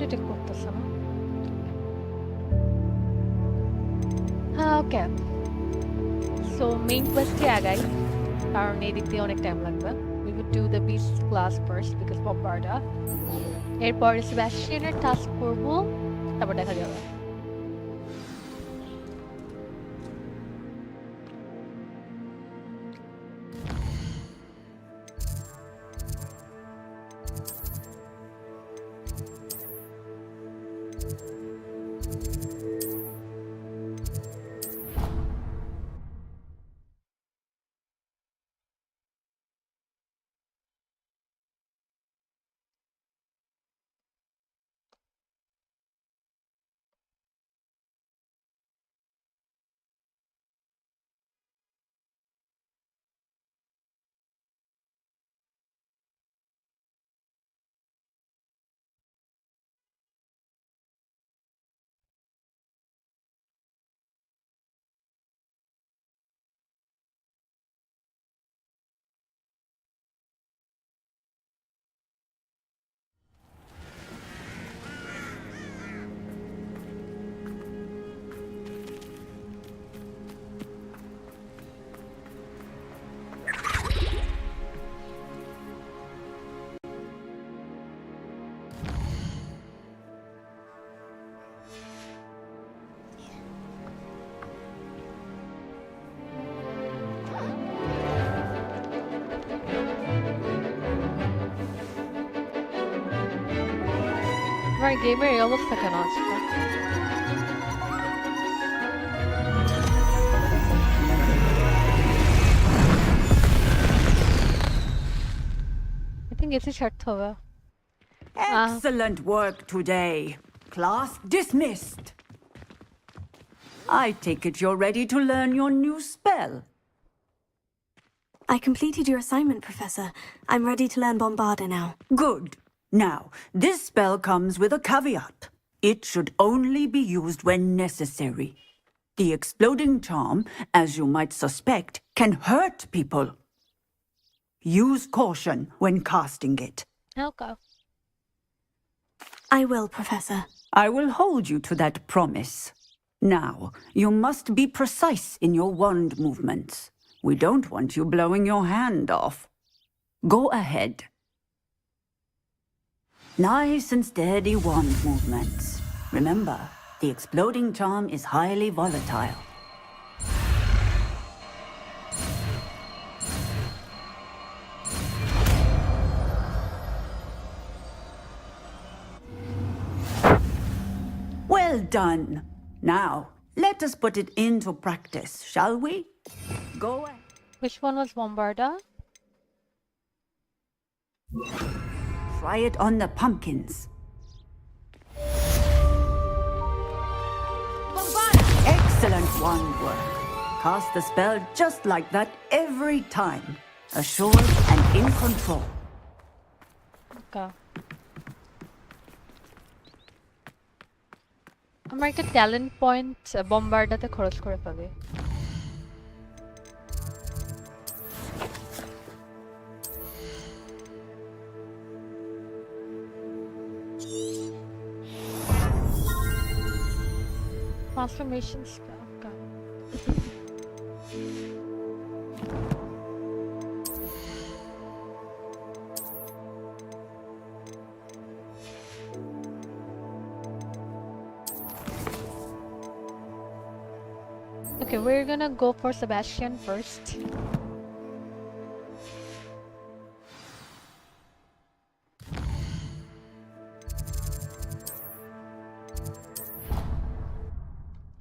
Detect করতেছে না। হ্যাঁ, ওকে। সো মেইন কোয়েস্টে আগাই, কারণ এই দিক দিয়ে অনেক টাইম লাগবে। We would do the beast class first because Bombarda. এরপর সেবাস্টিয়ানের টাস্ক করব, তারপর দেখা যাবে। আমার গেমের এই অবস্থা কেন আজকে? I think এসে ছাড়তে হবে। Excellent work today. Class dismissed. I take it you're ready to learn your new spell. I completed your assignment, Professor. I'm ready to learn Bombarda now. Good. Now, this spell comes with a caveat. It should only be used when necessary. The exploding charm, as you might suspect, can hurt people. Use caution when casting it. Okay. I will, Professor. I will hold you to that promise. Now, you must be precise in your wand movements. We don't want you blowing your hand off. Go ahead. Nice and steady wand movements. Remember, the exploding charm is highly volatile. Well done. Now, let us put it into practice, shall we? Go ahead. Which one was Bombarda? Try it on the pumpkins. Excellent wand work. Cast the spell just like that every time. Assured and in control. Okay. আমার একটা talent point বম্বার্ডাতে খরচ করে ফেলি। Transformation spell. Okay. Okay, we're gonna go for Sebastian first.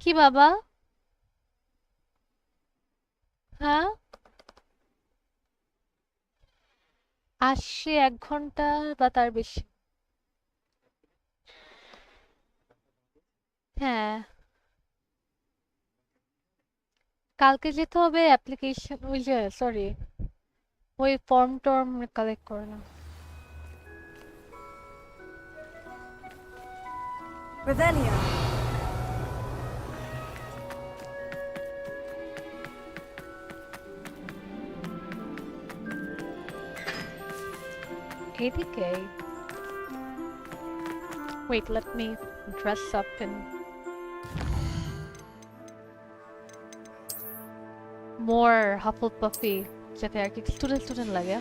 কি বাবা? হ্যাঁ, আসছে 1 ঘন্টা বা তার বেশি। হ্যাঁ, কালকে যেতে হবে অ্যাপ্লিকেশন, ওই যে সরি, ওই ফর্ম টর্ম কালেক্ট করে না। Revelio. এদিকে Wait, let me dress up in more Hufflepuffy যাতে আর কি স্টুডেন্ট লাগে।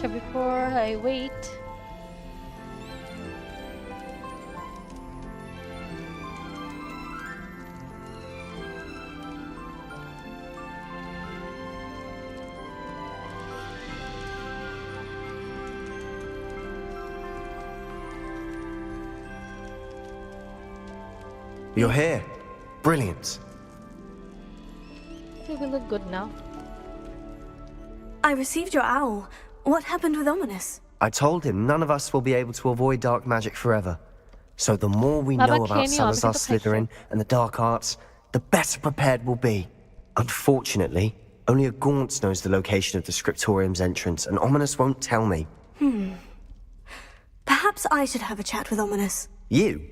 So before I wait, You're here. Brilliant. we look good now. I received your owl. What happened with Ominous? I told him none of us will be able to avoid dark magic forever. So the more we know about Salazar Slytherin and the dark arts, the better prepared we'll be. Unfortunately, only a Gaunt knows the location of the Scriptorium's entrance, and Ominous won't tell me. Perhaps I should have a chat with Ominous. You?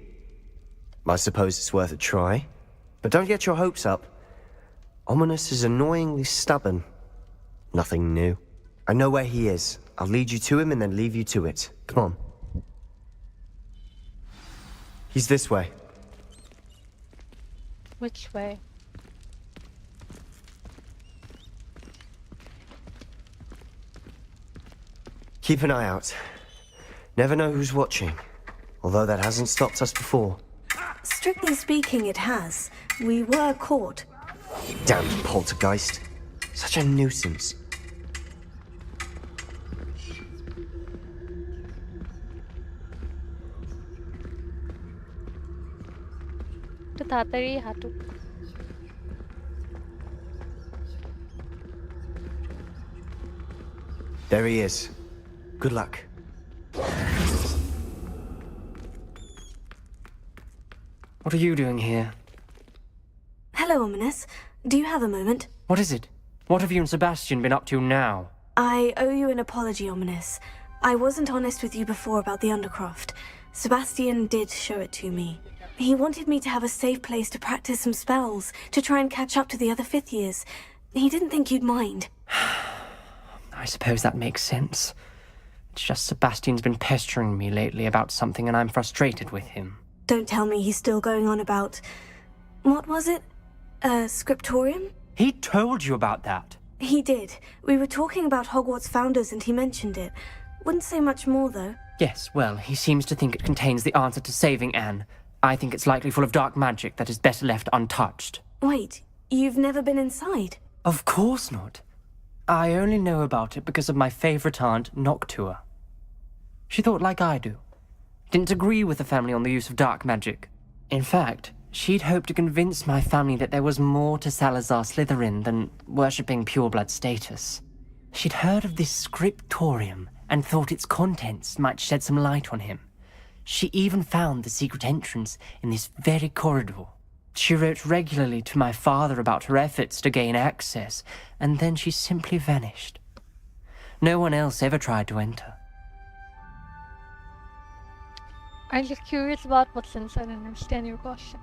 I suppose it's worth a try. But don't get your hopes up. Ominous is annoyingly stubborn. Nothing new. I know where he is. I'll lead you to him and then leave you to it. Come on. He's this way. Which way? Keep an eye out. Never know who's watching. Although that hasn't stopped us before. Strictly speaking, it has. We were caught. Damned poltergeist. Such a nuisance. একটু তাড়াতাড়ি হাঁটুক। There he is. Good luck. What are you doing here? Hello, Ominous. Do you have a moment? What is it? What have you and Sebastian been up to now? I owe you an apology, Ominous. I wasn't honest with you before about the Undercroft. Sebastian did show it to me. He wanted me to have a safe place to practice some spells, to try and catch up to the other fifth years. He didn't think you'd mind. I suppose that makes sense. It's just Sebastian's been pestering me lately about something and I'm frustrated with him. Don't tell me he's still going on about... What was it? Scriptorium? He told you about that? He did. We were talking about Hogwarts founders and he mentioned it. Wouldn't say much more, though. Yes, well, he seems to think it contains the answer to saving Anne. I think it's likely full of dark magic that is better left untouched. Wait, you've never been inside? Of course not. I only know about it because of my favorite aunt, Noctua. She thought like I do. Didn't agree with the family on the use of dark magic. In fact, she'd hoped to convince my family that there was more to Salazar Slytherin than worshipping pureblood status. She'd heard of this scriptorium and thought its contents might shed some light on him. She even found the secret entrance in this very corridor. She wrote regularly to my father about her efforts to gain access, and then she simply vanished. No one else ever tried to enter. I'm just curious about what's inside. I don't understand your question.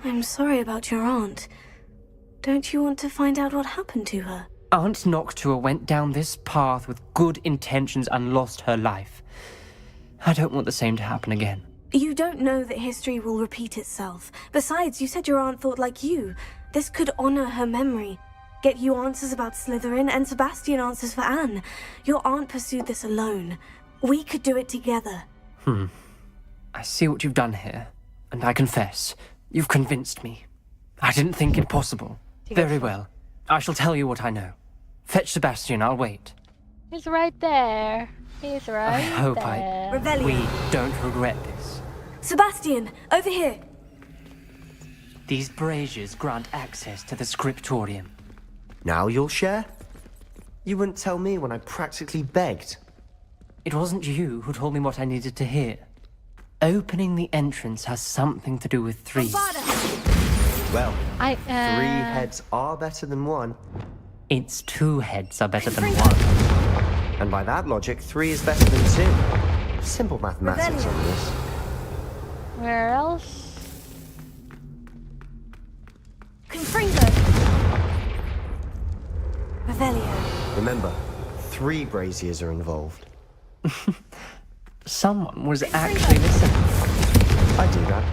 I'm sorry about your aunt. Don't you want to find out what happened to her? Aunt Noctua went down this path with good intentions and lost her life. I don't want the same to happen again. You don't know that history will repeat itself. Besides, you said your aunt thought like you. This could honor her memory. Get you answers about Slytherin, and Sebastian answers for Anne. Your aunt pursued this alone. We could do it together. I see what you've done here, and I confess, you've convinced me. I didn't think it possible. Very well. I shall tell you what I know. Fetch Sebastian, I'll wait. He's right there. He's right I hope there. Revelio. we don't regret this. Sebastian, over here. These braziers grant access to the scriptorium. Now you'll share? You wouldn't tell me when I practically begged. It wasn't you who told me what I needed to hear. Opening the entrance has something to do with threes. Well, I 3 heads are better than 1. Its 2 heads are better than 1. And by that logic, 3 is better than 2. Simple mathematics on this. Where else? Confringo. Revelio. Remember, 3 braziers are involved. Someone was actually listening. I do that.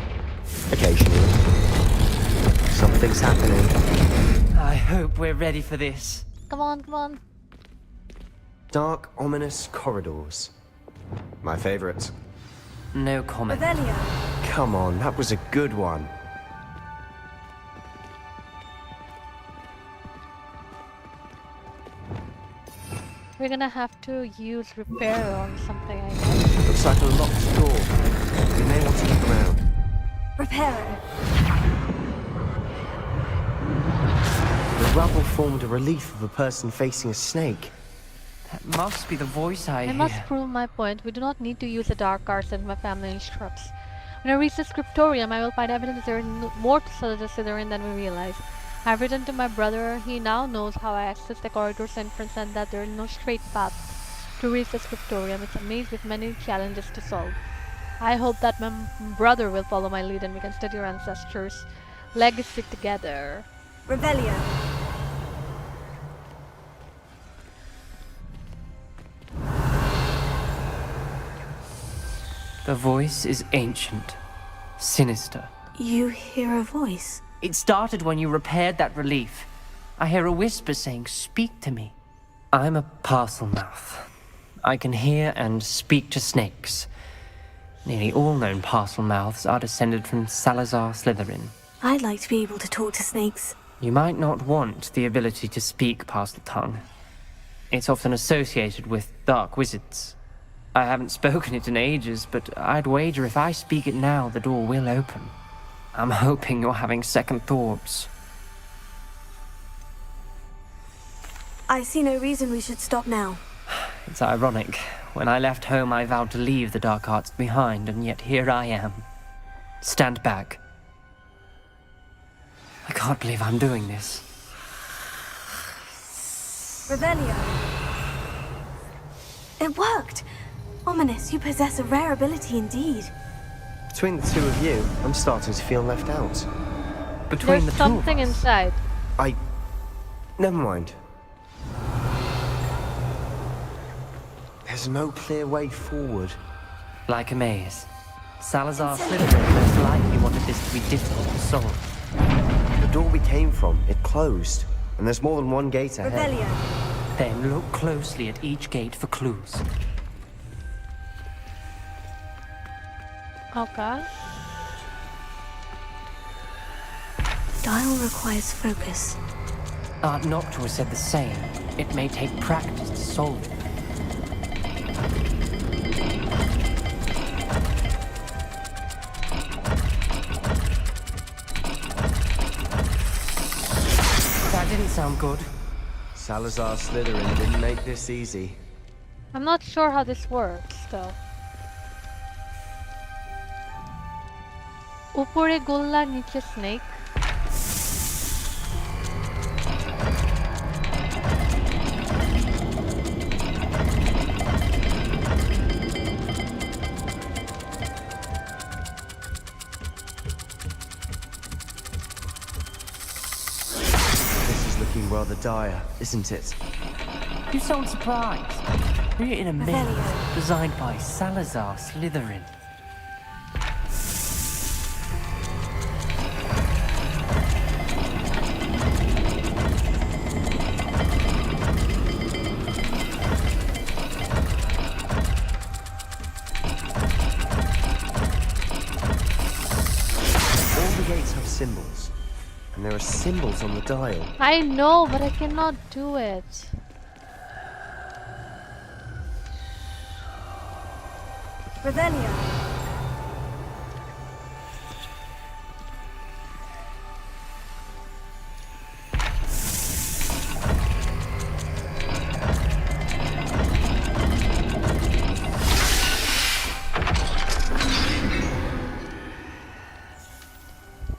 Occasionally. Something's happening. I hope we're ready for this. Come on, come on. Dark, ominous corridors. My favorite. No comment. Revelio. Come on, that was a good one. We're gonna have to use repair on something, I guess. Looks like a locked door. We may want to look around. Reparo. The rubble formed a relief of a person facing a snake. That must be the voice I I hear. must prove my point. We do not need to use the dark arts as my family instructs. When I reach the scriptorium, I will find evidence there is more to Slytherin than we realize. I've written to my brother. He now knows how I access the corridor's entrance and that there is no straight path to reach the scriptorium. It's a maze with many challenges to solve. I hope that my brother will follow my lead and we can study our ancestors' legacy together. Revelio. The voice is ancient, sinister. You hear a voice. It started when you repaired that relief. I hear a whisper saying, "Speak to me." I'm a parcel mouth. I can hear and speak to snakes. Nearly all known parcel mouths are descended from Salazar Slytherin. I'd like to be able to talk to snakes. You might not want the ability to speak parcel tongue. It's often associated with dark wizards. I haven't spoken it in ages, but I'd wager if I speak it now, the door will open. I'm hoping you're having second thoughts. I see no reason we should stop now. It's ironic. When I left home, I vowed to leave the dark arts behind, and yet here I am. Stand back. I can't believe I'm doing this. Revelio. It worked. Ominous, you possess a rare ability indeed. Between the 2 of you, I'm starting to feel left out. Between There's the two something of us. inside. Never mind. There's no clear way forward. Like a maze. Salazar Slytherin most likely wanted this to be difficult to solve. The door we came from, it closed. And there's more than one gate ahead. Revelio. Then look closely at each gate for clues. Okay. dial requires focus. Aunt Noctua said the same. It may take practice to solve it. That didn't sound good. Salazar Slytherin didn't make this easy. I'm not sure how this works, though. উপরে গোল্লা নিচে snake. This is looking rather dire, isn't it? You sound surprised. We're in a maze designed by Salazar Slytherin. Symbols. And there are symbols on the dial. I know, but I cannot do it. Revelio.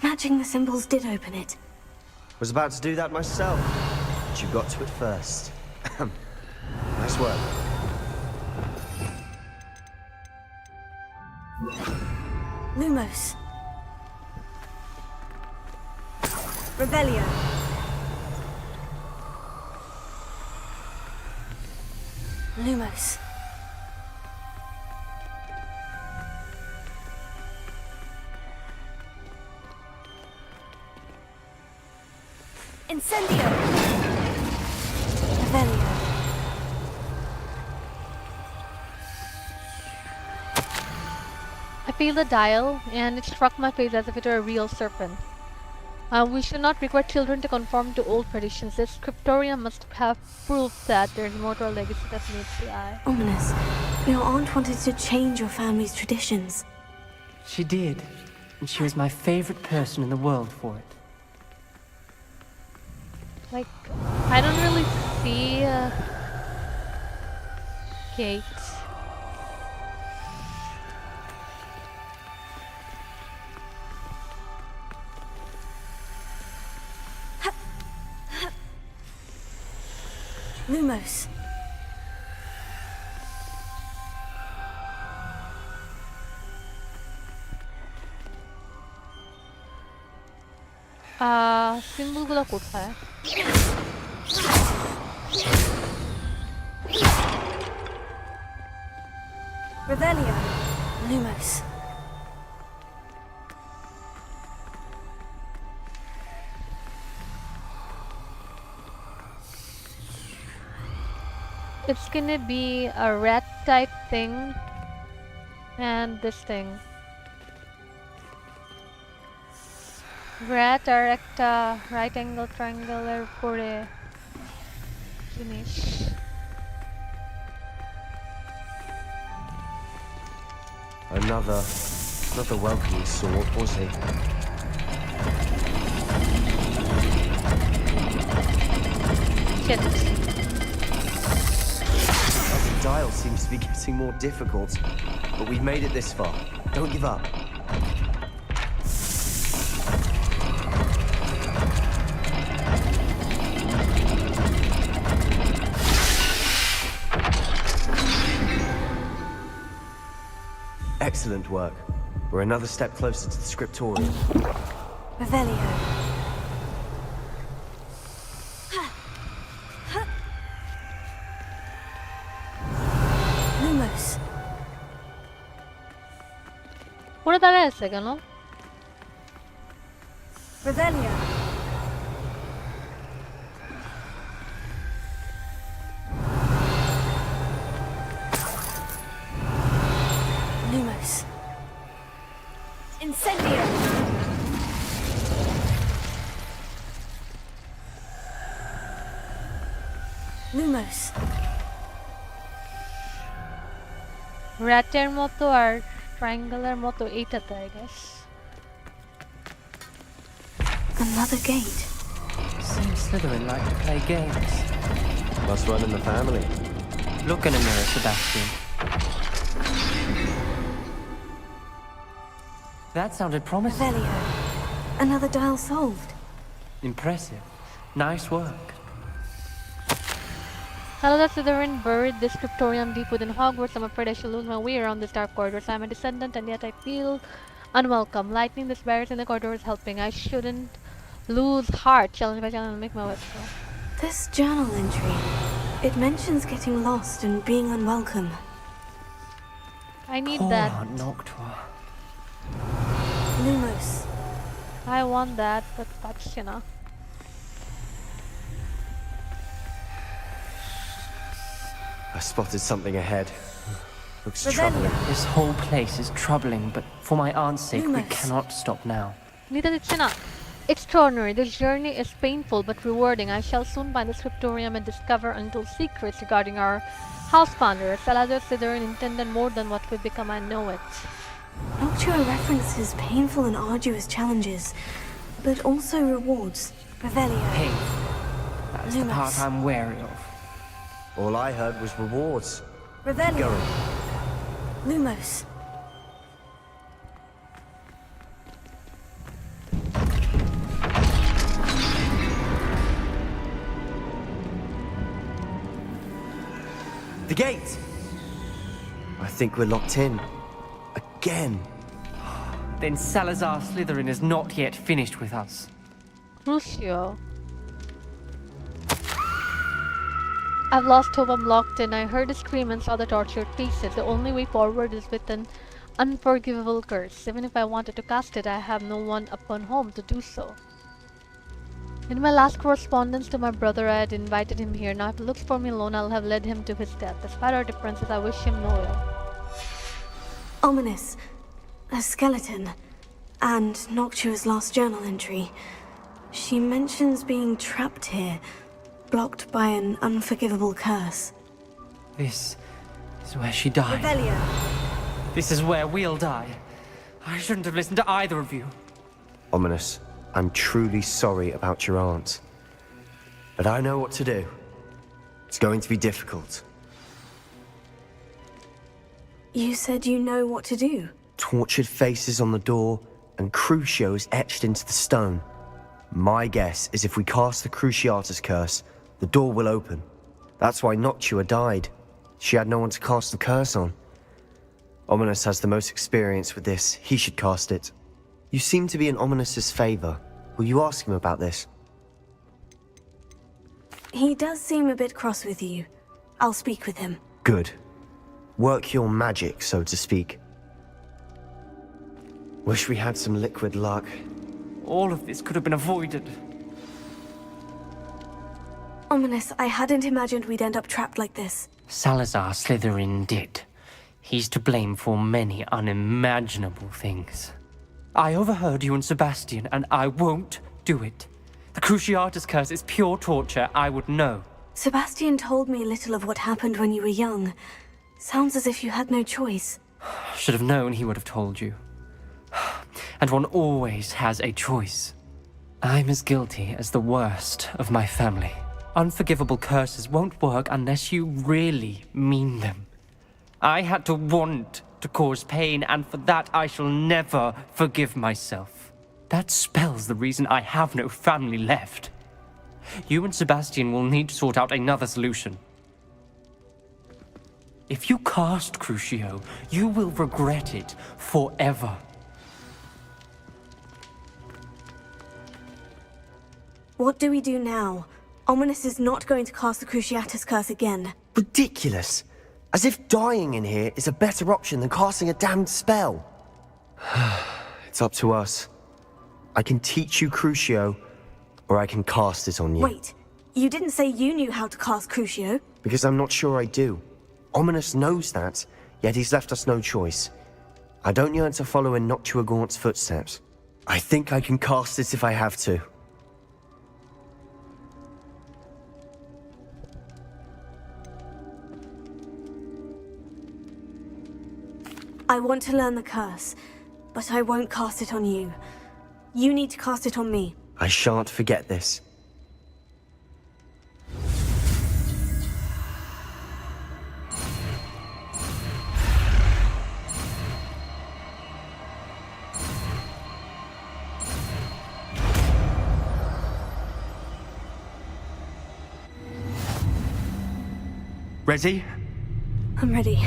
Matching the symbols did open it. Was about to do that myself, but you got to it first. Nice work. Lumos. Revelio. Lumos. Incendio. Revelio. I feel the dial, and it struck my face as if it were a real serpent. We should not require children to conform to old traditions. The scriptorium must have proof that there is more to our legacy that meets the eye. Ominous. Your aunt wanted to change your family's traditions. She did, and she was my favorite person in the world for it. Like, I don't really see a gate. Lumos. সিম্বলগুলো কোথায়? Revelio. Lumos. It's gonna be a rat type thing and this thing. Rat আর একটা right angle triangle এর উপরে জিনিস। Another welcoming sword, was he? Shit. The dial seems to be getting more difficult, but we've made it this far. Don't give up. Excellent work. We're another step closer to the scriptorium. Revelio. Lumos. ওরা দাঁড়ায় আছে কেন? Revelio. Lumos. Incendio. Lumos. র্যাটের মতো আর ট্রায়াঙ্গলের মতো এইটাতে I guess. Another gate. Seems Slytherin like to play games. Must run in the family. Look in a mirror, Sebastian. That sounded promising. Revelio. Another dial solved. Impressive. Nice work. Hello, Slytherin buried this scriptorium deep within Hogwarts. I'm afraid I shall lose my way around this dark corridors. I'm a descendant and yet I feel unwelcome. Lightning this barriers in the corridor is helping. I shouldn't lose heart. Challenge by challenge and make my way through. This journal entry. It mentions getting lost and being unwelcome. I need Poor that. Aunt Noctua. Lumos. I want that, but that's, you know. I spotted something ahead. Looks Revelio. troubling. This whole place is troubling, but for my aunt's sake, we Lumos. cannot stop now. Neither did Sina. Extraordinary. This journey is painful but rewarding. I shall soon find the scriptorium and discover untold secrets regarding our house founder. Salazar Slytherin intended more than what we've become. I know it. Noctua references painful and arduous challenges, but also rewards. Revelio. Pain. That's the part Lumos. I'm wary of. All I heard was rewards. Revelio. Go on. Lumos. The gate! I think we're locked in. Again. Then Salazar Slytherin is not yet finished with us. Crucio. I've lost hope. I'm locked in. I heard a scream and saw the tortured faces. The only way forward is with an unforgivable curse. Even if I wanted to cast it, I have no one upon whom to do so. In my last correspondence to my brother, I had invited him here. Now if he looks for me alone, I'll have led him to his death. Despite our differences, I wish him no ill. Ominous. A skeleton. And Noctua's last journal entry. She mentions being trapped here, blocked by an unforgivable curse. This is where she died. Revelio. This is where we'll die. I shouldn't have listened to either of you. Ominous, I'm truly sorry about your aunt. But I know what to do. It's going to be difficult. You said you know what to do. Tortured faces on the door, and Crucios etched into the stone. My guess is if we cast the Cruciatus curse, the door will open. That's why Noctua died. She had no one to cast the curse on. Ominous has the most experience with this. He should cast it. You seem to be in Ominous's favor. Will you ask him about this? He does seem a bit cross with you. I'll speak with him. Good. Work your magic, so to speak. Wish we had some liquid luck. All of this could have been avoided. Ominous, I hadn't imagined we'd end up trapped like this. Salazar Slytherin did. He's to blame for many unimaginable things. I overheard you and Sebastian, and I won't do it. The Cruciatus curse is pure torture. I would know. Sebastian told me little of what happened when you were young. Sounds as if you had no choice. Should have known he would have told you. And one always has a choice. I'm as guilty as the worst of my family. Unforgivable curses won't work unless you really mean them. I had to want to cause pain, and for that I shall never forgive myself. That spells the reason I have no family left. You and Sebastian will need to sort out another solution. If you cast Crucio, you will regret it forever. What do we do now? Ominous is not going to cast the Cruciatus curse again. Ridiculous! As if dying in here is a better option than casting a damned spell. It's up to us. I can teach you Crucio, or I can cast it on you. Wait, you didn't say you knew how to cast Crucio? Because I'm not sure I do. Ominous knows that, yet he's left us no choice. I don't yearn to follow in Noctua Gaunt's footsteps. I think I can cast it if I have to. I want to learn the curse, but I won't cast it on you. You need to cast it on me. I shan't forget this. Ready? I'm ready.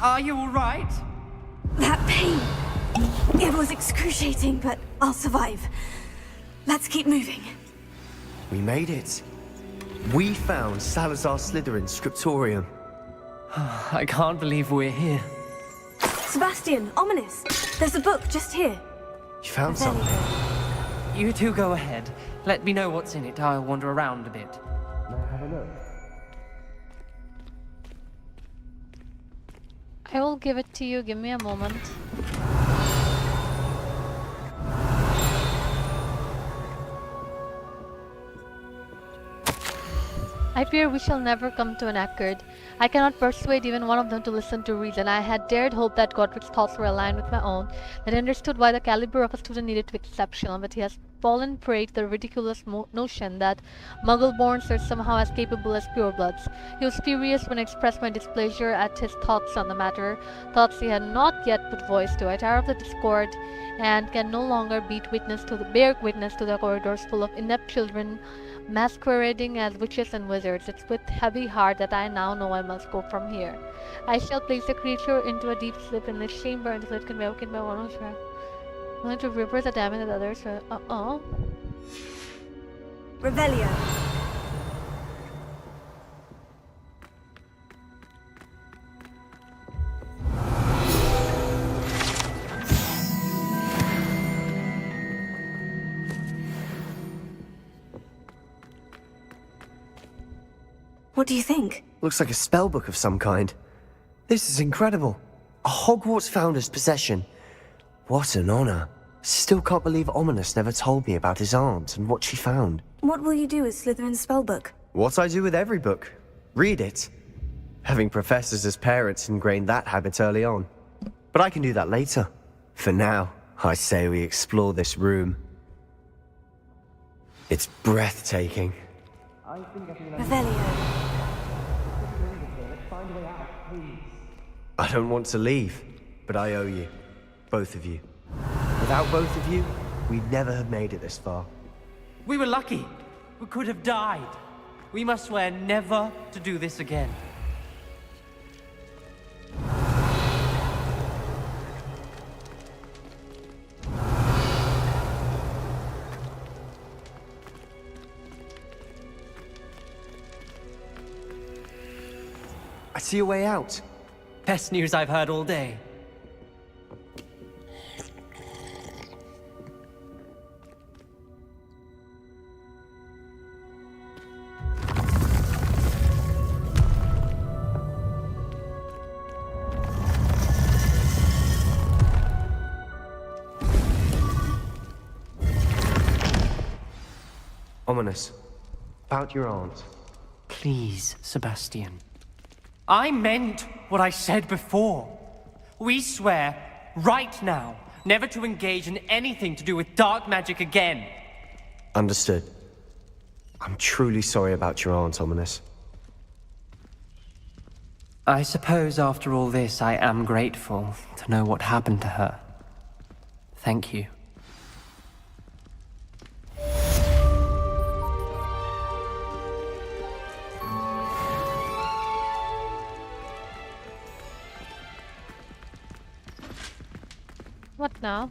Are you all right? That pain. It was excruciating, but I'll survive. Let's keep moving. We made it. We found Salazar Slytherin's scriptorium. I can't believe we're here. Sebastian, ominous. There's a book just here. You found There you something? go. You two go ahead. Let me know what's in it. I'll wander around a bit. I will give it to you. Give me a moment. I fear we shall never come to an accord. I cannot persuade even one of them to listen to reason. I had dared hope that Godric's thoughts were aligned with my own, that he understood why the caliber of a student needed to be exceptional, but he has fallen prey to the ridiculous notion that Muggle-borns are somehow as capable as purebloods. He was furious when I expressed my displeasure at his thoughts on the matter, thoughts he had not yet put voice to. I tire of the discord and can no longer bear witness to the corridors full of inept children masquerading as witches and wizards. It's with heavy heart that I now know I must go from here. I shall place the creature into a deep sleep in this chamber until it can be awakened by one of her. I'm going to reverse the damage that others. Revelio. What do you think? Looks like a spellbook of some kind. This is incredible. A Hogwarts founder's possession. What an honor. Still can't believe Ominous never told me about his aunt and what she found. What will you do with Slytherin's spellbook? What I do with every book. Read it. Having professors as parents ingrained that habit early on. But I can do that later. For now, I say we explore this room. It's breathtaking. Revelio. I don't want to leave, but I owe you. Both of you. Without both of you, we'd never have made it this far. We were lucky. We could have died. We must swear never to do this again. I see a way out. Best news I've heard all day. Ominous. About your aunt. Please, Sebastian. I meant what I said before. We swear, right now, never to engage in anything to do with dark magic again. Understood. I'm truly sorry about your aunt, Ominous. I suppose after all this, I am grateful to know what happened to her. Thank you. What now?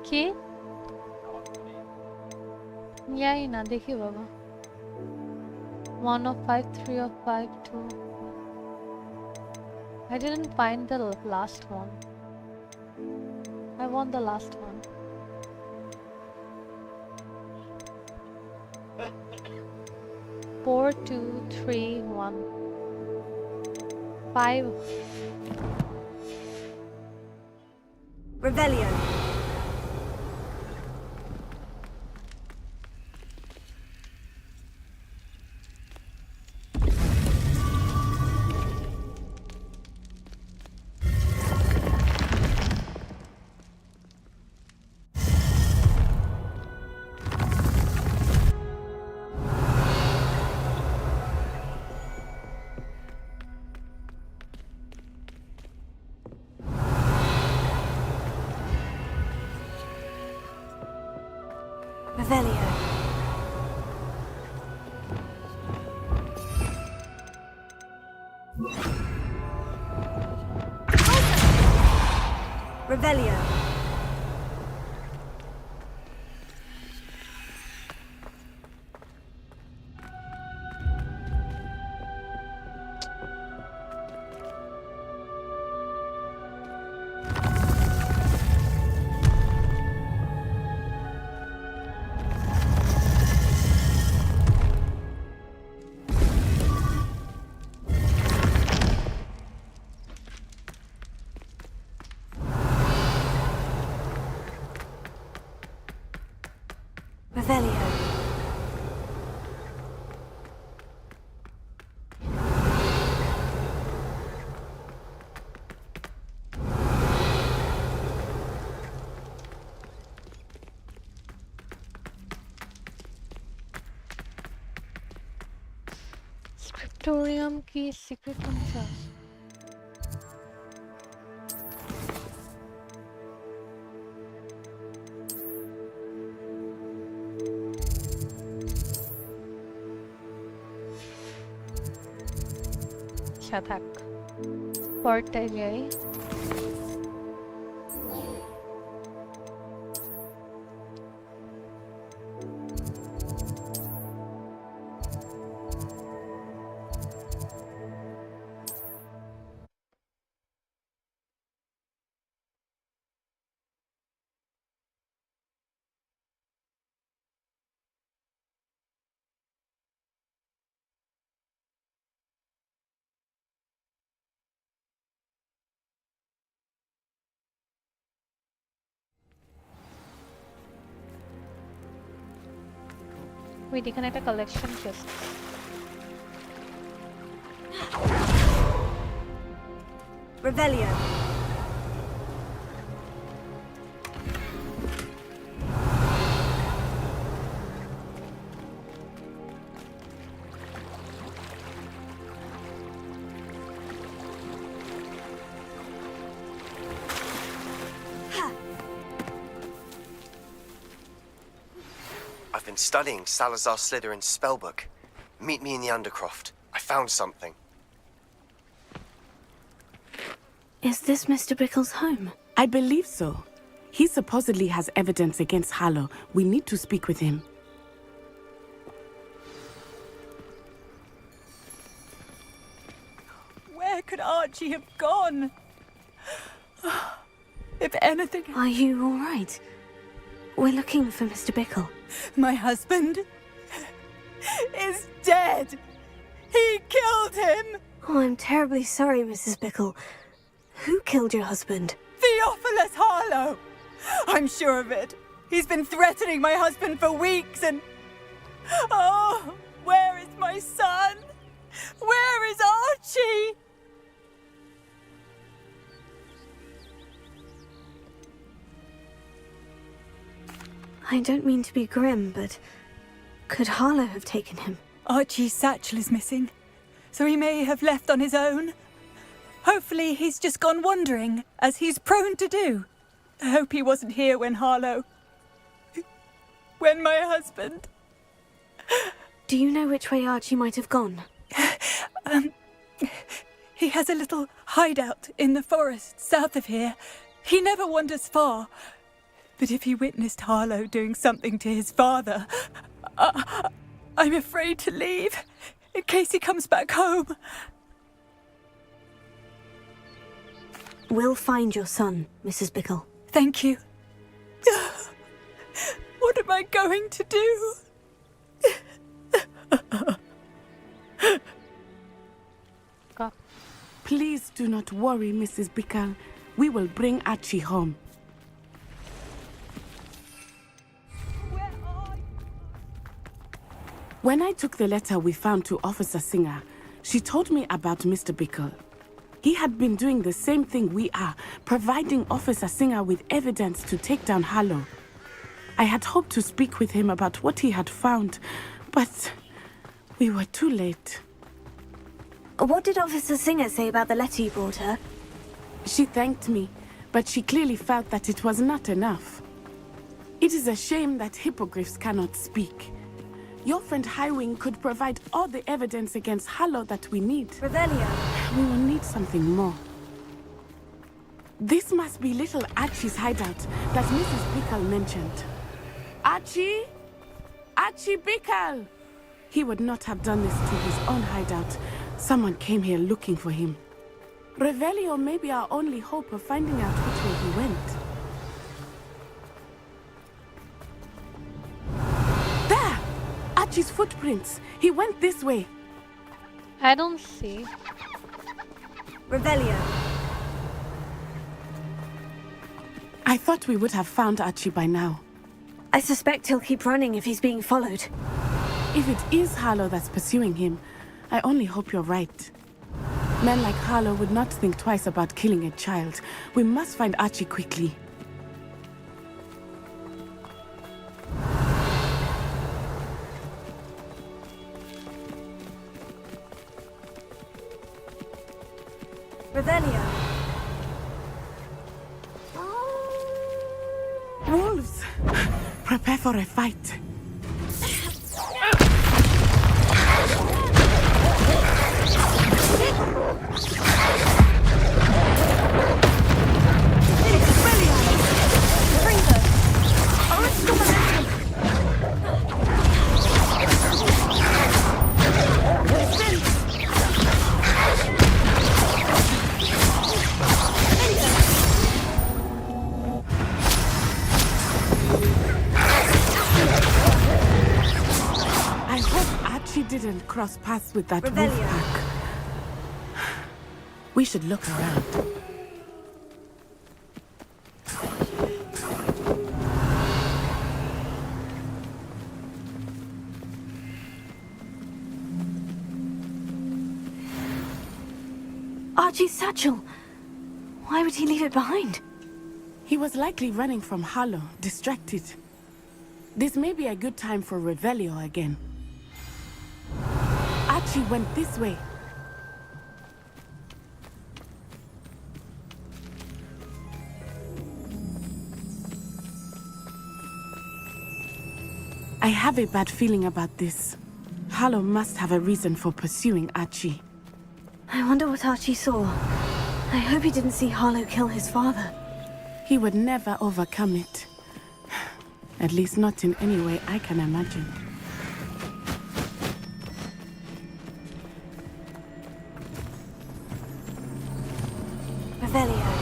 কি জানি না দেখি বাবা 1 of 5 3 of 5 2 I didn't find the last one. I want the last one. Four, 2, 3, 1. 5. Revelio. Revelio. Revelio. Revelio. Scriptorium key secret contrast. আচ্ছা থাক পরটায় যাই ওই এখানে একটা collection chest Revelio. I've been studying Salazar Slytherin's spellbook. Meet me in the Undercroft. I found something. Is this Mr. Bickle's home? I believe so. He supposedly has evidence against Harlow. We need to speak with him. Where could Archie have gone? If anything... Are you all right? We're looking for Mr. Bickle. My husband is dead. He killed him. Oh, I'm terribly sorry, Mrs. Bickle. Who killed your husband? Theophilus Harlow. I'm sure of it. He's been threatening my husband for weeks and... Oh, where is my son? Where is Archie? I don't mean to be grim, but could Harlow have taken him? Archie's satchel is missing, so he may have left on his own. Hopefully he's just gone wandering, as he's prone to do. I hope he wasn't here when Harlow... when my husband... Do you know which way Archie might have gone? He has a little hideout in the forest south of here. He never wanders far. But if he witnessed Harlow doing something to his father, I'm afraid to leave, in case he comes back home. We'll find your son, Mrs. Bickle. Thank you. What am I going to do? Go. Please do not worry, Mrs. Bickle. We will bring Archie home. When I took the letter we found to Officer Singer, she told me about Mr. Bickle. He had been doing the same thing we are, providing Officer Singer with evidence to take down Harlow. I had hoped to speak with him about what he had found, but we were too late. What did Officer Singer say about the letter you brought her? She thanked me, but she clearly felt that it was not enough. It is a shame that hippogriffs cannot speak. Your friend Highwing could provide all the evidence against Harlow that we need. Revelio. We will need something more. This must be little Archie's hideout that Mrs. Bickle mentioned. Archie? Archie Bickle! He would not have done this to his own hideout. Someone came here looking for him. Revelio may be our only hope of finding out which way he went. There! Archie's footprints. He went this way. I don't see. Revelio. I thought we would have found Archie by now. I suspect he'll keep running if he's being followed. If it is Harlow that's pursuing him, I only hope you're right. Men like Harlow would not think twice about killing a child. We must find Archie quickly. Revelio. Wolves! Prepare for a fight. I hope Archie didn't cross paths with that wolf pack. We should look around. Archie's satchel. Why would he leave it behind? He was likely running from Harlow, distracted. This may be a good time for Revelio again. Archie went this way. I have a bad feeling about this. Harlow must have a reason for pursuing Archie. I wonder what Archie saw. I hope he didn't see Harlow kill his father. He would never overcome it. At least not in any way I can imagine. Revelio.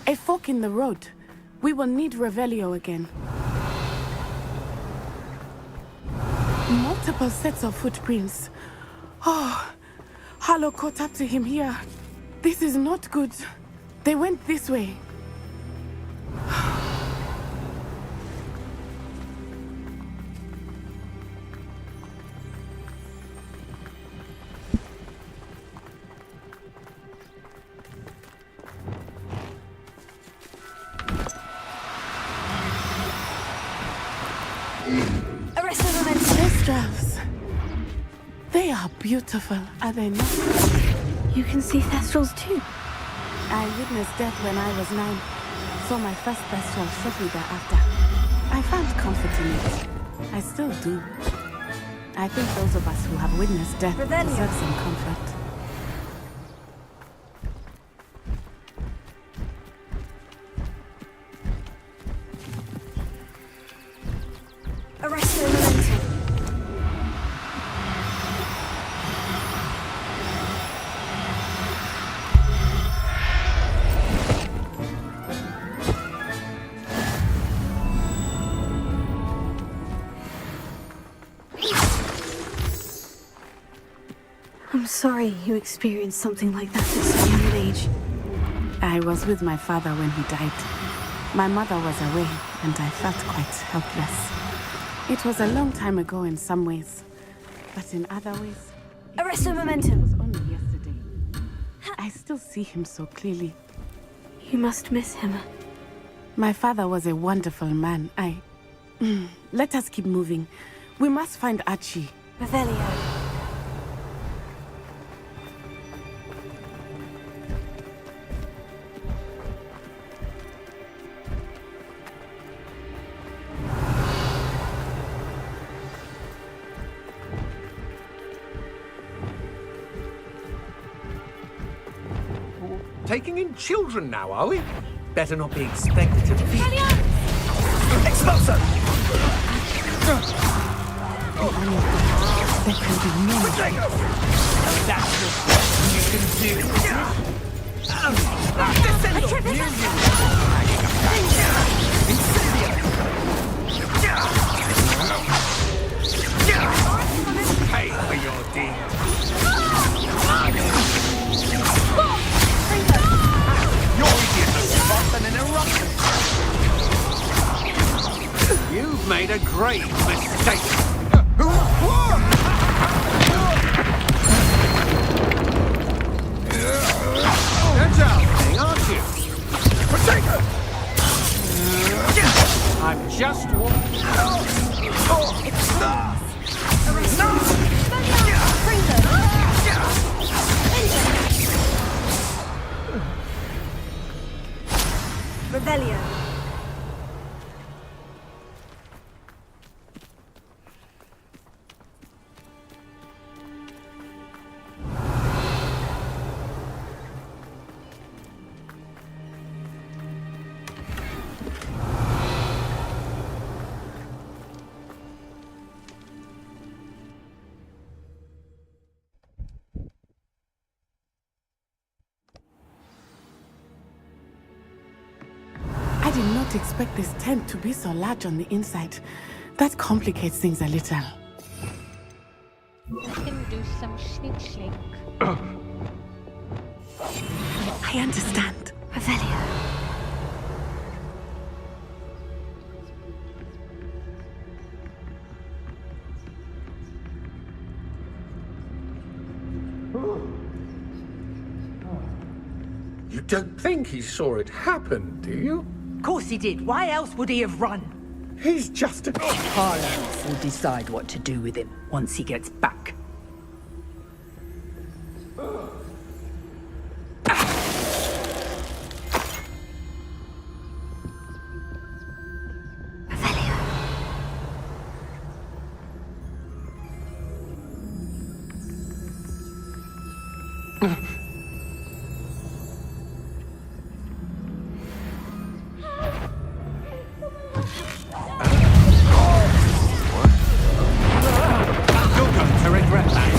A fork in the road. We will need Revelio again. Multiple sets of footprints. Oh, Harlow caught up to him here. This is not good. They went this way. Arrest the woman. Thestrals. They are beautiful, are they not? You can see Thestrals too. I witnessed death when I was 9. Saw my first Thestral shortly thereafter. I found comfort in it. I still do. I think those of us who have witnessed death Revelio. deserve some comfort. sorry you experienced something like that at such a young age. I was with my father when he died. My mother was away, and I felt quite helpless. It was a long time ago in some ways, but in other ways... Arresto It momentum! was only yesterday. I still see him so clearly. You must miss him. My father was a wonderful man. Let us keep moving. We must find Archie. Revelio. Taking in children now, are we? Better not be expected to be... Expulso! There can be no... That's what you can do. Pay for your deeds. Your idiot has sparked an eruption. You've made a grave mistake. Agile thing, aren't you? Potato! I'm just walking. Revelio. I did not expect this tent to be so large on the inside. That complicates things a little. We can do some slink. I understand. Revelio. You don't think he saw it happen, do you? Of course he did. Why else would he have run? He's just a... Harlow will decide what to do with him once he gets back. You're going to regret that.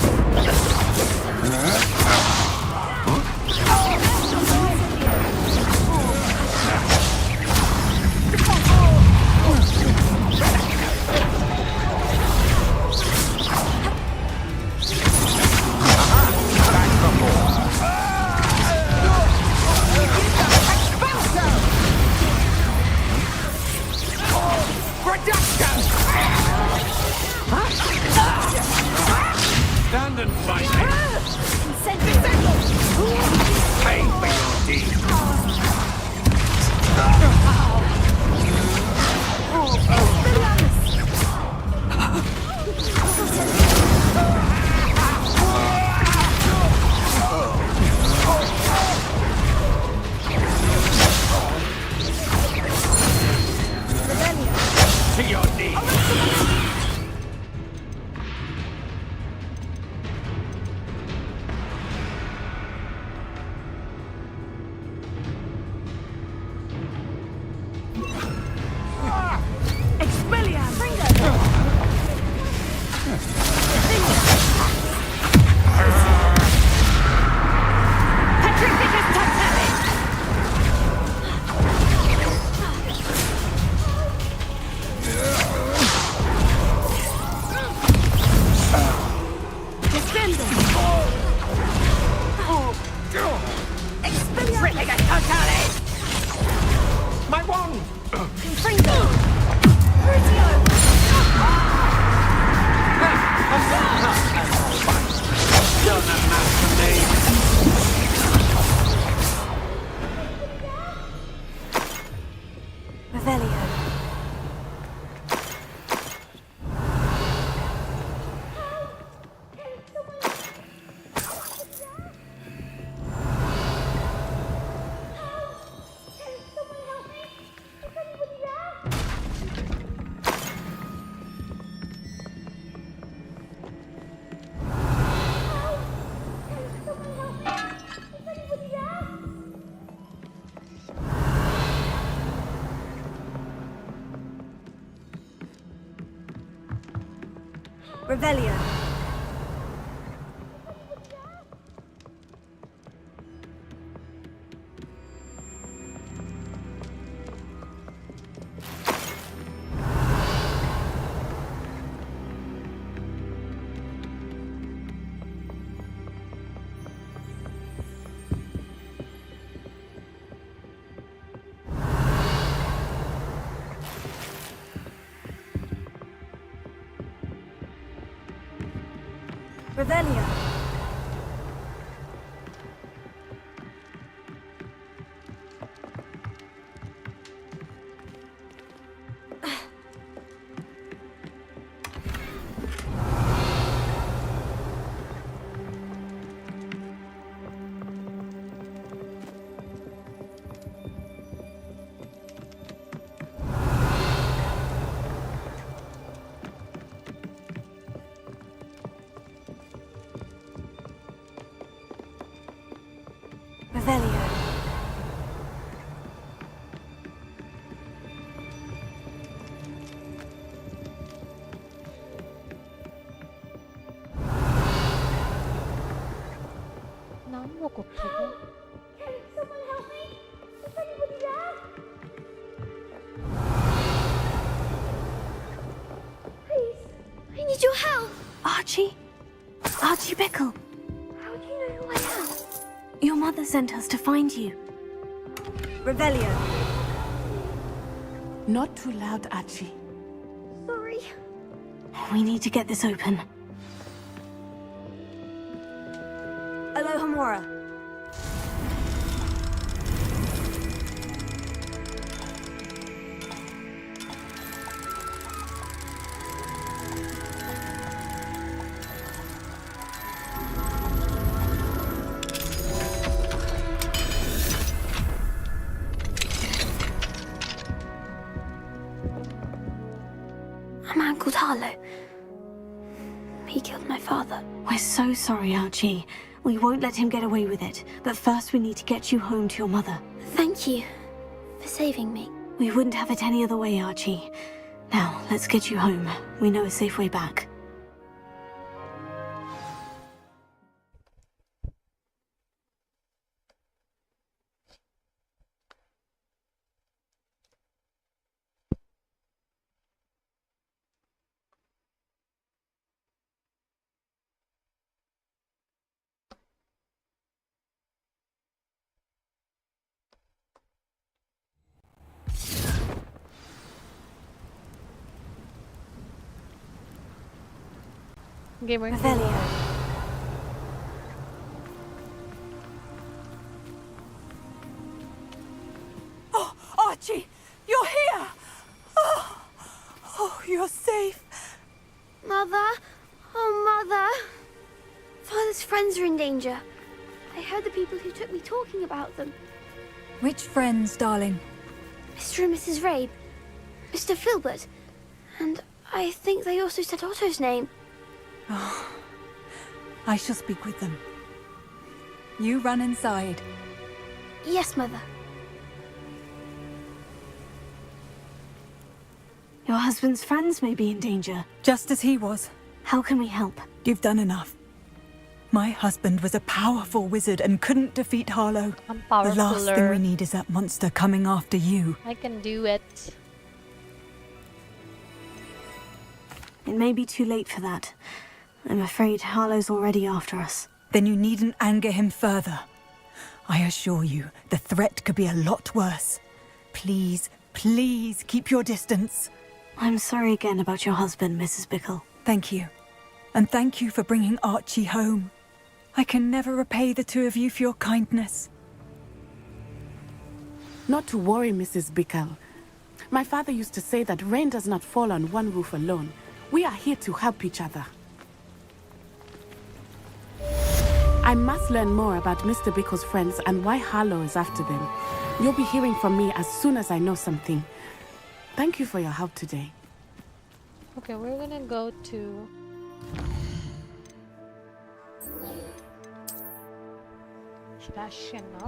Done that math for me. Revelio. Revelio. Revelio. Revelio. 나무 곱하고. I need your help. Archie? Archie Bickle. How do you know who I am? Your mother sent us to find you. Revelio. Not too loud, Archie. Sorry. We need to get this open. Alohomora. A man called Harlow. He killed my father. We're so sorry, Archie. We won't let him get away with it. But first we need to get you home to your mother. Thank you for saving me. We wouldn't have it any other way, Archie. Now, let's get you home. We know a safe way back. Gamer. Revelio. Oh, Archie, you're here! Oh, you're safe. Mother? Oh, Mother! Father's friends are in danger. I heard the people who took me talking about them. Which friends, darling? Mr. and Mrs. Rabe, Mr. Filbert, and I think they also said Otto's name. I shall speak with them. You run inside. Yes, Mother. Your husband's friends may be in danger. Just as he was. How can we help? You've done enough. My husband was a powerful wizard and couldn't defeat Harlow. I'm The last thing we need is that monster coming after you. I can do it. It may be too late for that. I'm afraid Harlow's already after us. Then you needn't anger him further. I assure you, the threat could be a lot worse. Please, please keep your distance. I'm sorry again about your husband, Mrs. Bickle. Thank you. And thank you for bringing Archie home. I can never repay the two of you for your kindness. Not to worry, Mrs. Bickle. My father used to say that rain does not fall on one roof alone. We are here to help each other. I must learn more about Mr. Bickle's friends and why Harlow is after them. You'll be hearing from me as soon as I know something. Thank you for your help today. Okay, we're gonna go to Sebastian now.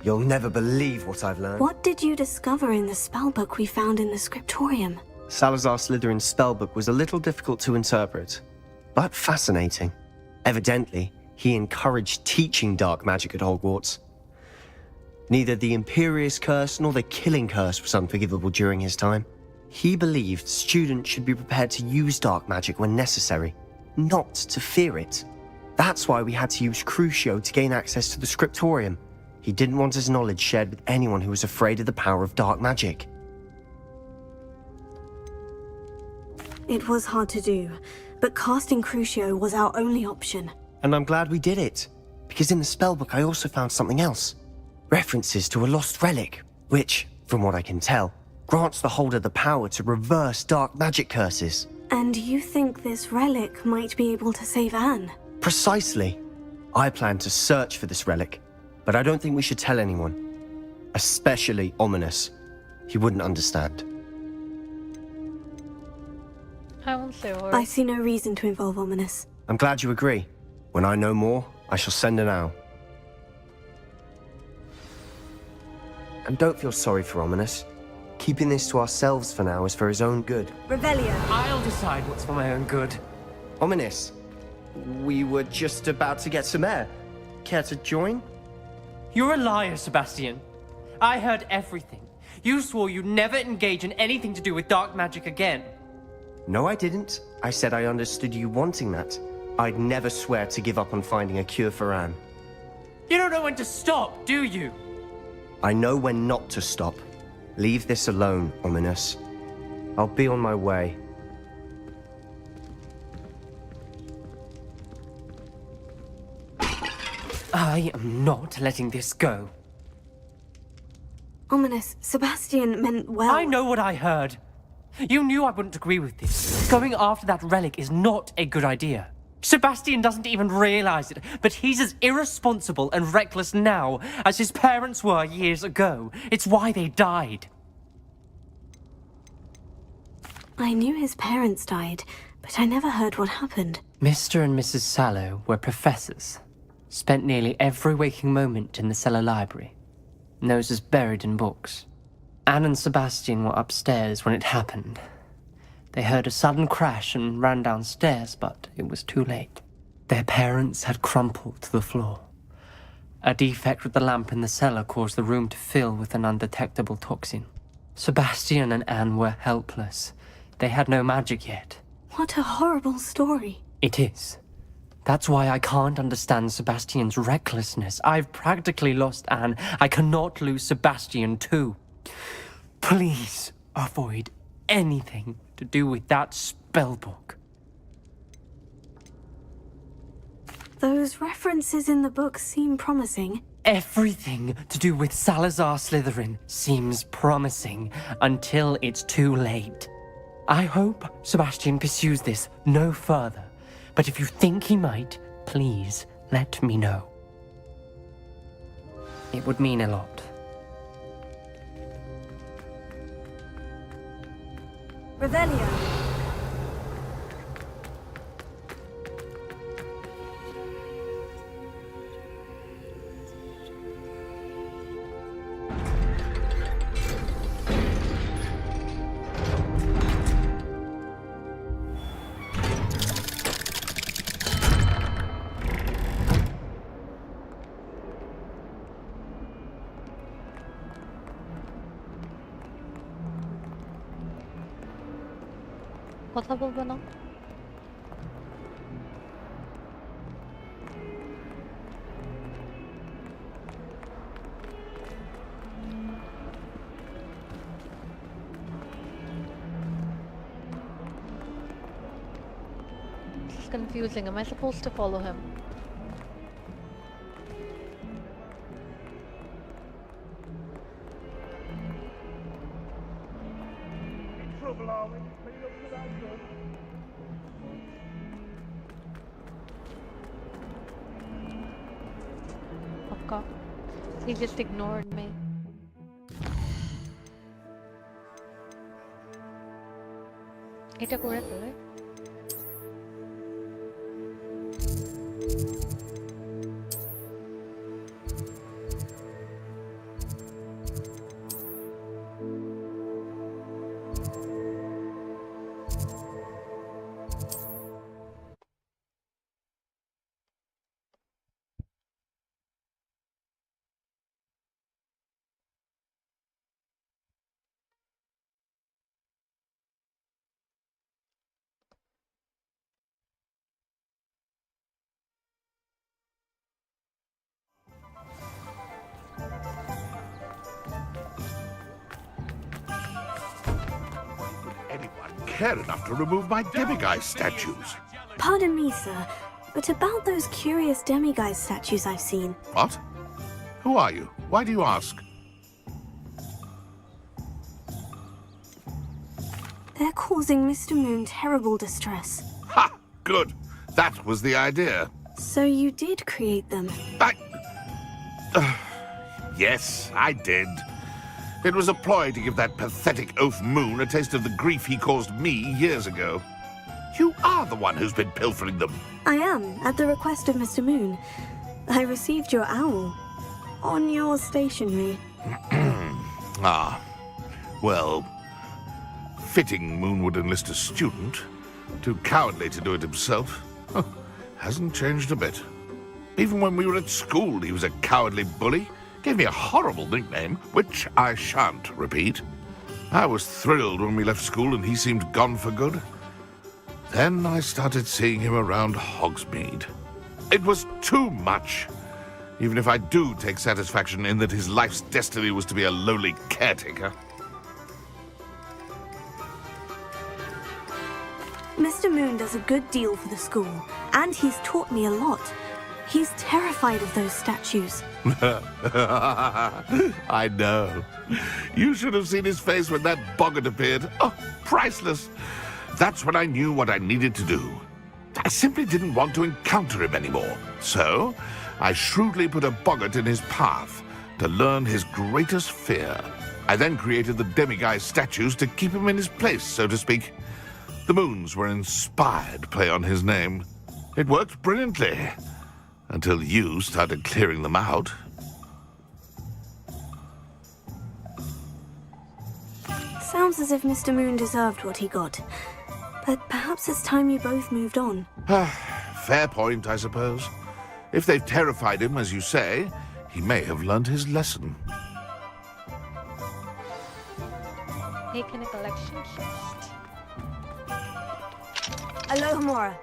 You'll never believe what I've learned. What did you discover in the spellbook we found in the scriptorium? Salazar Slytherin's spellbook was a little difficult to interpret, but fascinating. Evidently, he encouraged teaching dark magic at Hogwarts. Neither the Imperious Curse nor the Killing Curse was unforgivable during his time. He believed students should be prepared to use dark magic when necessary, not to fear it. That's why we had to use Crucio to gain access to the scriptorium. He didn't want his knowledge shared with anyone who was afraid of the power of dark magic. It was hard to do, but casting Crucio was our only option. And I'm glad we did it, because in the spellbook I also found something else. References to a lost relic, which, from what I can tell, grants the holder the power to reverse dark magic curses. And you think this relic might be able to save Anne? Precisely. I plan to search for this relic, but I don't think we should tell anyone. Especially Ominous. He wouldn't understand. I won't say a word. I see no reason to involve Ominous. I'm glad you agree. When I know more, I shall send an owl. And don't feel sorry for Ominous. Keeping this to ourselves for now is for his own good. Revelio. I'll decide what's for my own good. Ominous, we were just about to get some air. Care to join? You're a liar, Sebastian. I heard everything. You swore you'd never engage in anything to do with dark magic again. No, I didn't. I said I understood you wanting that. I'd never swear to give up on finding a cure for Anne. You don't know when to stop, do you? I know when not to stop. Leave this alone, Ominous. I'll be on my way. I am not letting this go. Ominous, Sebastian meant well. I know what I heard. You knew I wouldn't agree with this. Going after that relic is not a good idea. Sebastian doesn't even realize it, but he's as irresponsible and reckless now as his parents were years ago. It's why they died. I knew his parents died, but I never heard what happened. Mr. and Mrs. Sallow were professors. Spent nearly every waking moment in the cellar library. Noses buried in books. Anne and Sebastian were upstairs when it happened. They heard a sudden crash and ran downstairs, but it was too late. Their parents had crumpled to the floor. A defect with the lamp in the cellar caused the room to fill with an undetectable toxin. Sebastian and Anne were helpless. They had no magic yet. What a horrible story. It is. That's why I can't understand Sebastian's recklessness. I've practically lost Anne. I cannot lose Sebastian too. Please avoid anything to do with that spellbook. Those references in the book seem promising. Everything to do with Salazar Slytherin seems promising until it's too late. I hope Sebastian pursues this no further, but if you think he might, please let me know. It would mean a lot. Revelio. কথা বলবো না? This is confusing. Am I supposed to follow him? He just ignored me. এটা করে ফেলে। Care enough to remove my demiguise statues. Pardon me, sir, but about those curious demiguise statues I've seen. What? Who are you? Why do you ask? They're causing Mr. Moon terrible distress. Ha! Good. That was the idea. So you did create them? Yes, I did. It was a ploy to give that pathetic oaf Moon a taste of the grief he caused me years ago. You are the one who's been pilfering them. I am, at the request of Mr. Moon. I received your owl on your stationery. Ah. Well, fitting Moon would enlist a student. Too cowardly to do it himself. Hasn't changed a bit. Even when we were at school, he was a cowardly bully. Gave me a horrible nickname, which I shan't repeat. I was thrilled when we left school and he seemed gone for good. Then I started seeing him around Hogsmeade. It was too much. Even if I do take satisfaction in that his life's destiny was to be a lowly caretaker. Mr. Moon does a good deal for the school, and he's taught me a lot. He's terrified of those statues. I know. You should have seen his face when that boggart appeared. Oh, priceless. That's when I knew what I needed to do. I simply didn't want to encounter him anymore. So, I shrewdly put a boggart in his path to learn his greatest fear. I then created the demiguise statues to keep him in his place, so to speak. The Moons were an inspired play on his name. It worked brilliantly. Until you started clearing them out. Sounds as if Mr. Moon deserved what he got. But perhaps it's time you both moved on. Fair point, I suppose. If they've terrified him, as you say, he may have learned his lesson. Taking a collection chest. Alohomora.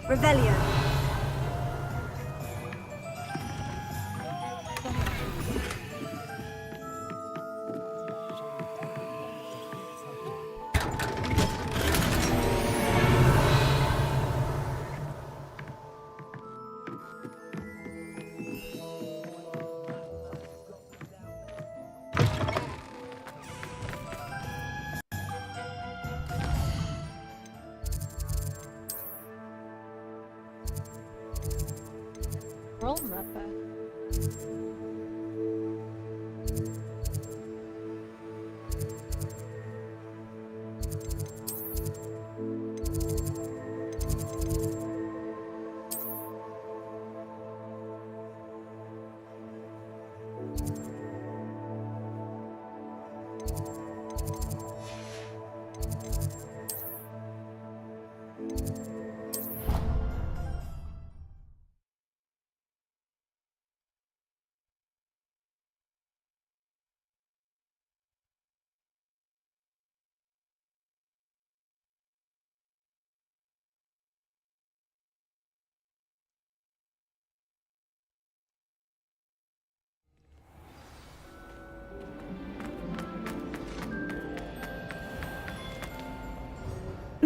Revelio.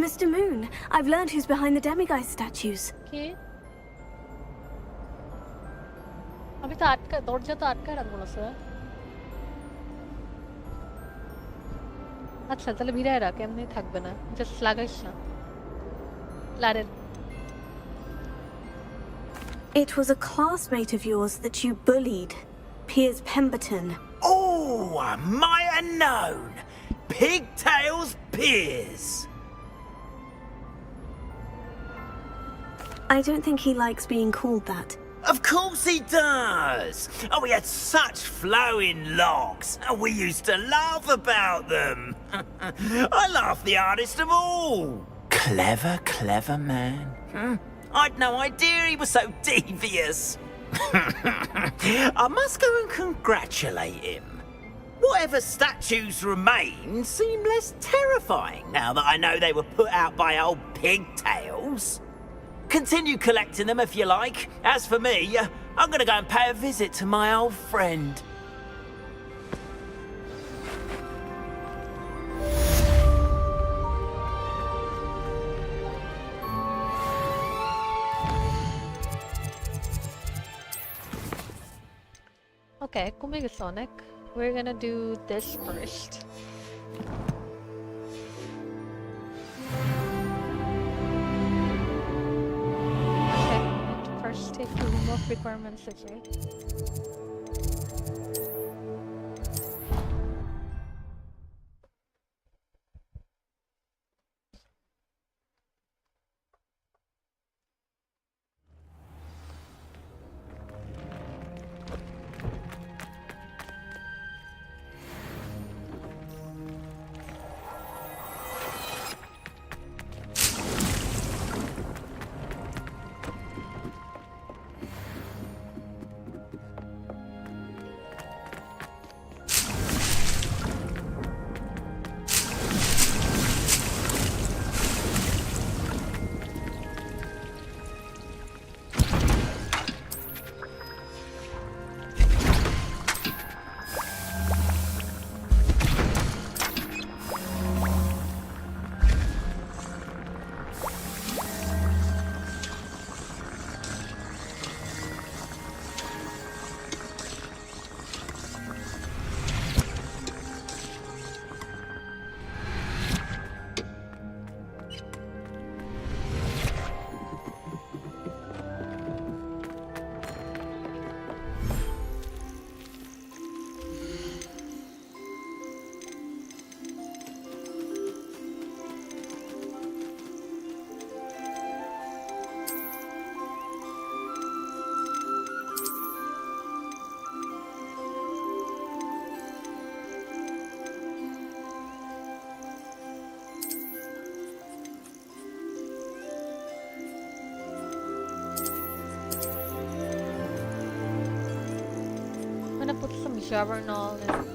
Mr. Moon, I've learned who's behind the demiguise statues. কে? আমি তো দরজা তো আটকায় রাখবো না sir. আচ্ছা তাহলে ভিড়ায় রাখ, এমনি থাকবে না, জাস্ট লাগাইস না। লারেল। It was a classmate of yours that you bullied, Piers Pemberton. Oh, I might have known. Pigtails Piers. I don't think he likes being called that. Of course he does. Oh, we had such flowing locks, and we used to laugh about them. I laughed the hardest of all. Clever, clever man. I'd no idea he was so devious. I must go and congratulate him. Whatever statues remain seem less terrifying now that I know they were put out by old pigtails. Continue collecting them if you like. As for me, I'm gonna go and pay a visit to my old friend. Okay, কমে গেছে অনেক। We're gonna do this first. First take the room of requirements, okay? I'm gonna put some journal and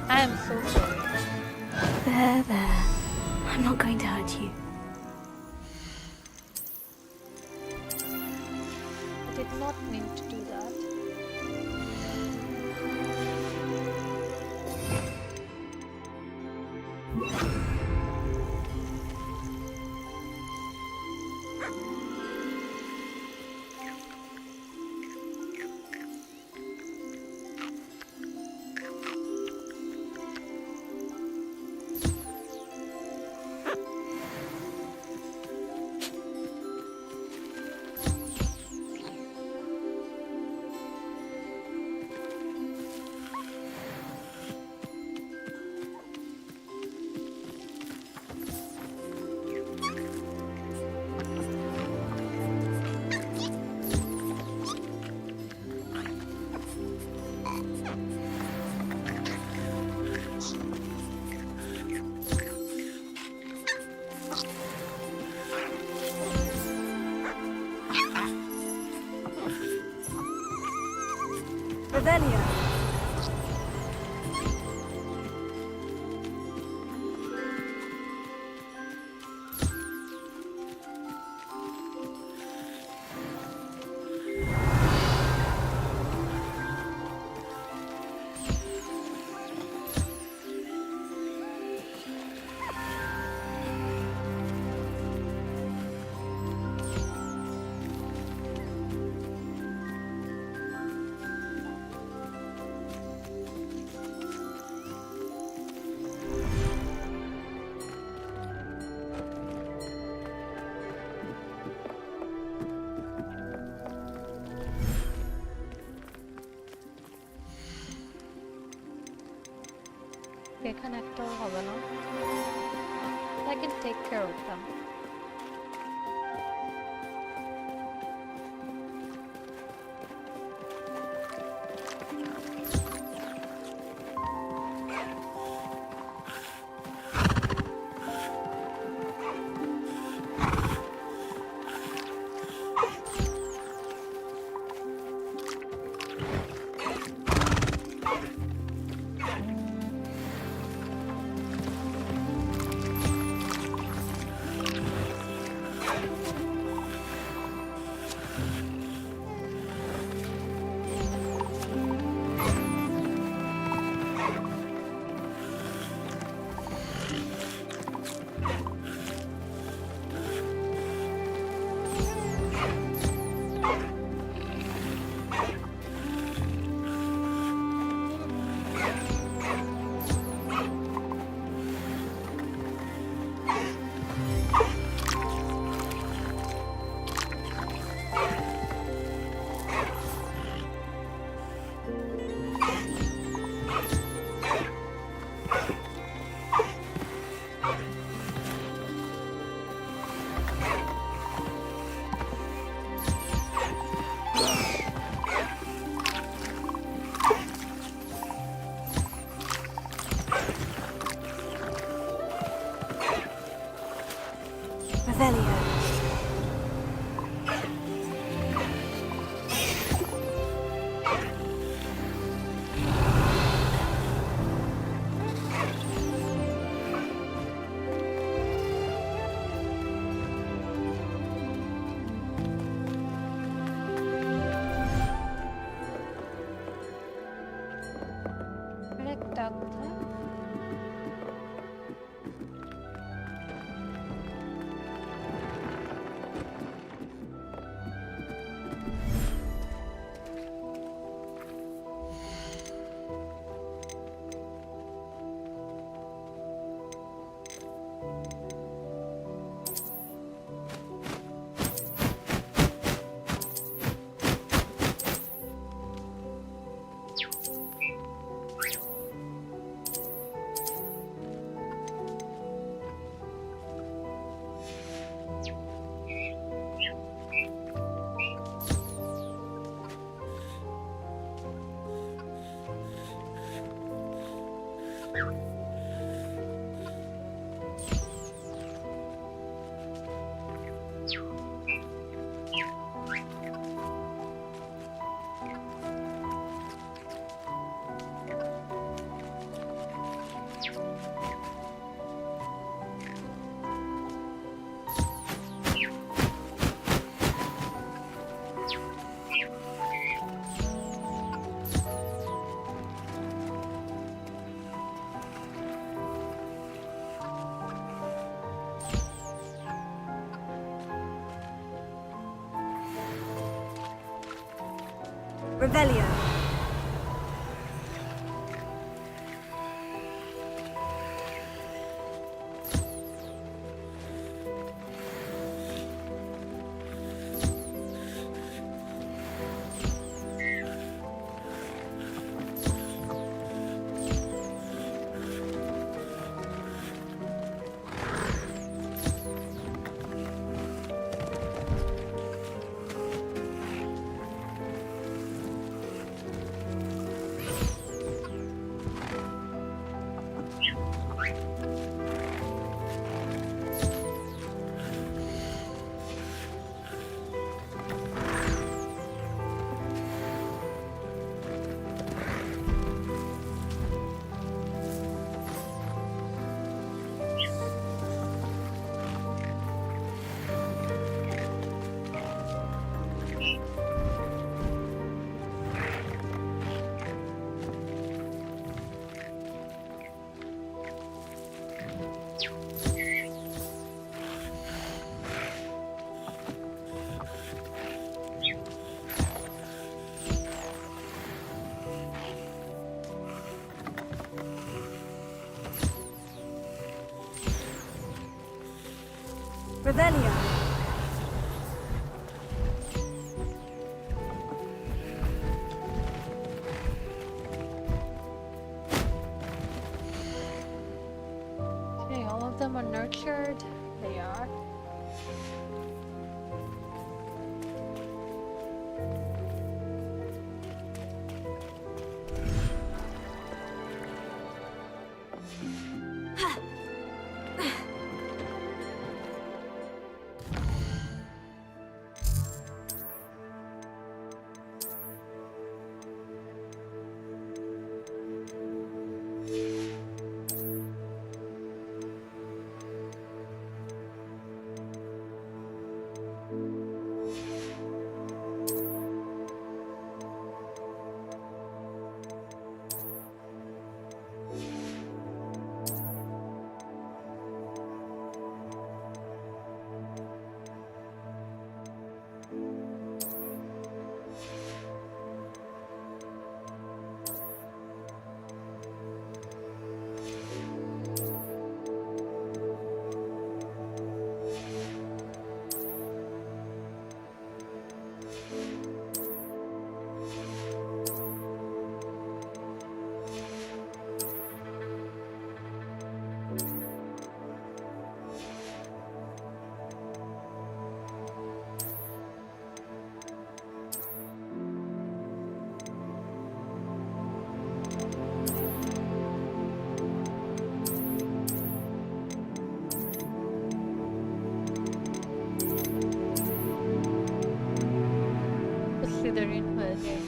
I am so sorry. There. I'm not going to hurt you. not mean to do that. Revelio. এখানে একটাও হবে না। I can take care of them. Revelio. আরেকটা কোথায়? Revelio. Revelio. Okay, all of them are nurtured. They are. Slytherin holiday.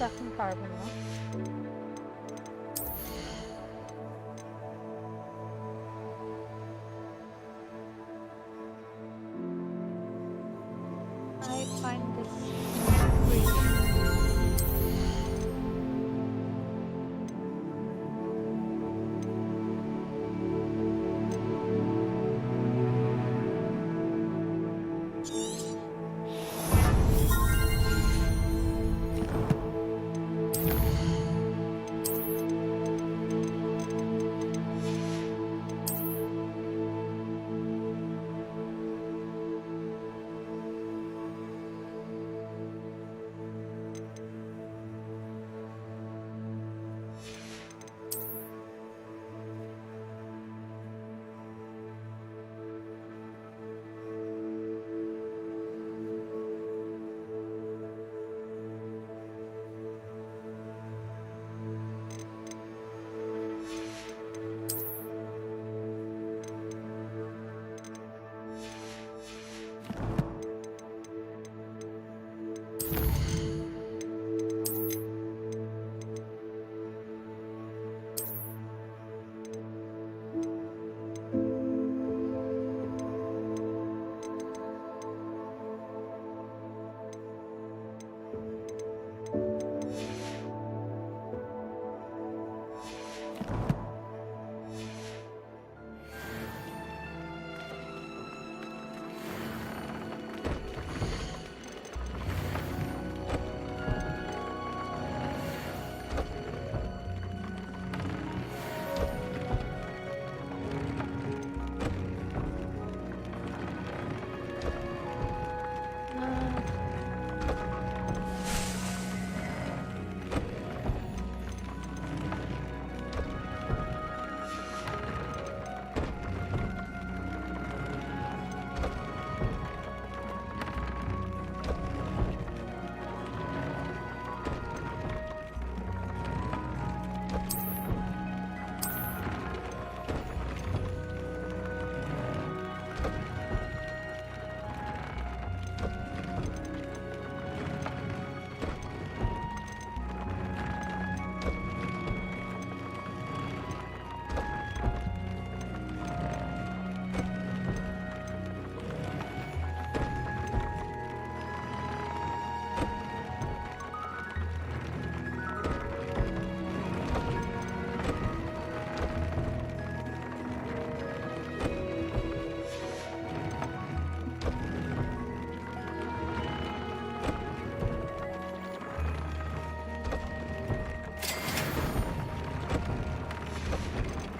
এখন পারবো না। I find this intriguing.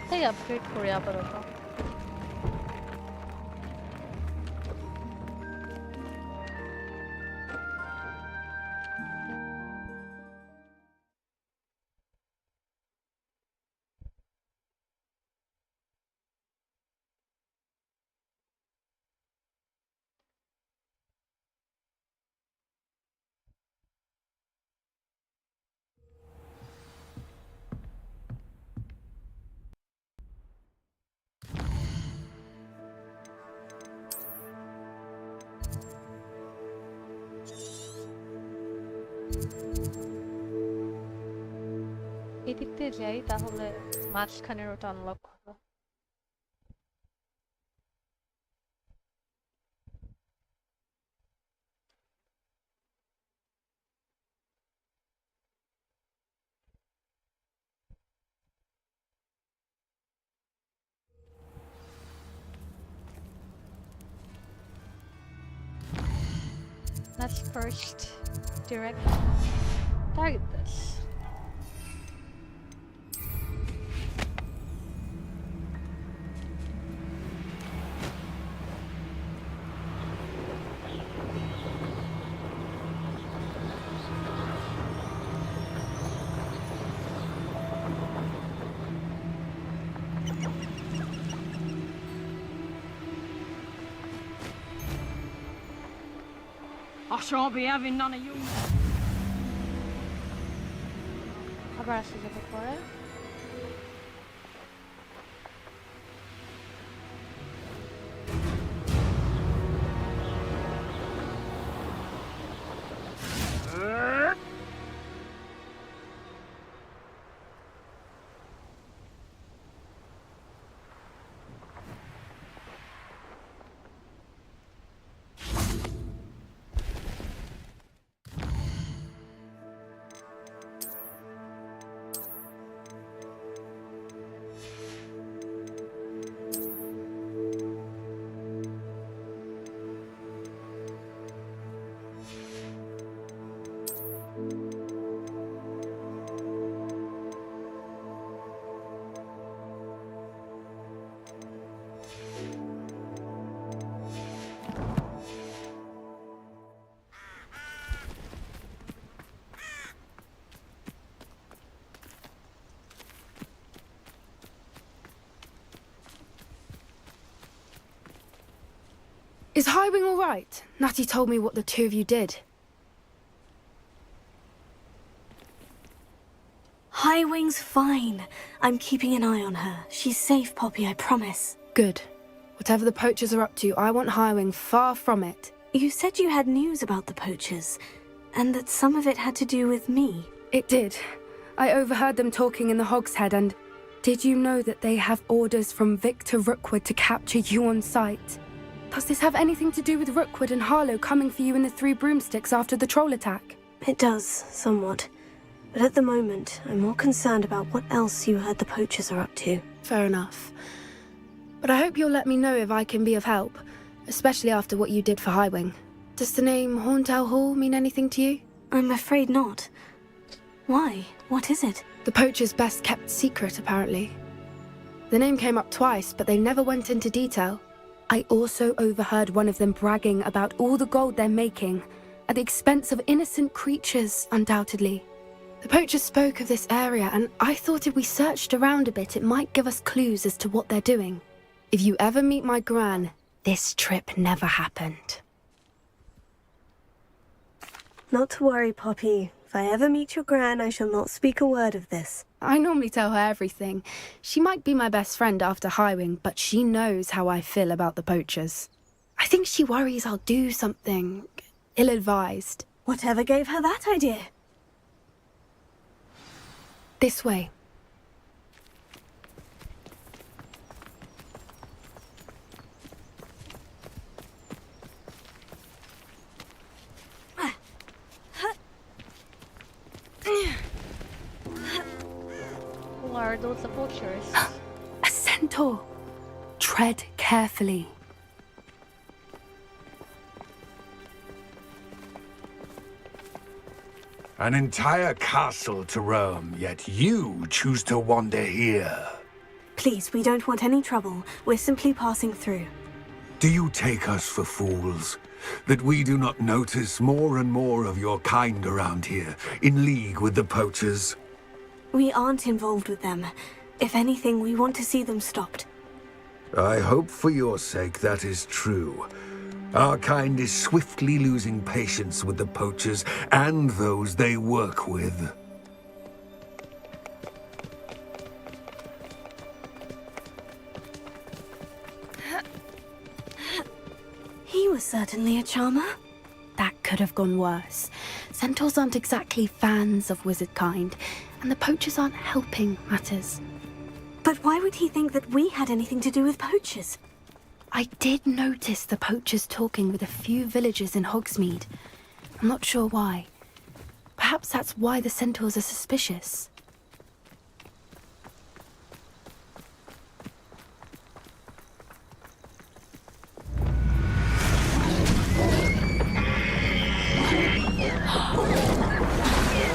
তাই আপগ্রেড করে আপাতত। এদিক দিয়ে যাই তাহলে মাঝখানের ওটা আনলক হবে। Let's first direct target this. I shan't be having none of you. আবার আসতে যাবে পরে। Is Highwing all right? Natty told me what the two of you did. Highwing's fine. I'm keeping an eye on her. She's safe, Poppy, I promise. Good. Whatever the poachers are up to, I want Highwing far from it. You said you had news about the poachers, and that some of it had to do with me. It did. I overheard them talking in the Hogshead, and did you know that they have orders from Victor Rookwood to capture you on sight? Does this have anything to do with Rookwood and Harlow coming for you in the Three Broomsticks after the troll attack? It does, somewhat. But at the moment, I'm more concerned about what else you heard the poachers are up to. Fair enough. But I hope you'll let me know if I can be of help, especially after what you did for Highwing. Does the name Horntail Hall mean anything to you? I'm afraid not. Why? What is it? The poachers' best kept secret, apparently. The name came up twice, but they never went into detail. I also overheard one of them bragging about all the gold they're making, at the expense of innocent creatures, undoubtedly. The poachers spoke of this area, and I thought if we searched around a bit, it might give us clues as to what they're doing. If you ever meet my gran, this trip never happened. Not to worry, Poppy. If I ever meet your gran, I shall not speak a word of this. I normally tell her everything. She might be my best friend after Highwing, but she knows how I feel about the poachers. I think she worries I'll do something ill-advised. Whatever gave her that idea? This way. Who are those poachers? A centaur. Tread carefully. An entire castle to roam, yet you choose to wander here. Please, we don't want any trouble. We're simply passing through. Do you take us for fools? That we do not notice more and more of your kind around here, in league with the poachers? We aren't involved with them. If anything, we want to see them stopped. I hope for your sake that is true. Our kind is swiftly losing patience with the poachers and those they work with. He was certainly a charmer. That could have gone worse. Centaurs aren't exactly fans of wizard kind, and the poachers aren't helping matters. But why would he think that we had anything to do with poachers? I did notice the poachers talking with a few villagers in Hogsmeade. I'm not sure why. Perhaps that's why the centaurs are suspicious.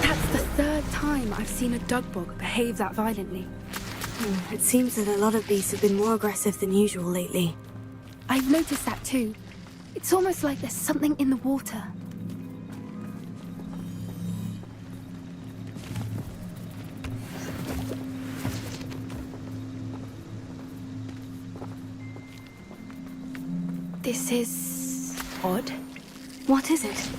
That's the third time I've seen a dugbog behave that violently. It seems that a lot of beasts have been more aggressive than usual lately. I've noticed that too. It's almost like there's something in the water. This is odd. What is it?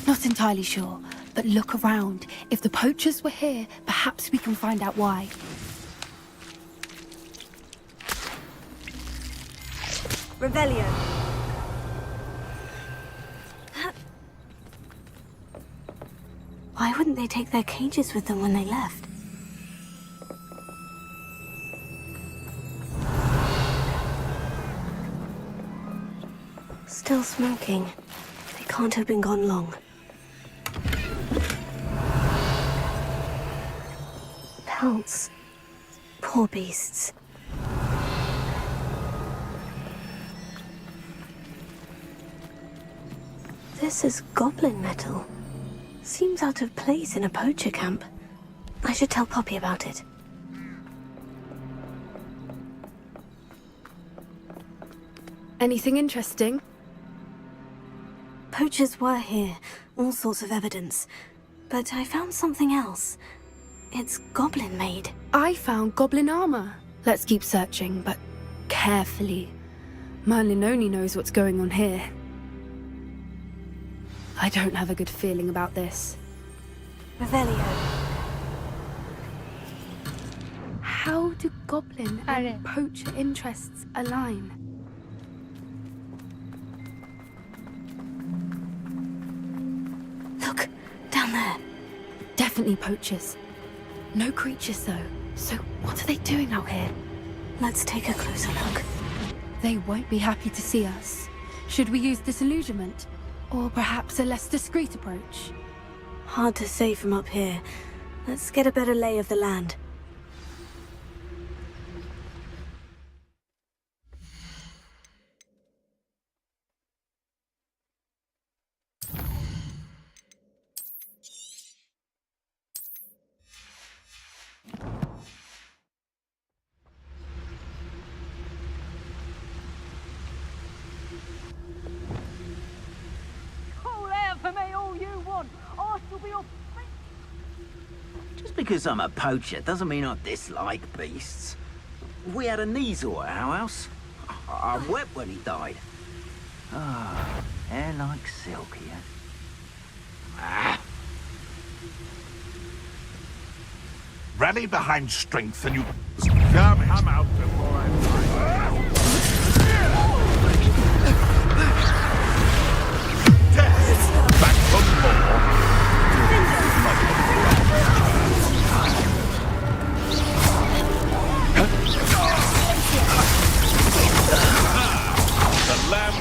Not entirely sure, but look around. If the poachers were here, perhaps we can find out why. Revelio. Why wouldn't they take their cages with them when they left? Still smoking. They can't have been gone long. Pelts. Poor beasts. This is goblin metal. Seems out of place in a poacher camp. I should tell Poppy about it. Anything interesting? Poachers were here, all sorts of evidence. But I found something else. It's goblin-made. I found goblin armor. Let's keep searching, but carefully. Merlin only knows what's going on here. I don't have a good feeling about this. Revelio. How do goblin and poacher interests align? Look, down there. Definitely poachers. No creatures though. So what are they doing out here? Let's take a closer look. They won't be happy to see us. Should we use disillusionment? Or perhaps a less discreet approach? Hard to say from up here. Let's get a better lay of the land. Just because I'm a poacher doesn't mean I dislike beasts. We had a Neasel at our house. I wept when he died. Ah, hair like silk, yeah. Rally behind strength and you... Damn it. Come out before I die. Death! Back for more. The lamb...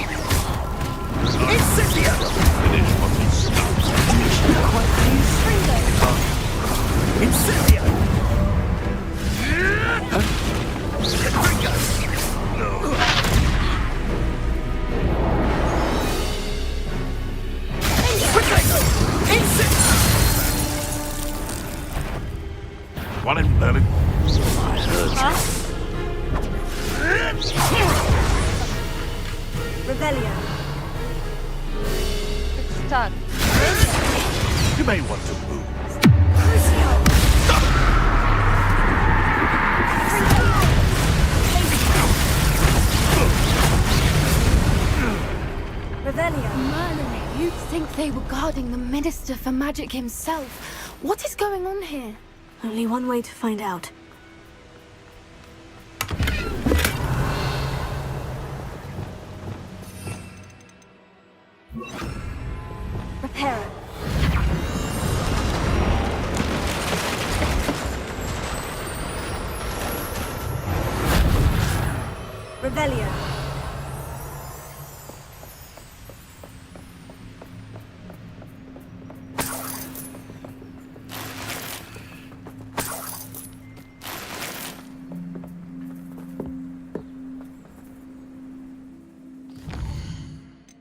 Incendia! Finish what he started. Quite please. Incendia! One in Berlin. I heard Revelio. It's done. you may want to move. Revelio. Merlin, you'd think they were guarding the Minister for Magic himself. What is going on here? Only one way to find out. Reparo. Revelio.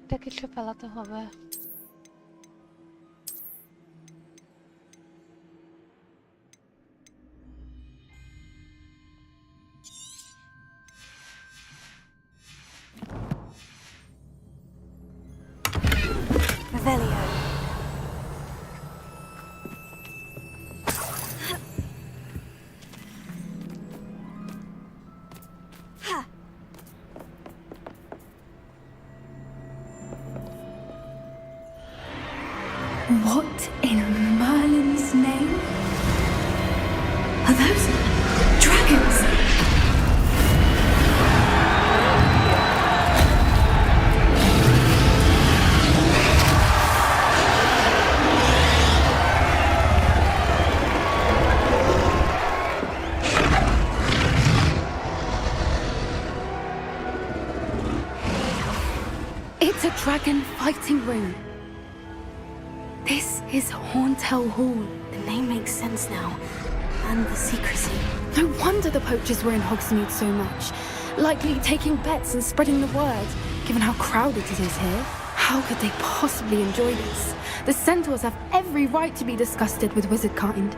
এটা কিছু ফেলাতে হবে। Revelio. What in Merlin's name? Are those dragons? It's a dragon fighting ring. This is Hauntel Hall. The name makes sense now. And the secrecy. No wonder the poachers were in Hogsmeade so much. Likely taking bets and spreading the word, given how crowded it is here. How could they possibly enjoy this? The centaurs have every right to be disgusted with wizard kind.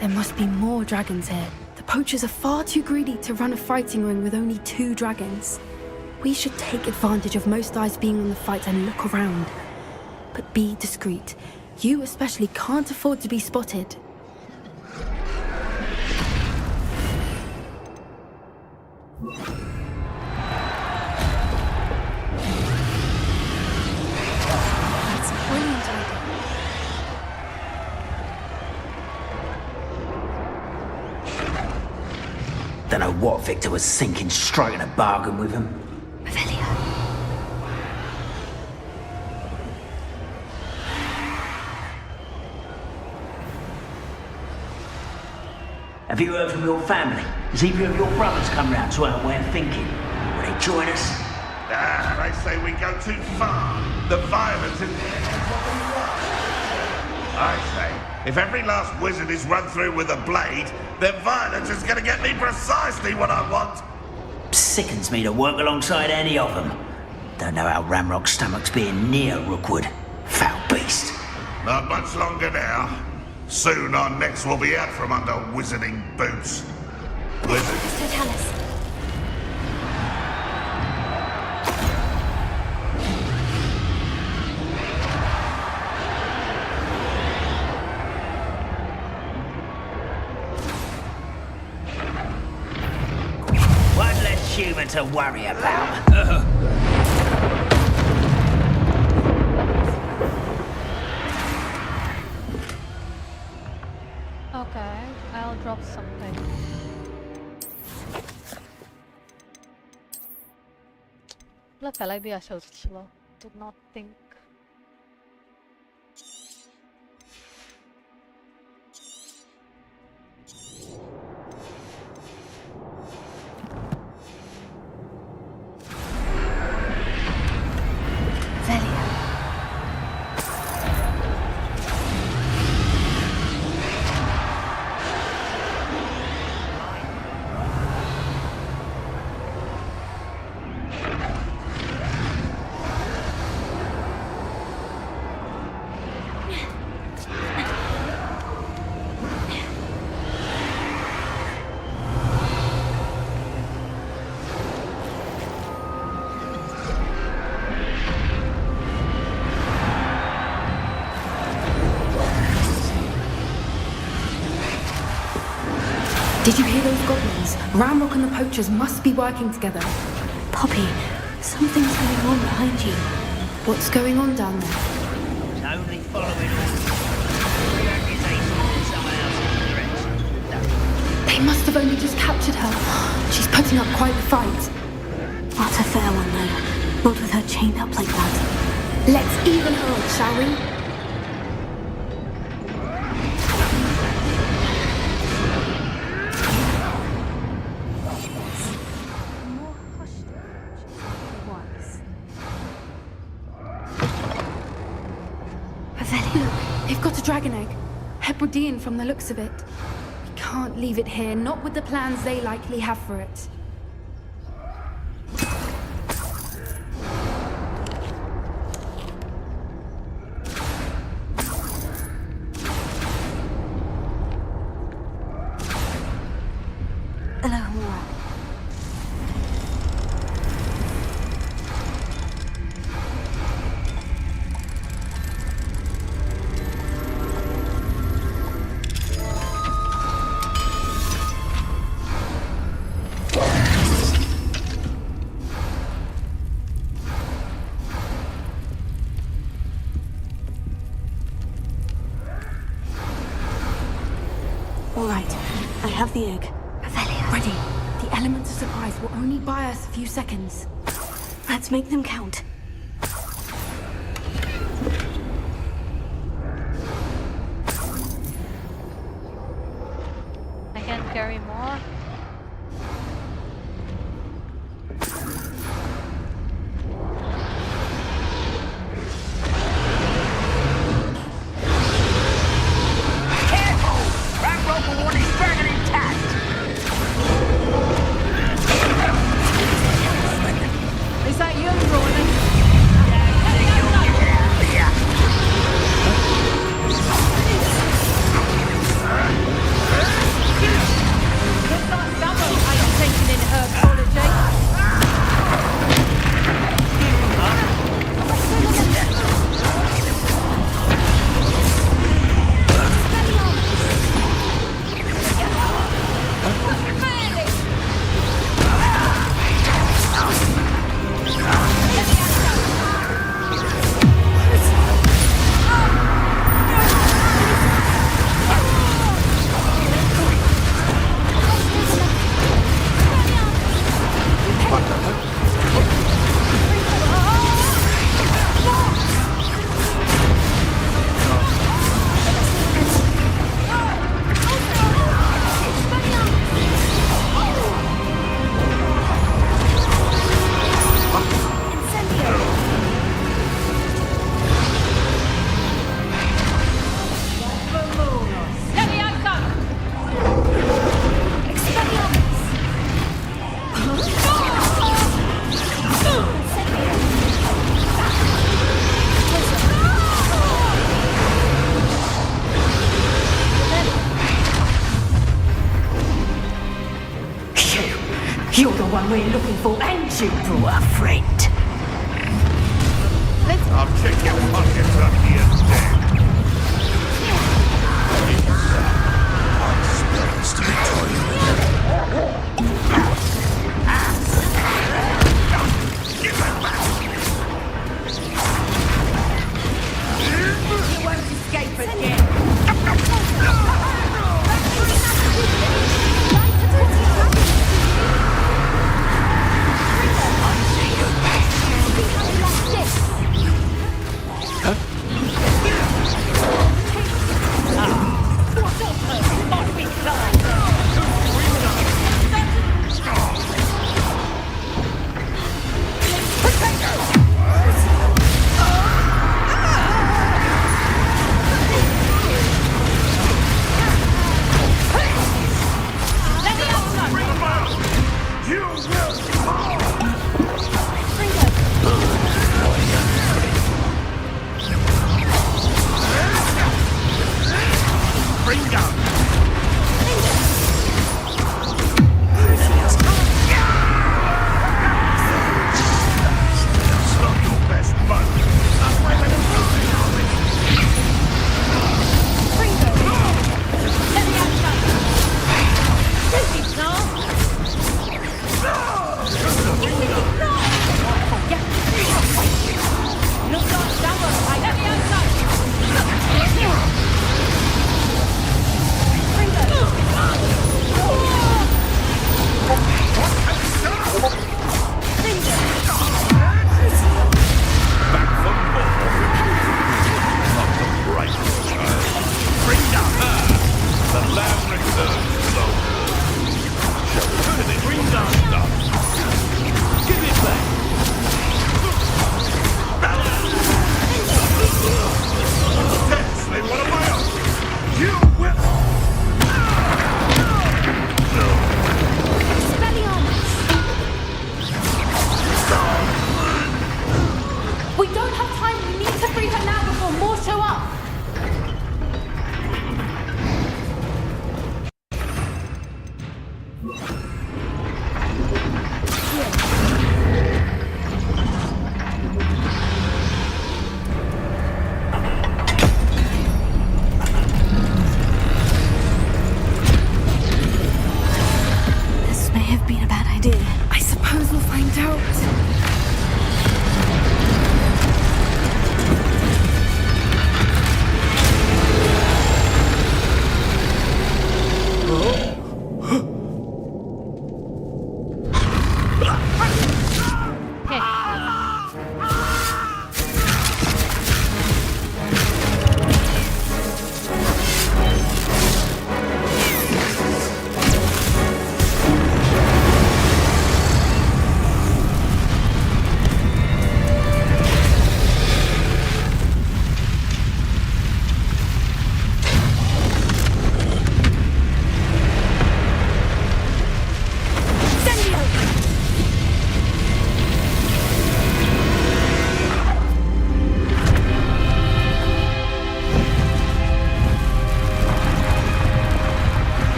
There must be more dragons here. The poachers are far too greedy to run a fighting ring with only 2 dragons. We should take advantage of most eyes being on the fight and look around. But be discreet. You especially can't afford to be spotted. what Victor was thinking, striking a bargain with him. Revelio. Have you heard from your family? Has either of your brothers come round to our way of thinking? Will they join us? They say we go too far. The violence is... I say, if every last wizard is run through with a blade, then violence is going to get me precisely what I want. Sickens me to work alongside any of them. Don't know how Ramrock's stomach's being near Rookwood. Foul beast. Not much longer now. Soon our necks will be out from under wizarding boots. Wizards. So tell us. One less human to worry about. Okay, I'll drop something. ফেলাই দিয়ে আসা উচিত ছিল। Did not think. Did you hear those goblins? Ramrock and the poachers must be working together. Poppy, something's going on behind you. What's going on down there? Only following orders. The accusation in someone else's direction. They must have only just captured her. She's putting up quite the fight. Not a fair one, though. Not with her chained up like that. Let's even her up, shall we? Look, they've got a dragon egg. Hebridean from the looks of it. We can't leave it here, not with the plans they likely have for it. All right, I have the egg. Ready. The element of surprise will only buy us a few seconds. Let's make them count. I can carry more. Is that you, Ronan? You're the one we're looking for, and you brought a friend. I'll check your pockets up here instead. Spells to the toilet. You won't escape again.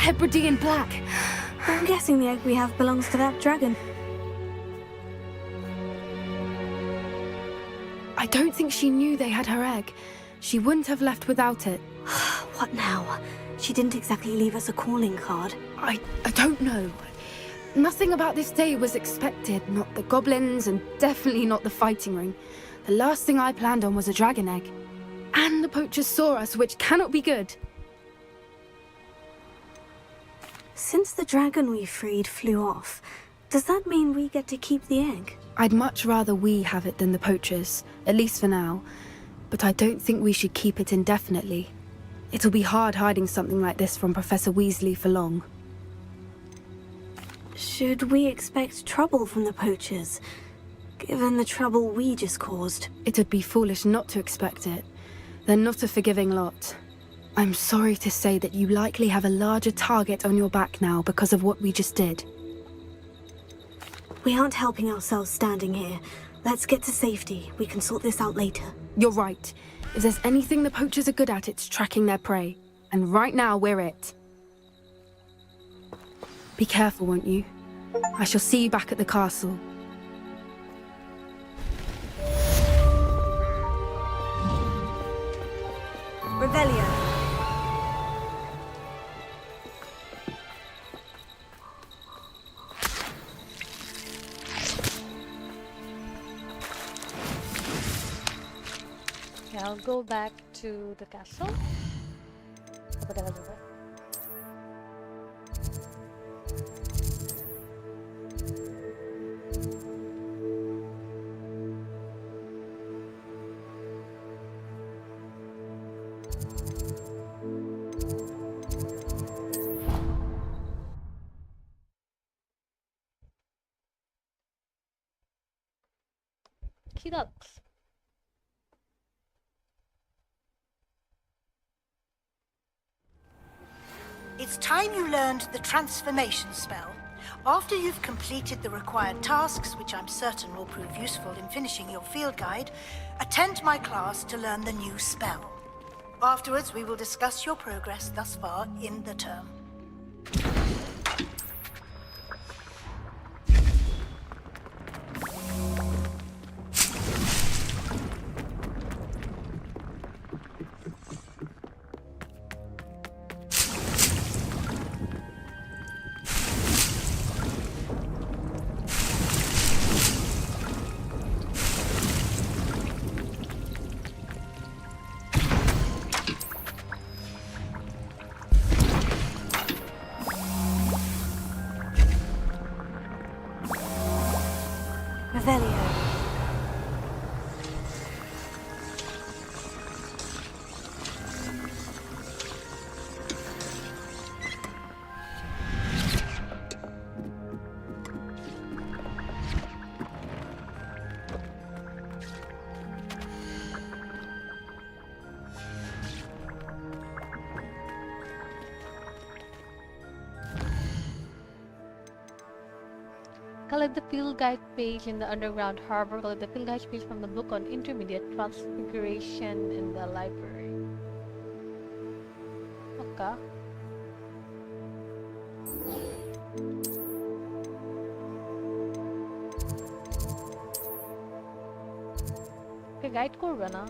Hebridean black. I'm guessing the egg we have belongs to that dragon. I don't think she knew they had her egg. She wouldn't have left without it. What now? She didn't exactly leave us a calling card. I don't know. Nothing about this day was expected. Not the goblins, and definitely not the fighting ring. The last thing I planned on was a dragon egg. And the poachers saw us, which cannot be good. Since the dragon we freed flew off, does that mean we get to keep the egg? I'd much rather we have it than the poachers, at least for now. But I don't think we should keep it indefinitely. It'll be hard hiding something like this from Professor Weasley for long. Should we expect trouble from the poachers, given the trouble we just caused? It'd be foolish not to expect it. They're not a forgiving lot. I'm sorry to say that you likely have a larger target on your back now because of what we just did. We aren't helping ourselves standing here. Let's get to safety. We can sort this out later. You're right. If there's anything the poachers are good at, it's tracking their prey. And right now, we're it. Be careful, won't you? I shall see you back at the castle. Revelio. Okay, I'll go back to the castle. Apa dah juga? Kidox. It's time you learned the transformation spell. After you've completed the required tasks, which I'm certain will prove useful in finishing your field guide, attend my class to learn the new spell. Afterwards, we will discuss your progress thus far in the term. Revelio. Collect the field guide page in the underground harbor. Collect the field guide page from the book on intermediate transfiguration in the library. Okay. Okay, guide korbe na.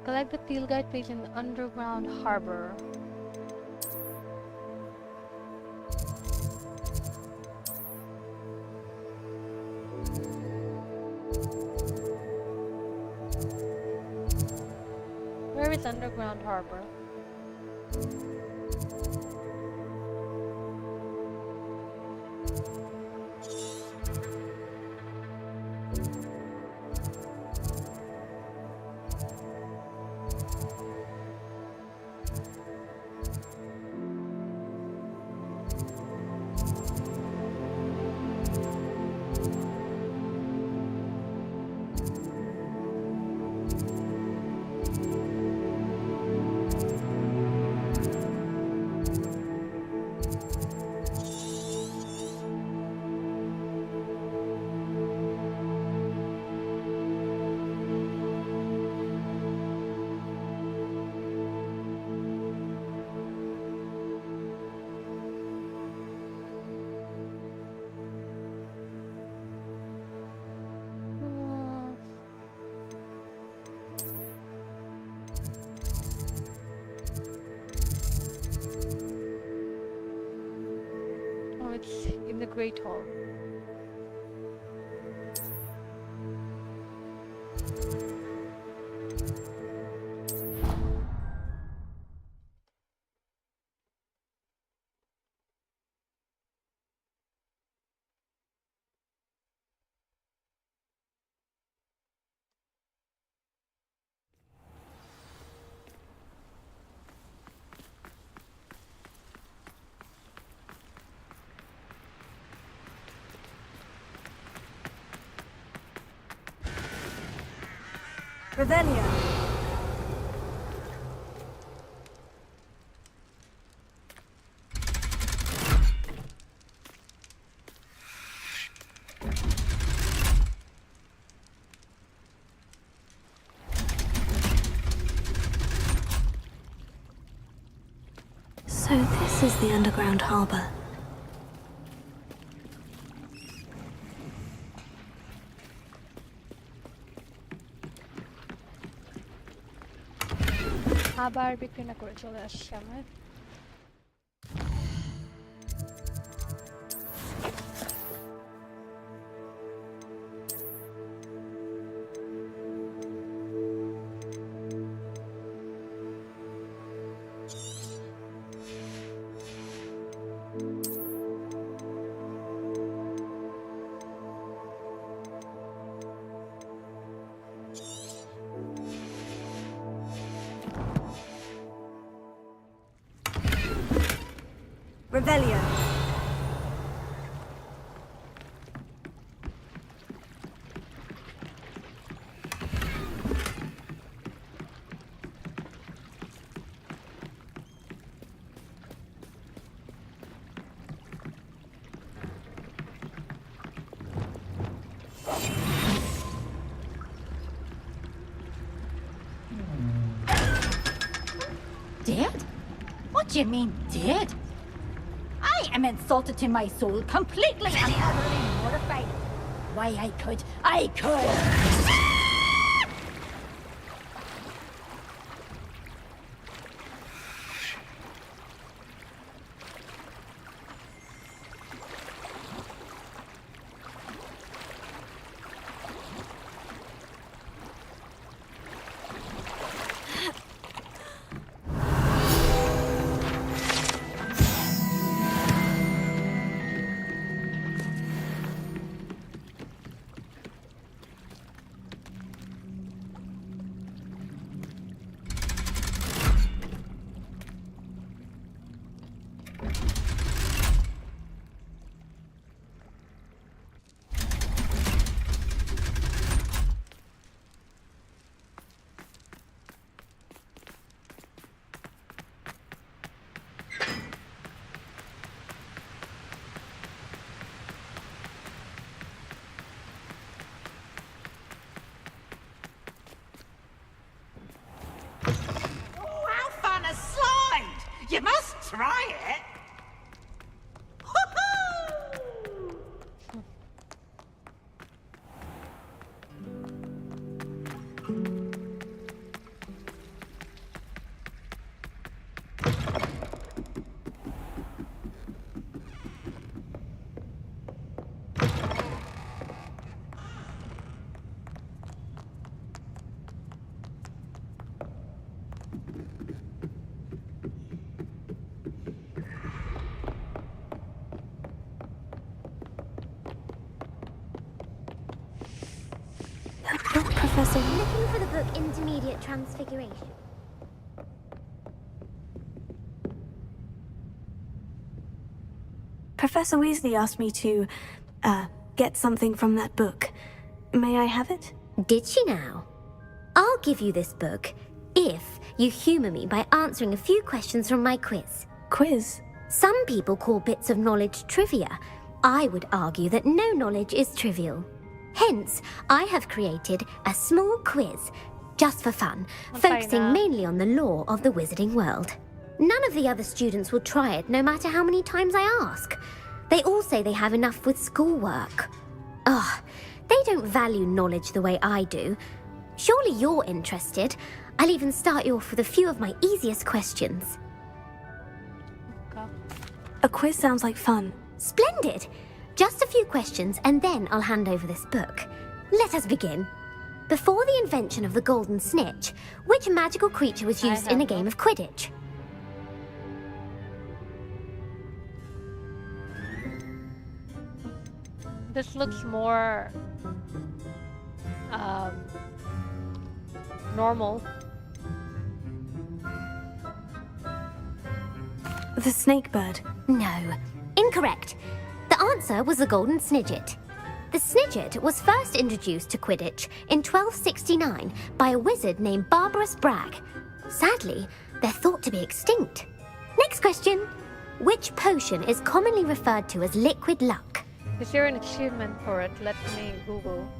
Collect the field guide page in the underground harbor. Where is underground harbor? It's in the Great Hall. Revelio. So this is the underground harbor. আবার বিক্রি না করে চলে আসছে আমার। Revelio. Dead? What do you mean, dead? I am insulted to my soul, completely and utterly mortified. Why, I could. You must try it. Professor. Looking for the book Intermediate Transfiguration. Professor Weasley asked me to, get something from that book. May I have it? Did she now? I'll give you this book if you humour me by answering a few questions from my quiz. Quiz? Some people call bits of knowledge trivia. I would argue that no knowledge is trivial. Hence, I have created a small quiz, just for fun, focusing mainly on the lore of the wizarding world. None of the other students will try it, no matter how many times I ask. They all say they have enough with schoolwork. Ugh, they don't value knowledge the way I do. Surely you're interested. I'll even start you off with a few of my easiest questions. A quiz sounds like fun. Splendid! Just a few questions, and then I'll hand over this book. Let us begin. Before the invention of the golden snitch, which magical creature was used in a game of Quidditch? This looks more normal. The snake bird. No. Incorrect. The answer was the golden snidget. The Snidget was first introduced to Quidditch in 1269 by a wizard named Barbarous Bragg. Sadly, they're thought to be extinct. Next question. Which potion is commonly referred to as liquid luck? Is there an achievement for it? Let me Google.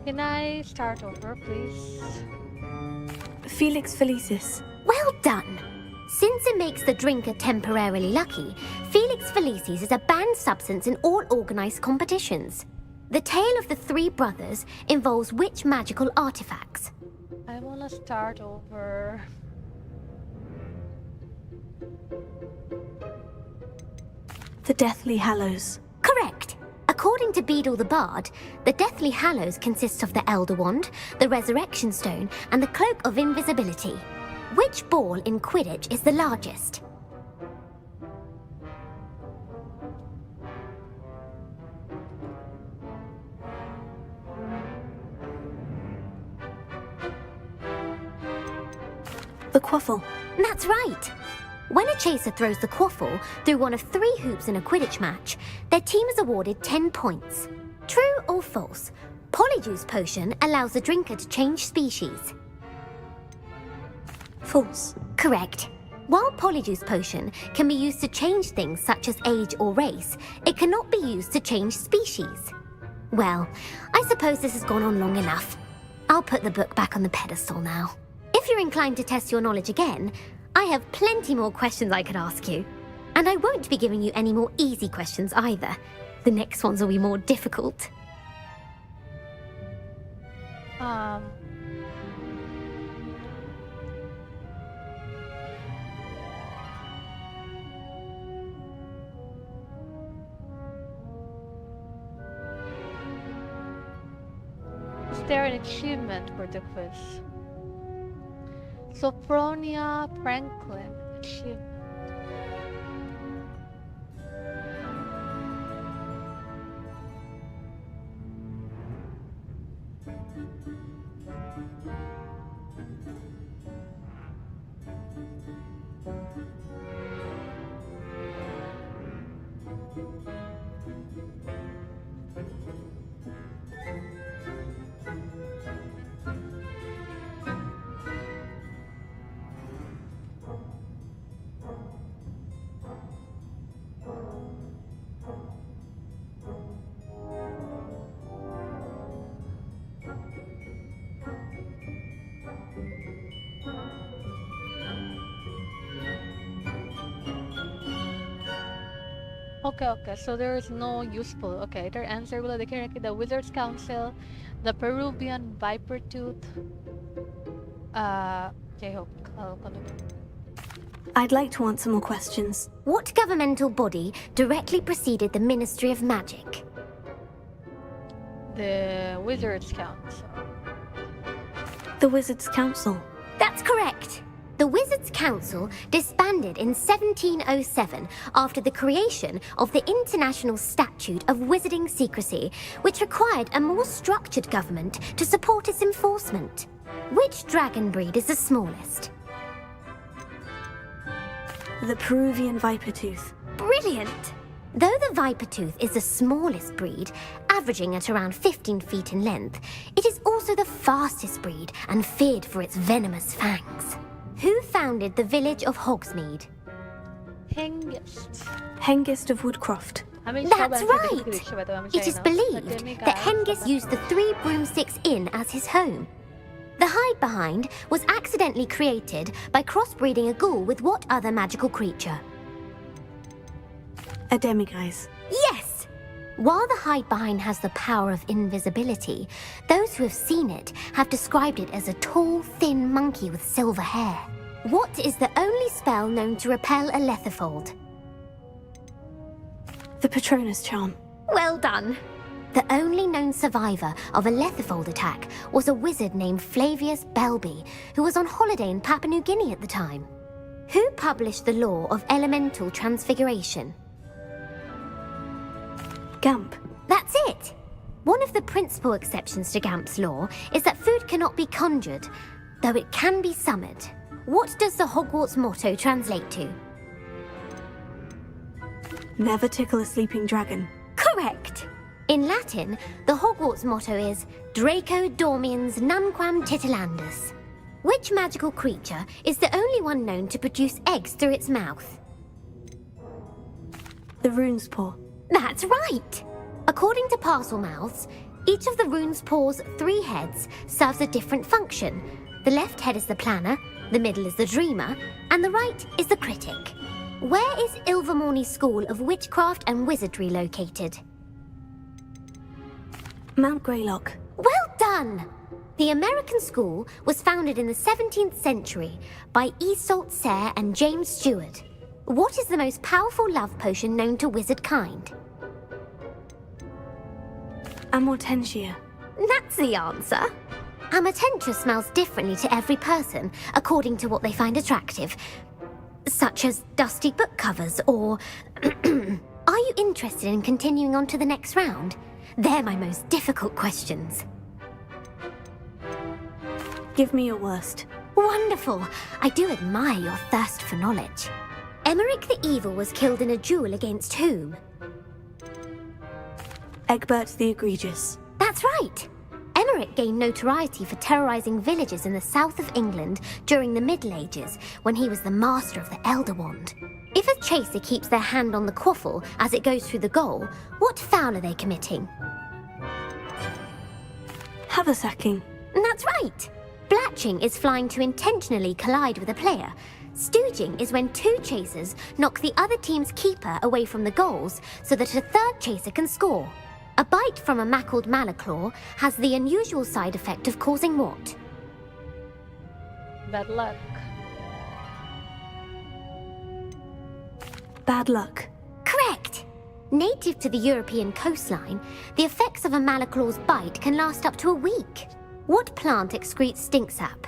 Can I start over, please? Felix Felicis. Well done! Since it makes the drinker temporarily lucky, Felix Felicis is a banned substance in all organized competitions. The tale of the three brothers involves which magical artifacts? I wanna start over. The Deathly Hallows. Correct! According to Beedle the Bard, the Deathly Hallows consists of the Elder Wand, the Resurrection Stone, and the Cloak of Invisibility. Which ball in Quidditch is the largest? The Quaffle. That's right! When a chaser throws the quaffle through one of 3 hoops in a Quidditch match, their team is awarded 10 points. True or false? Polyjuice Potion allows the drinker to change species. False. Correct. While Polyjuice Potion can be used to change things such as age or race, it cannot be used to change species. Well, I suppose this has gone on long enough. I'll put the book back on the pedestal now. If you're inclined to test your knowledge again, I have plenty more questions I could ask you. And I won't be giving you any more easy questions either. The next ones will be more difficult. Is there an achievement for the quiz? Sophronia Franklin achievement. Okay, so there is no useful. Okay, their answer will indicate the Wizards Council, the Peruvian Viper Tooth. J-Hope, I'll continue. I'd like to answer more questions. What governmental body directly preceded the Ministry of Magic? The Wizards Council. The Wizards Council. That's correct. The Wizards Council disbanded in 1707 after the creation of the International Statute of Wizarding Secrecy, which required a more structured government to support its enforcement. Which dragon breed is the smallest? The Peruvian Viper Tooth. Brilliant! Though the Viper Tooth is the smallest breed, averaging at around 15 feet in length, it is also the fastest breed and feared for its venomous fangs. Who founded the village of Hogsmeade? Hengist. Hengist of Woodcroft. That's right! It is believed that Hengist used the 3 Broomsticks Inn as his home. The hide-behind was accidentally created by crossbreeding a ghoul with what other magical creature? A demiguise. Yes! While the hide behind has the power of invisibility, those who have seen it have described it as a tall, thin monkey with silver hair. What is the only spell known to repel a lethifold? The Patronus charm. Well done. The only known survivor of a lethifold attack was a wizard named Flavius Belby, who was on holiday in Papua New Guinea at the time. Who published the law of elemental transfiguration? Gamp. That's it! One of the principal exceptions to Gamp's law is that food cannot be conjured, though it can be summoned. What does the Hogwarts motto translate to? Never tickle a sleeping dragon. Correct! In Latin, the Hogwarts motto is Draco Dormiens Nunquam Titilandus. Which magical creature is the only one known to produce eggs through its mouth? The rune's paw. That's right! According to Parselmouths, each of the rune's paw's 3 heads serves a different function. The left head is the planner, the middle is the dreamer, and the right is the critic. Where is Ilvermorny School of Witchcraft and Wizardry located? Mount Greylock. Well done! The American school was founded in the 17th century by Iseult Sayre and James Stewart. What is the most powerful love potion known to wizard kind? Amortentia. That's the answer. Amortentia smells differently to every person, according to what they find attractive, such as dusty book covers or... Are you interested in continuing on to the next round? They're my most difficult questions. Give me your worst. Wonderful. I do admire your thirst for knowledge. Emmerich the Evil was killed in a duel against whom? Egbert the Egregious. That's right. Emmerich gained notoriety for terrorizing villages in the south of England during the Middle Ages, when he was the master of the Elder Wand. If a chaser keeps their hand on the quaffle as it goes through the goal, what foul are they committing? Haversacking. That's right. Blatching is flying to intentionally collide with a player. Stooging is when 2 chasers knock the other team's keeper away from the goals so that a 3rd chaser can score. A bite from a mackled malaclaw has the unusual side effect of causing what? Bad luck. Bad luck. Correct! Native to the European coastline, the effects of a malaclaw's bite can last up to a week. What plant excretes stink sap?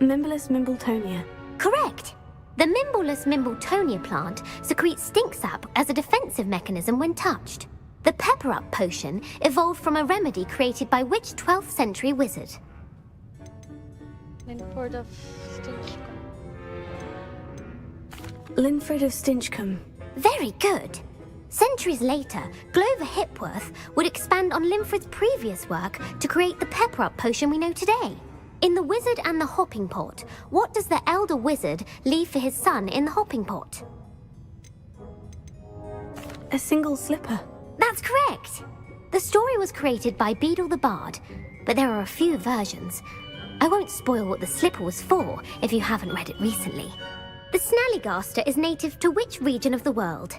Mimblus Mimbletonia. Correct! The Mimblus Mimbletonia plant secretes stink sap as a defensive mechanism when touched. The pepper-up potion evolved from a remedy created by which 12th century wizard? Linford of Stinchcombe. Linfred of Stinchcombe. Very good. Centuries later, Glover Hipworth would expand on Linfred's previous work to create the pepper-up potion we know today. In The Wizard and the Hopping Pot, what does the elder wizard leave for his son in the hopping pot? A single slipper. That's correct! The story was created by Beadle the Bard, but there are a few versions. I won't spoil what the slipper was for if you haven't read it recently. The Snallygaster is native to which region of the world?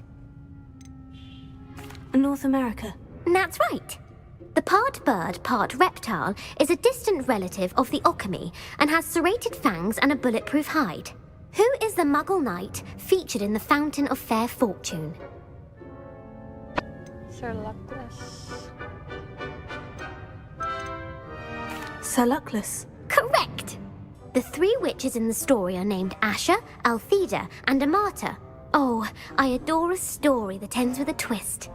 North America. That's right. The part bird, part reptile is a distant relative of the Occamy and has serrated fangs and a bulletproof hide. Who is the Muggle knight featured in the Fountain of Fair Fortune? Sir Luckless. Sir Luckless. Correct! The 3 witches in the story are named Asher, Altheda, and Amata. Oh, I adore a story that ends with a twist.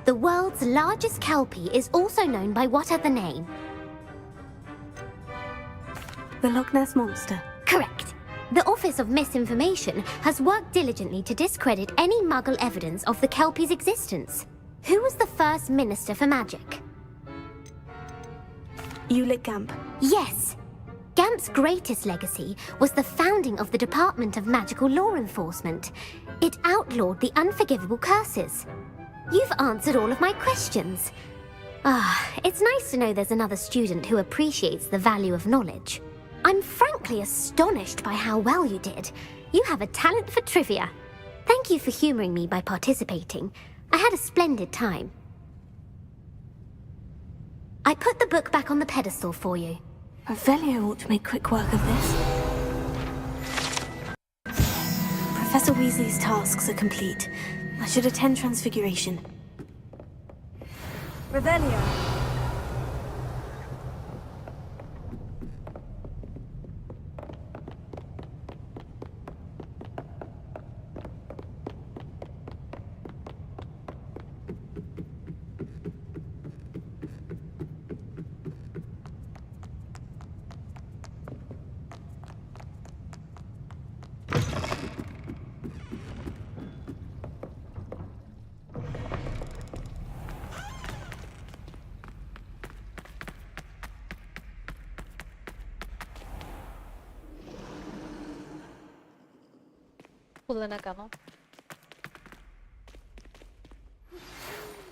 The world's largest kelpie is also known by what other name? The Loch Ness Monster. Correct. The Office of Misinformation has worked diligently to discredit any Muggle evidence of the kelpie's existence. Who was the first Minister for Magic? Ulick Gamp. Yes. Gamp's greatest legacy was the founding of the Department of Magical Law Enforcement. It outlawed the unforgivable curses. You've answered all of my questions. It's nice to know there's another student who appreciates the value of knowledge. I'm frankly astonished by how well you did. You have a talent for trivia. Thank you for humoring me by participating. I had a splendid time. I put the book back on the pedestal for you. Revelio ought to make quick work of this. Professor Weasley's tasks are complete. I should attend Transfiguration. Revelio.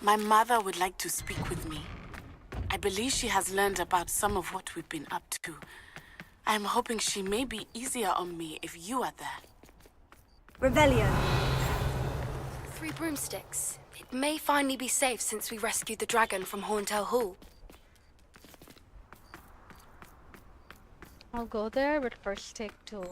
My mother would like to speak with me. I believe she has learned about some of what we've been up to. I'm hoping she may be easier on me if you are there. Revelio. 3 broomsticks. It may finally be safe since we rescued the dragon from Horntail Hall. I'll go there, but first take 2.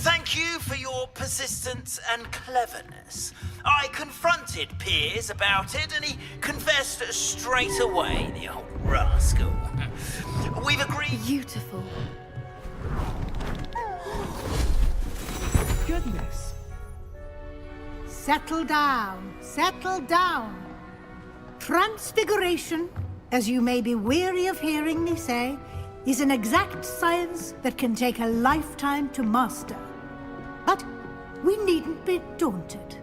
Thank you for your persistence and cleverness. I confronted Piers about it, and he confessed straight away, the old rascal. We've agreed... Beautiful. Goodness. Settle down. Settle down. Transfiguration, as you may be weary of hearing me say, is an exact science that can take a lifetime to master. But we needn't be daunted.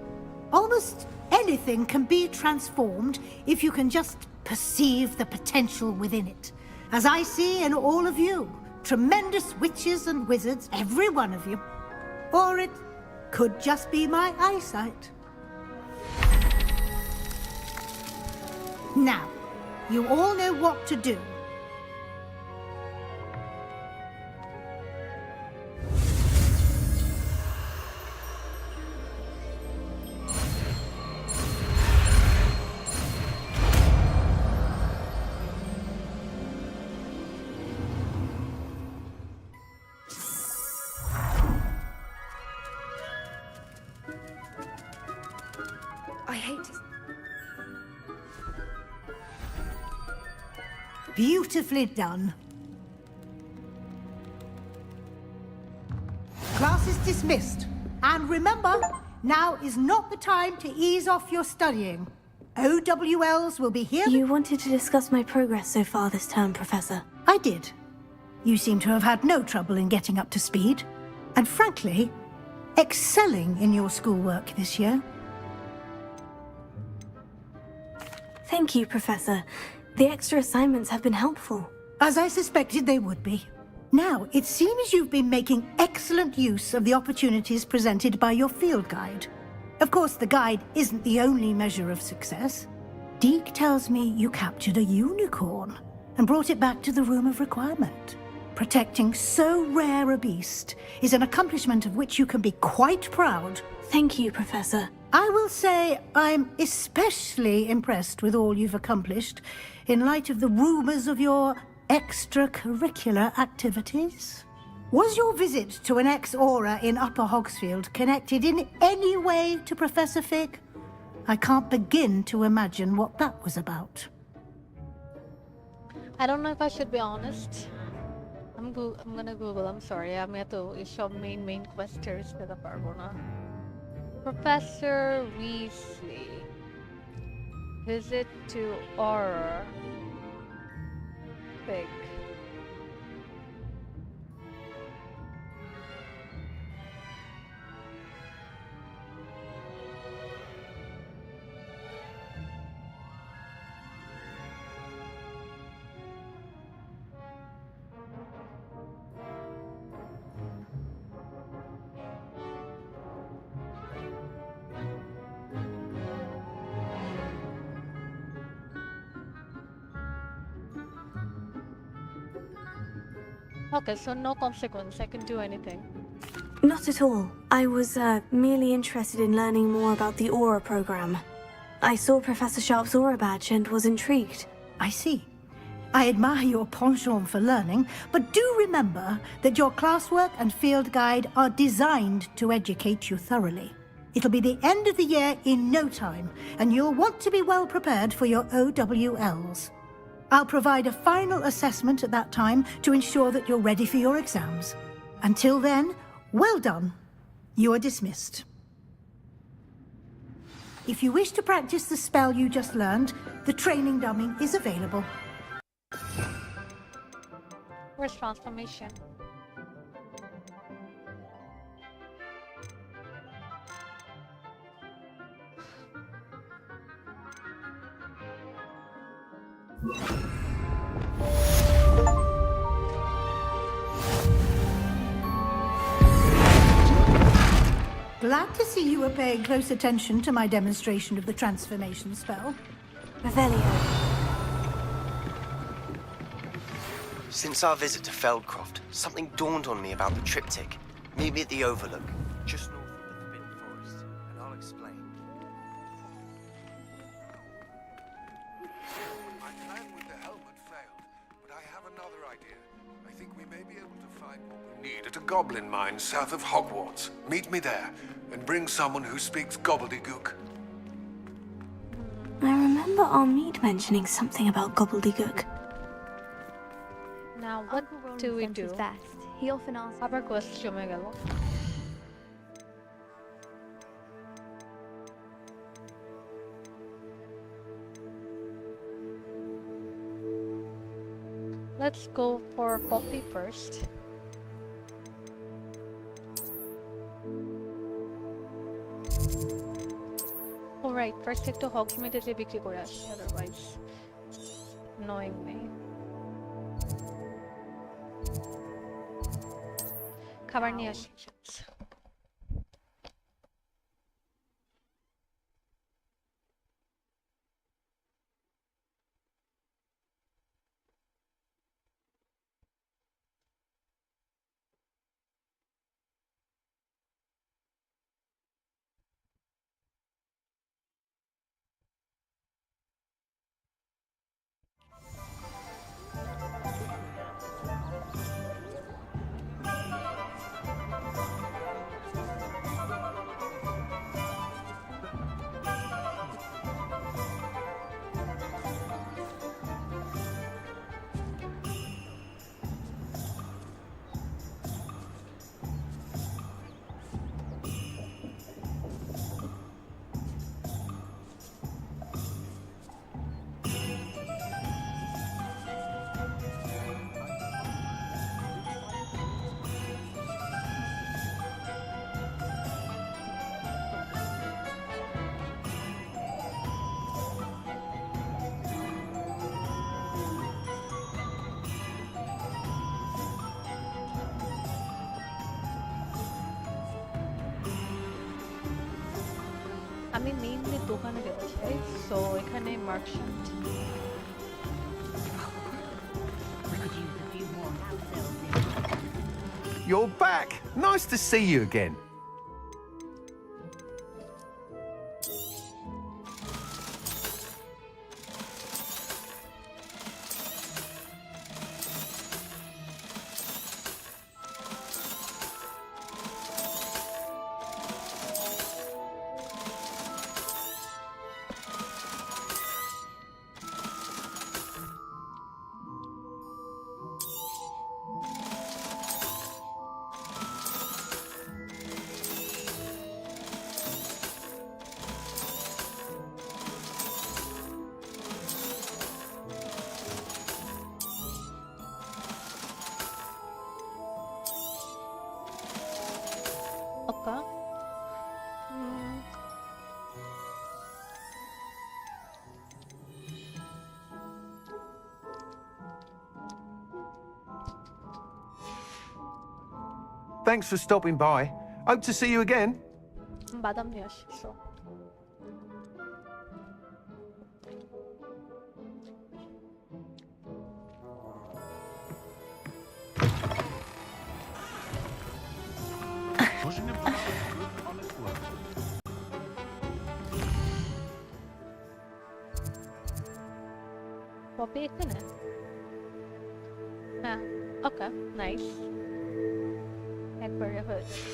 Almost anything can be transformed if you can just perceive the potential within it. As I see in all of you, tremendous witches and wizards, every one of you. Or it could just be my eyesight. Now, you all know what to do. I hate to... Beautifully done. Class is dismissed. And remember, now is not the time to ease off your studying. OWLs will be here... You wanted to discuss my progress so far this term, Professor. I did. You seem to have had no trouble in getting up to speed. And frankly, excelling in your schoolwork this year. Thank you, Professor. The extra assignments have been helpful. As I suspected they would be. Now, it seems you've been making excellent use of the opportunities presented by your field guide. Of course, the guide isn't the only measure of success. Deke tells me you captured a unicorn and brought it back to the Room of Requirement. Protecting so rare a beast is an accomplishment of which you can be quite proud. Thank you, Professor. I will say I'm especially impressed with all you've accomplished in light of the rumors of your extracurricular activities. Was your visit to an ex-aura in Upper Hogsfield connected in any way to Professor Fig? I can't begin to imagine what that was about. I don't know if I should be honest. I'm gonna Google, I'm sorry. I'm ito i-show main questers na parbo na. Professor Weasley. Visit to Auror. Fig. Okay, so no consequence. I can do anything. Not at all. I was merely interested in learning more about the Aura program. I saw Professor Sharp's Aura badge and was intrigued. I see. I admire your penchant for learning, but do remember that your classwork and field guide are designed to educate you thoroughly. It'll be the end of the year in no time, and you'll want to be well prepared for your OWLs. I'll provide a final assessment at that time to ensure that you're ready for your exams. Until then, well done. You are dismissed. If you wish to practice the spell you just learned, the training dummy is available. Where's transformation? Glad to see you are paying close attention to my demonstration of the transformation spell. Revelio. Since our visit to Feldcroft, something dawned on me about the triptych. Meet me at the Overlook, just north of the Forbidden Forest, and I'll explain. My plan with the helmet failed, but I have another idea. I think we may be able to find what we need at a goblin mine south of Hogwarts. Meet me there, and bring someone who speaks gobbledygook. I remember Armid mentioning something about gobbledygook. Now what do we do? Best. He often asks. আবার quest জমে গেল। Let's go for coffee first. Alright, first একটু Hogsmeade যে বিক্রি করে আসি, otherwise annoying me. খাবার নিয়ে আসি। আমি মেইনলি দোকানে যেতে চাই, সো এখানে merchant. You're back! Nice to see you again. Okay. Thanks for stopping by. Hope to see you again. বাদাম নিয়ে আসি, so Poppy এখানে? হ্যাঁ, ওকে, নাইস। একবারে হয়ে যাবে।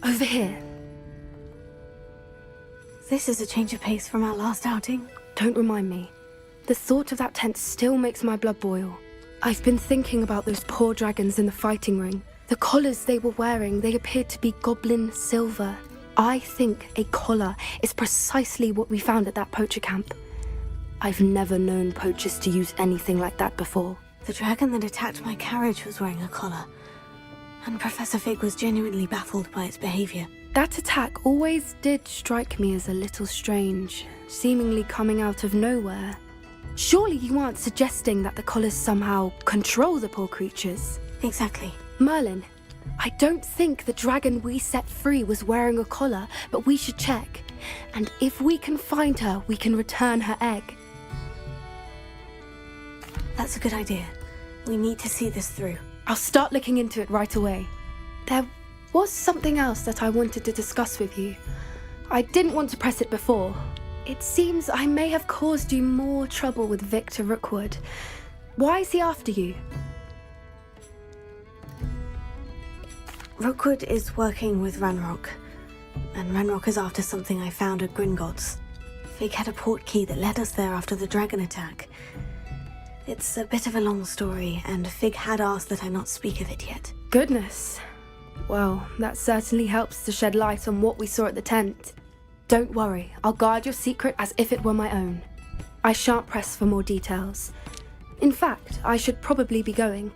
Over here. This is a change of pace from our last outing. Don't remind me. The thought of that tent still makes my blood boil. I've been thinking about those poor dragons in the fighting ring. The collars they were wearing, they appeared to be goblin silver. I think a collar is precisely what we found at that poacher camp. I've never known poachers to use anything like that before. The dragon that attacked my carriage was wearing a collar, and Professor Fig was genuinely baffled by its behavior. That attack always did strike me as a little strange, seemingly coming out of nowhere. Surely you aren't suggesting that the collars somehow control the poor creatures? Exactly. Merlin, I don't think the dragon we set free was wearing a collar, but we should check. And if we can find her, we can return her egg. That's a good idea. We need to see this through. I'll start looking into it right away. There was something else that I wanted to discuss with you. I didn't want to press it before. It seems I may have caused you more trouble with Victor Rookwood. Why is he after you? Rookwood is working with Ranrock, and Ranrock is after something I found at Gringotts. Fig had a port key that led us there after the dragon attack. It's a bit of a long story, and Fig had asked that I not speak of it yet. Goodness. Well, that certainly helps to shed light on what we saw at the tent. Don't worry, I'll guard your secret as if it were my own. I shan't press for more details. In fact, I should probably be going.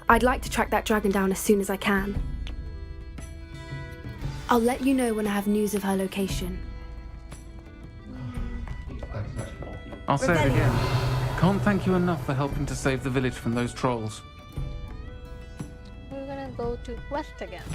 I'd like to track that dragon down as soon as I can. I'll let you know when I have news of her location. I'll say it again. Can't thank you enough for helping to save the village from those trolls. We're gonna go to quest again.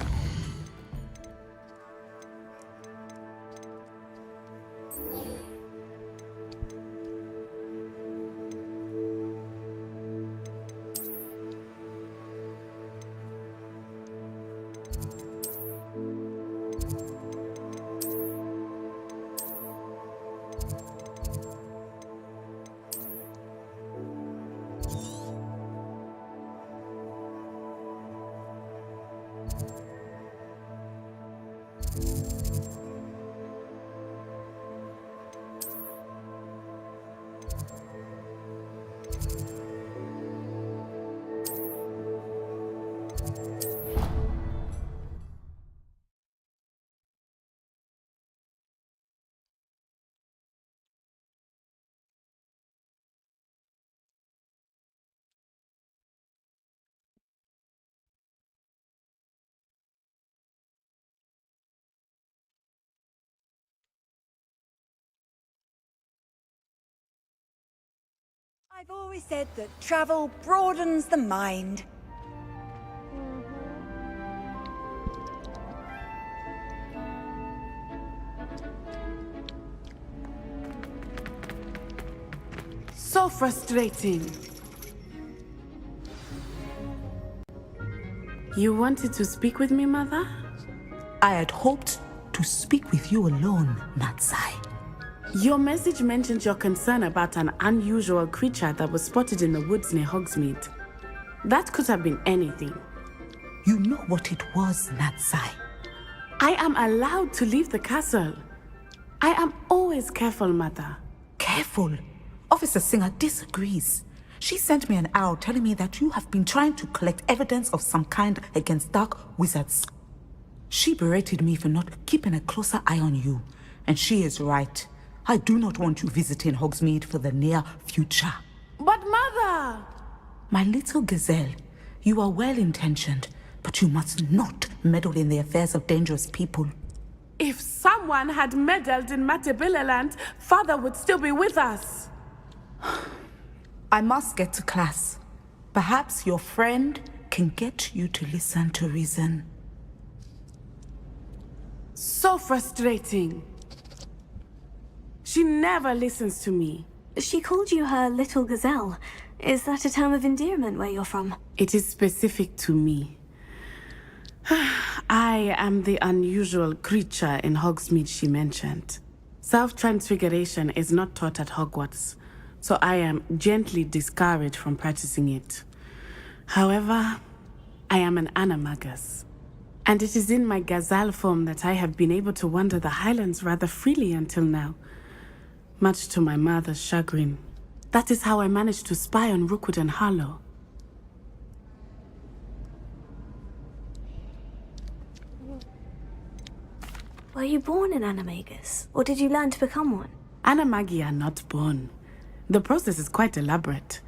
I've always said that travel broadens the mind. So frustrating. You wanted to speak with me, Mother? I had hoped to speak with you alone, Natsai. Your message mentioned your concern about an unusual creature that was spotted in the woods near Hogsmeade. That could have been anything. You know what it was, Natsai. I am allowed to leave the castle. I am always careful, Mother. Careful? Officer Singer disagrees. She sent me an owl telling me that you have been trying to collect evidence of some kind against dark wizards. She berated me for not keeping a closer eye on you, and she is right. I do not want you visiting Hogsmeade for the near future. But Mother! My little gazelle, you are well-intentioned, but you must not meddle in the affairs of dangerous people. If someone had meddled in Matabeleland, Father would still be with us. I must get to class. Perhaps your friend can get you to listen to reason. So frustrating. She never listens to me. She called you her little gazelle. Is that a term of endearment where you're from? It is specific to me. I am the unusual creature in Hogsmeade she mentioned. Self-transfiguration is not taught at Hogwarts, so I am gently discouraged from practicing it. However, I am an animagus, and it is in my gazelle form that I have been able to wander the Highlands rather freely until now, much to my mother's chagrin. That is how I managed to spy on Rookwood and Harlow. Were you born an animagus, or did you learn to become one? Animagi are not born. The process is quite elaborate.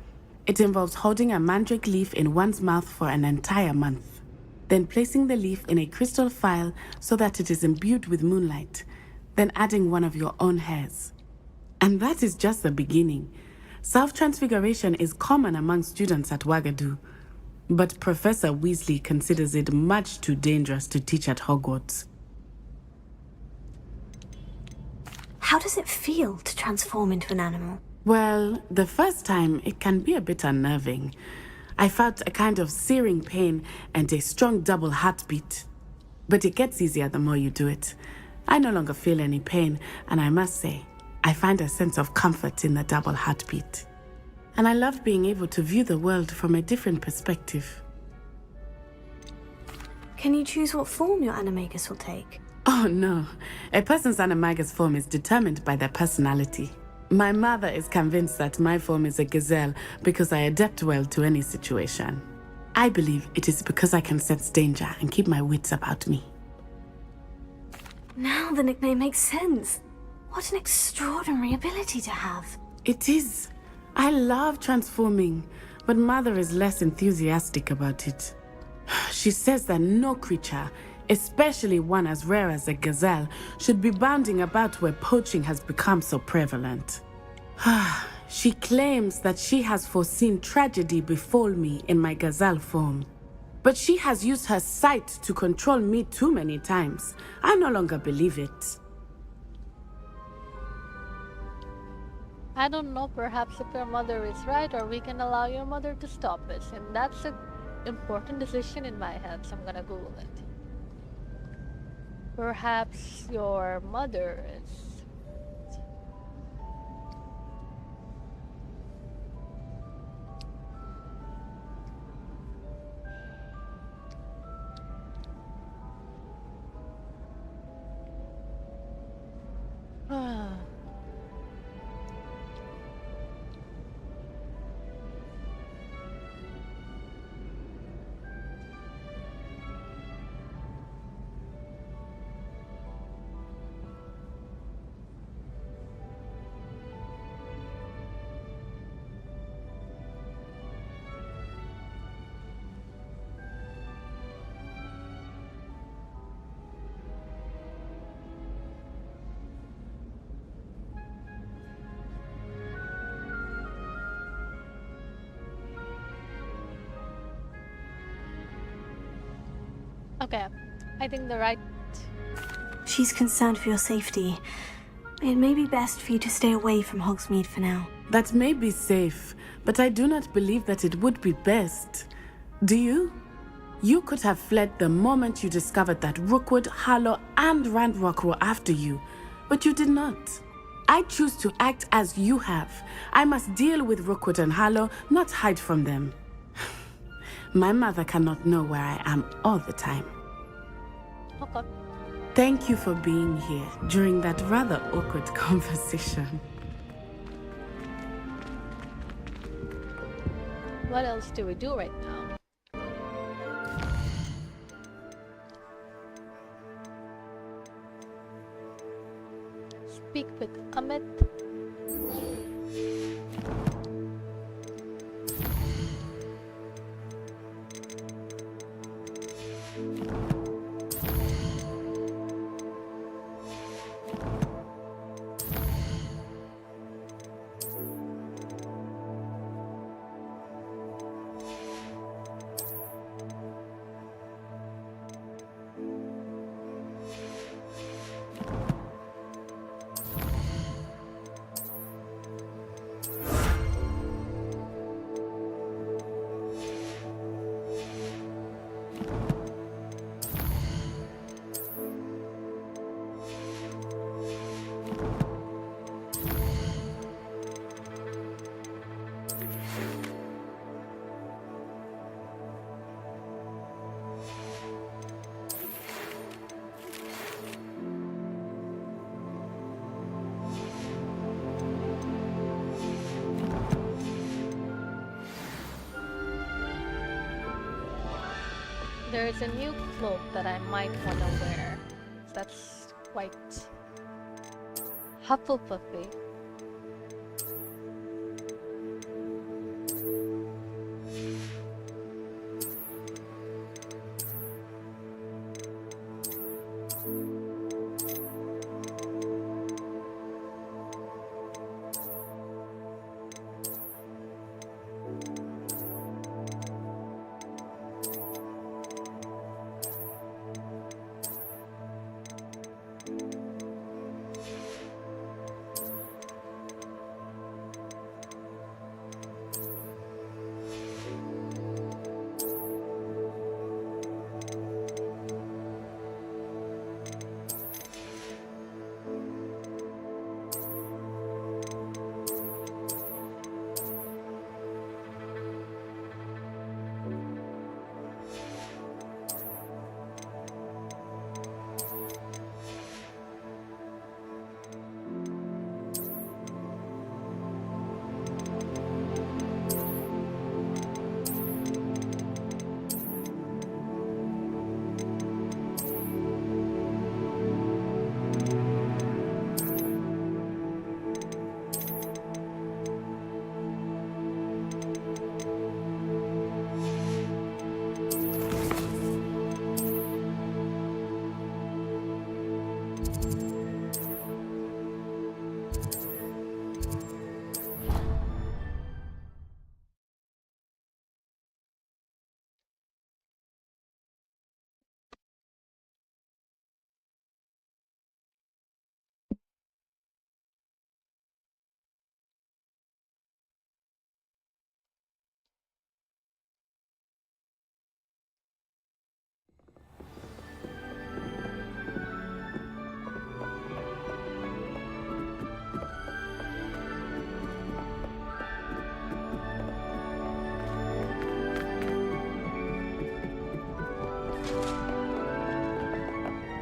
It involves holding a mandrake leaf in one's mouth for an entire month, then placing the leaf in a crystal phial so that it is imbued with moonlight, then adding one of your own hairs. And that is just the beginning. Self-transfiguration is common among students at Wagadu, but Professor Weasley considers it much too dangerous to teach at Hogwarts. How does it feel to transform into an animal? Well, the first time it can be a bit unnerving. I felt a kind of searing pain and a strong double heartbeat. But it gets easier the more you do it. I no longer feel any pain, and I must say, I find a sense of comfort in the double heartbeat. And I love being able to view the world from a different perspective. Can you choose what form your animagus will take? Oh no, a person's animagus form is determined by their personality. My mother is convinced that my form is a gazelle because I adapt well to any situation. I believe it is because I can sense danger and keep my wits about me. Now the nickname makes sense. What an extraordinary ability to have. It is. I love transforming, but Mother is less enthusiastic about it. She says that no creature, especially one as rare as a gazelle, should be bounding about where poaching has become so prevalent. She claims that she has foreseen tragedy befall me in my gazelle form. But she has used her sight to control me too many times. I no longer believe it. I don't know, perhaps if your mother is right, or we can allow your mother to stop us. And that's an important decision in my head, so I'm gonna Google it. Perhaps your mother is... Okay, I think the right... She's concerned for your safety. It may be best for you to stay away from Hogsmeade for now. That may be safe, but I do not believe that it would be best. Do you? You could have fled the moment you discovered that Rookwood, Harlow, and Ranrock were after you, but you did not. I choose to act as you have. I must deal with Rookwood and Harlow, not hide from them. My mother cannot know where I am all the time. Okay. Thank you for being here during that rather awkward conversation. What else do we do right now? Speak with Amit. There's a new cloak that I might want to wear. That's quite Hufflepuffy.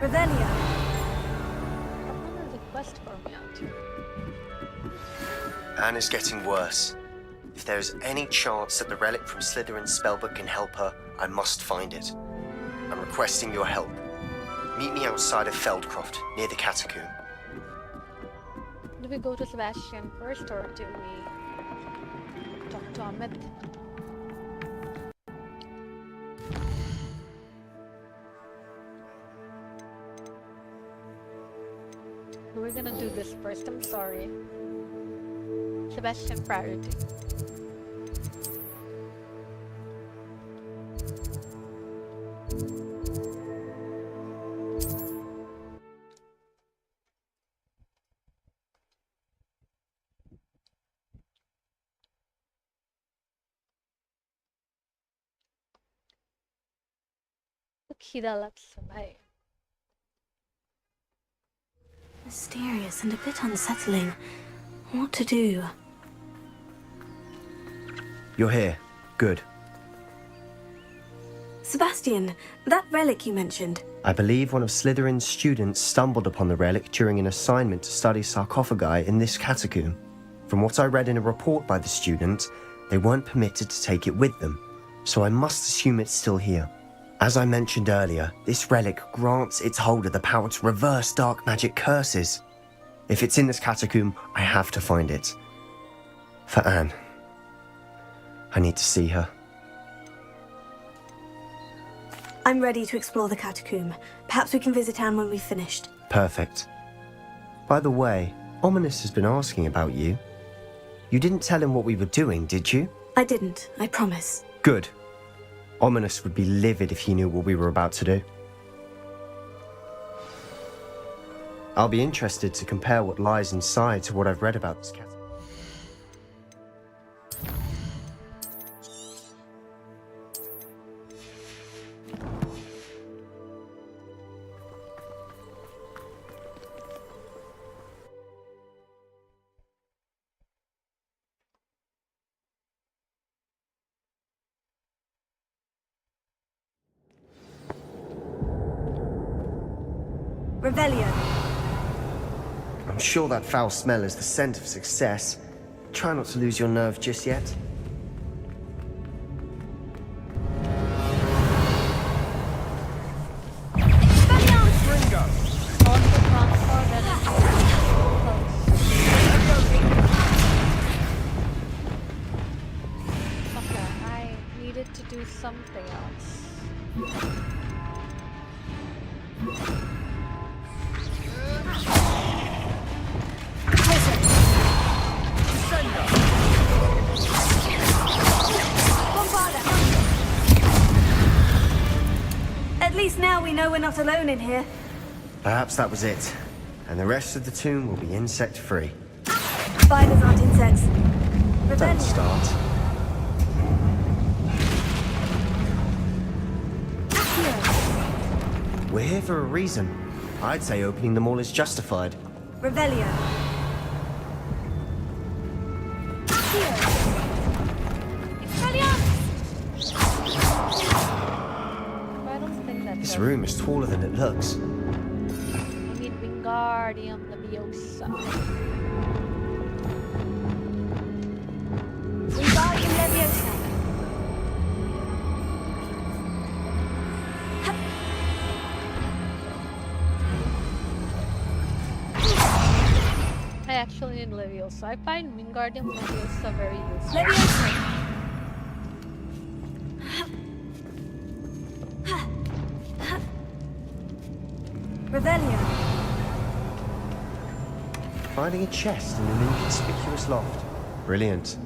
Revelia. Someone has a quest for me out here. Anne is getting worse. If there is any chance that the relic from Slytherin's spellbook can help her, I must find it. I'm requesting your help. Meet me outside of Feldcroft, near the catacomb. Do we go to Sebastian first, or do we talk to Amit? We're gonna do this first, I'm sorry. Sebastian priority. খিদা লাগছে ভাই। Mysterious and a bit unsettling. What to do? You're here. Good. Sebastian, that relic you mentioned. I believe one of Slytherin's students stumbled upon the relic during an assignment to study sarcophagi in this catacomb. From what I read in a report by the student, they weren't permitted to take it with them, so I must assume it's still here. As I mentioned earlier, this relic grants its holder the power to reverse dark magic curses. If it's in this catacomb, I have to find it. For Anne. I need to see her. I'm ready to explore the catacomb. Perhaps we can visit Anne when we've finished. Perfect. By the way, Ominous has been asking about you. You didn't tell him what we were doing, did you? I didn't, I promise. Good. Ominous would be livid if he knew what we were about to do. I'll be interested to compare what lies inside to what I've read about this cat. Revelio. I'm sure that foul smell is the scent of success. Try not to lose your nerve just yet. To do something else. At least now we know we're not alone in here. Perhaps that was it. And the rest of the tomb will be insect-free. Spiders aren't insects. Don't start. We're here for a reason. I'd say opening them all is justified. Revelio. This room is taller than it looks. I mean, Wingardium Leviosa. Wingardium Leviosa. I actually need Leviosa. I find Wingardium Leviosa very useful. Revelio. Finding a chest in an inconspicuous loft. Brilliant.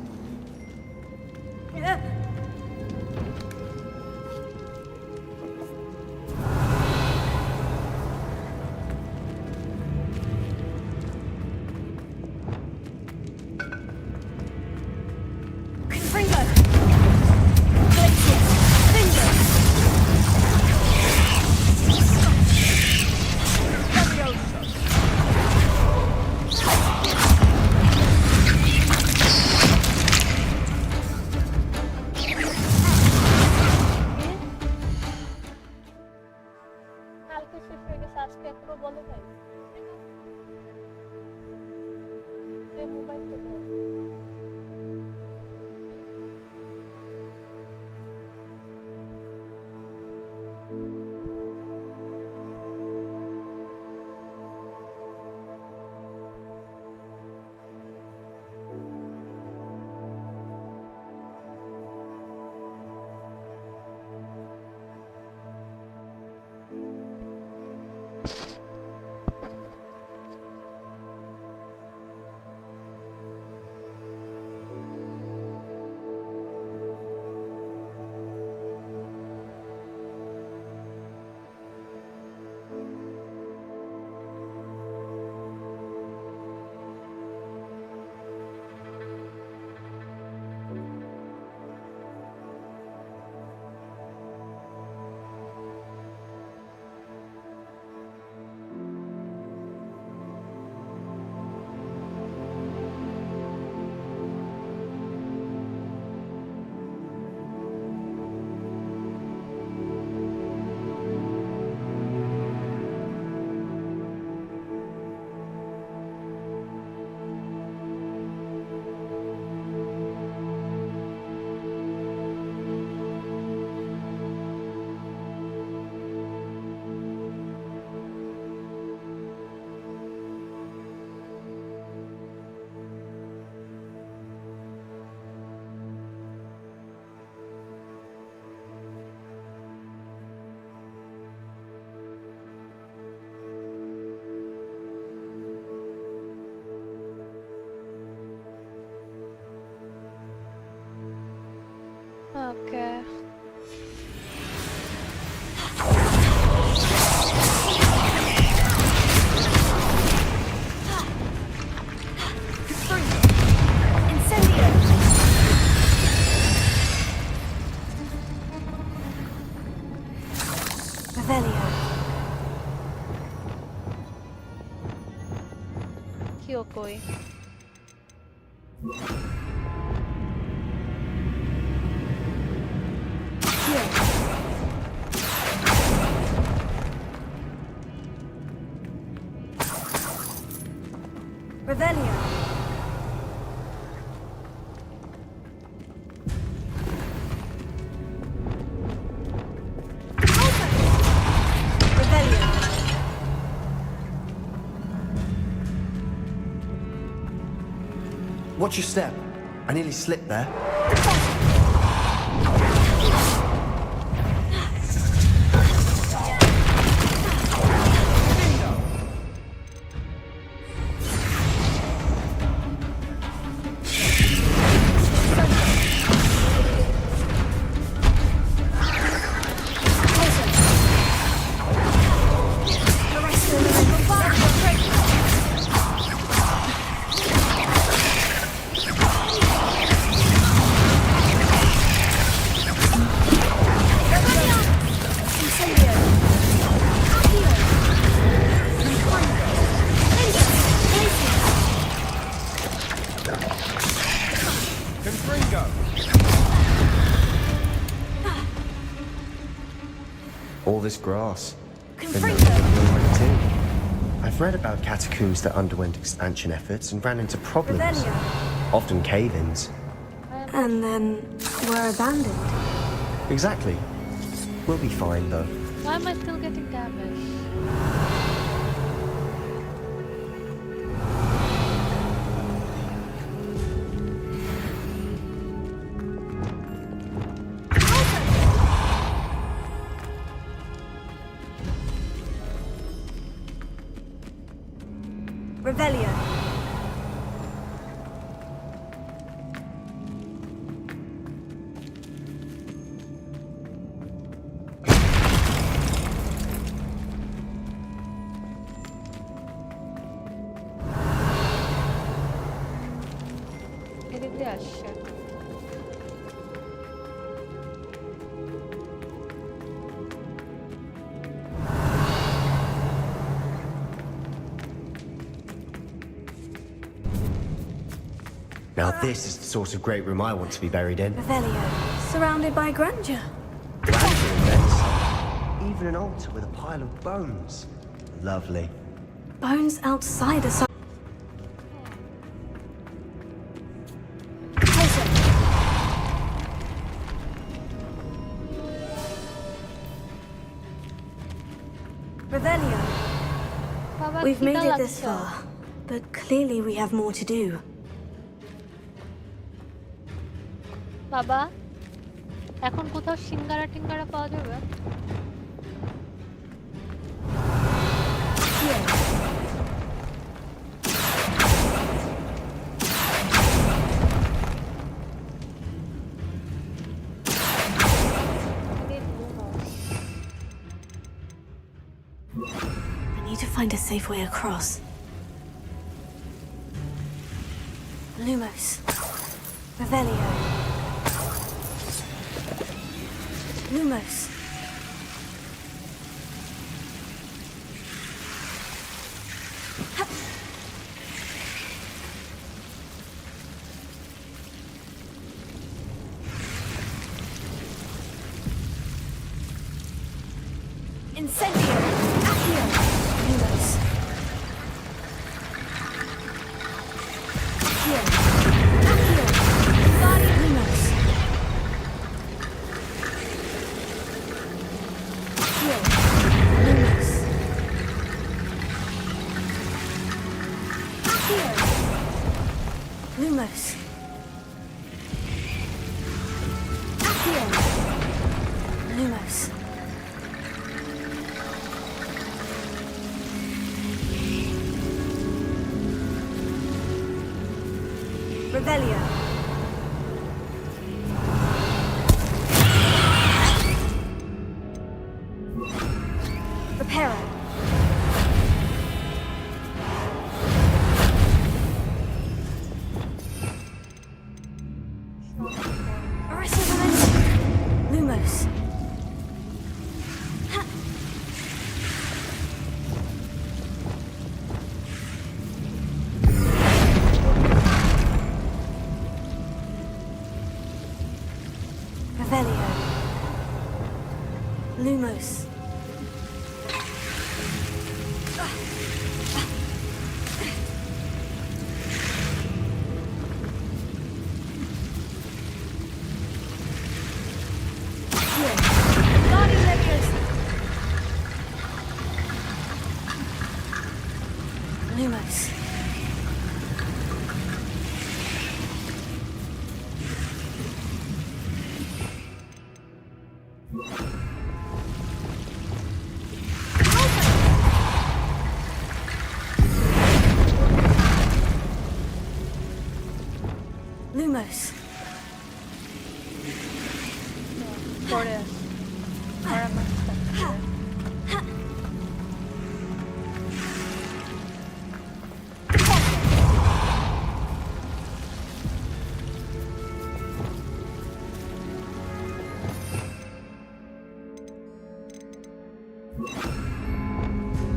Okay. Kyokoi. Watch your step. I nearly slipped there. All this grass. I've read about catacombs that underwent expansion efforts and ran into problems. Often cave-ins. And then were abandoned. Exactly. We'll be fine, though. Why am I still getting damaged? Revelio. এদিকে আসছে। Now this is the sort of great room I want to be buried in. Revelio. Surrounded by grandeur. Grandeur and then some. Even an altar with a pile of bones. Lovely. Bones outside a Revelio. We've made it this far, but clearly we have more to do. বাবা এখন কোথাও সিঙ্গারা টিঙ্গারা পাওয়া যাবে? I need to find a safe way across. Lumos. Revelio. Lumos. Incendio. Accio. Lumos. Accio. Accio. Body Lumos. Lumos. Accio. Lumos. Revelio. Reparo. Lumos. Revelio. Lumos. Lumos. close. For this. Or am I stuck here?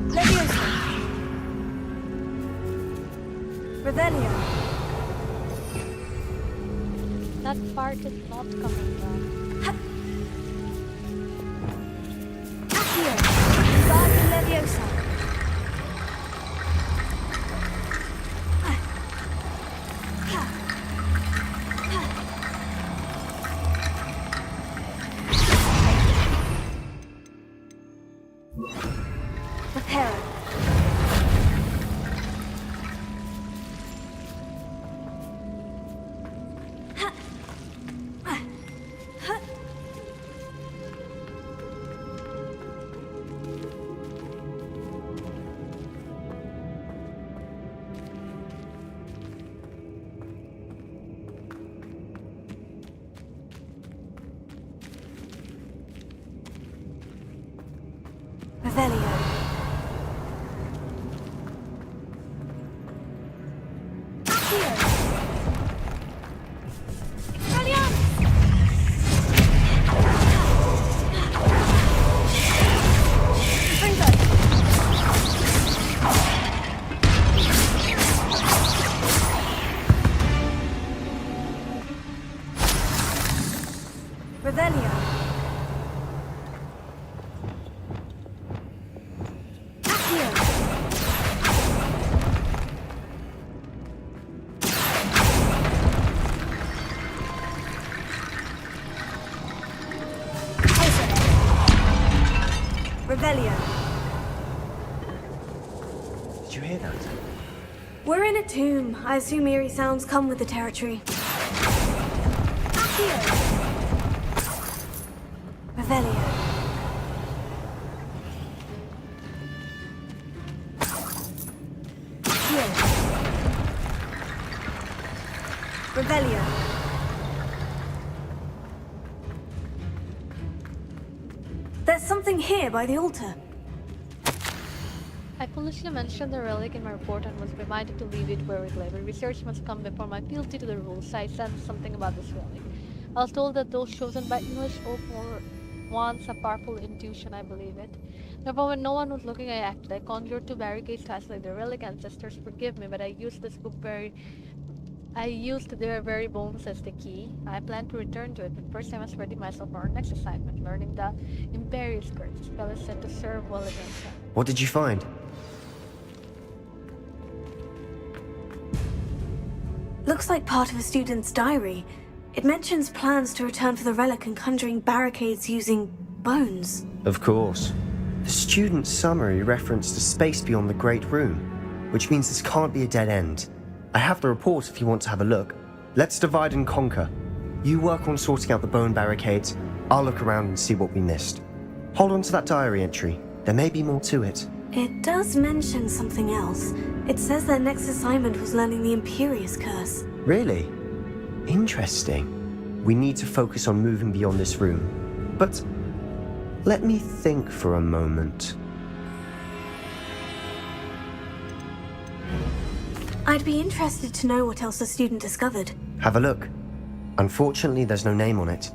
Leviosa. Revelio. That part is not coming down. Accio. Guardian Leviosa. Reparo. Revelio. Revelio. Revelio. Did you hear that? We're in a tomb. I assume eerie sounds come with the territory. Revelio. Revelio. There's something here by the altar. I foolishly mentioned the relic in my report and was reminded to leave it where it lay. But research must come before my fealty to the rules. I sensed something about this relic. I was told that those chosen by English oak were once a powerful intuition. I believe it. Therefore, when no one was looking, I acted. I conjured two barricades to isolate the relic. Ancestors, forgive me, but I used their very bones as the key. I plan to return to it, but first I must ready myself for our next assignment, learning the Imperious Curse. The spell is set to serve well against him. What did you find? Looks like part of a student's diary. It mentions plans to return for the relic and conjuring barricades using bones. Of course. The student's summary referenced a space beyond the Great Room, which means this can't be a dead end. I have the report if you want to have a look. Let's divide and conquer. You work on sorting out the bone barricades. I'll look around and see what we missed. Hold on to that diary entry. There may be more to it. It does mention something else. It says their next assignment was learning the Imperious Curse. Really? Interesting. We need to focus on moving beyond this room. But let me think for a moment. I'd be interested to know what else the student discovered. Have a look. Unfortunately, there's no name on it.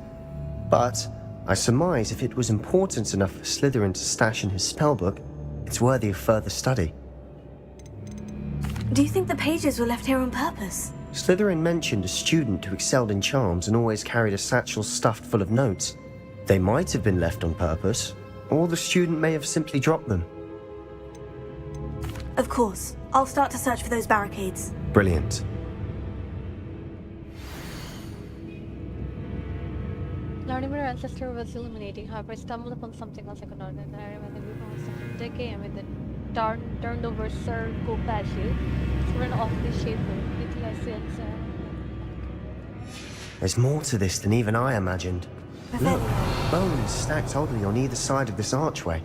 But I surmise if it was important enough for Slytherin to stash in his spellbook, it's worthy of further study. Do you think the pages were left here on purpose? Slytherin mentioned a student who excelled in charms and always carried a satchel stuffed full of notes. They might have been left on purpose, or the student may have simply dropped them. Of course. I'll start to search for those barricades. Brilliant. Learning with our ancestor was illuminating. However, I stumbled upon something else I could not deny. I remember we found some decay amid the turned over Sir Copashu. It's an awfully shaped little I see it's There's more to this than even I imagined. Look, bones stacked oddly on either side of this archway.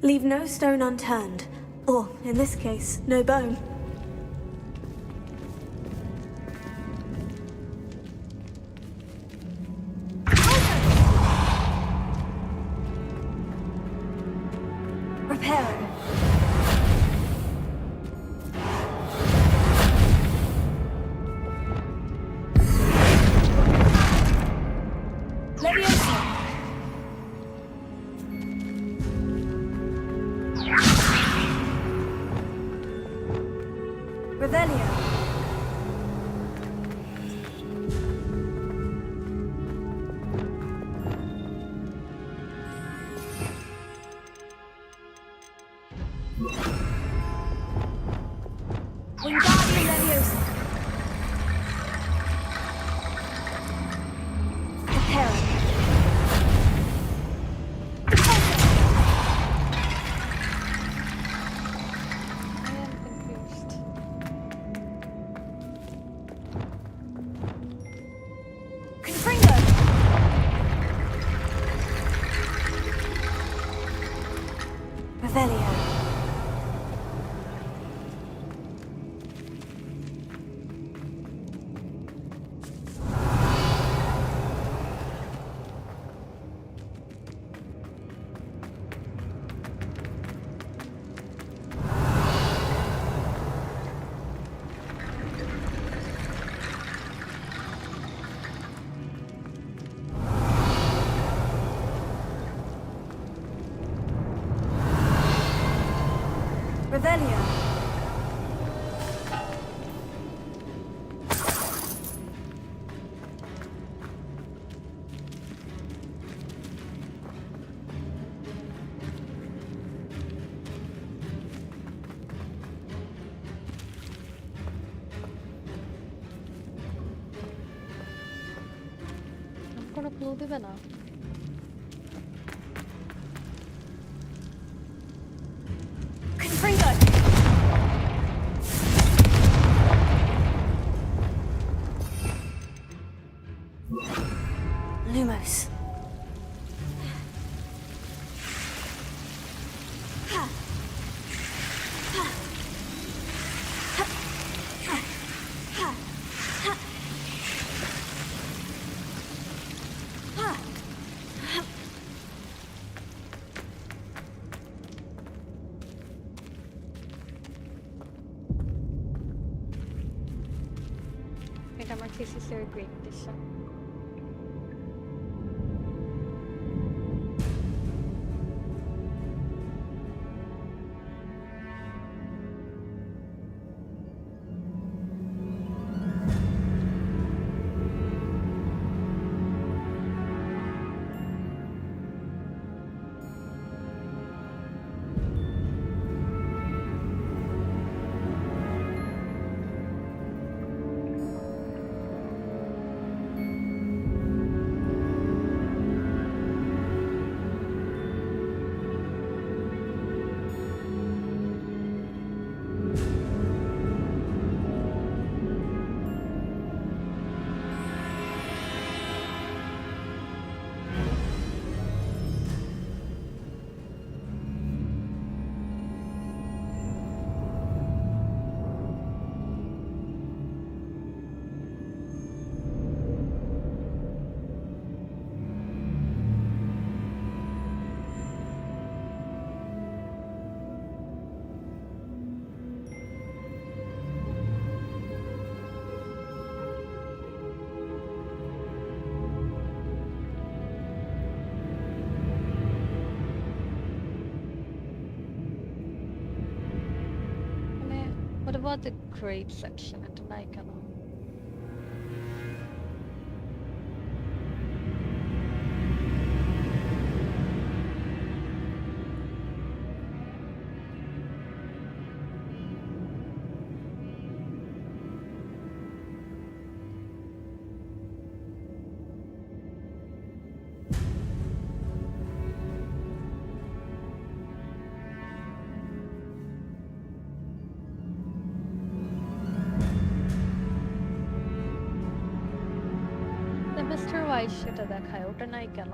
Leave no stone unturned. Or, in this case, no bone. Revelio. Wingardium Leviosa. Prepare. Revelio. Revelio. কোনো clue দিবে না? Confringo. Lumos. এটা আমার থিসিসের grade Disha. What about the grade section at নাই কেন? Semester wise সেটা দেখায়, ওটা নাই কেন?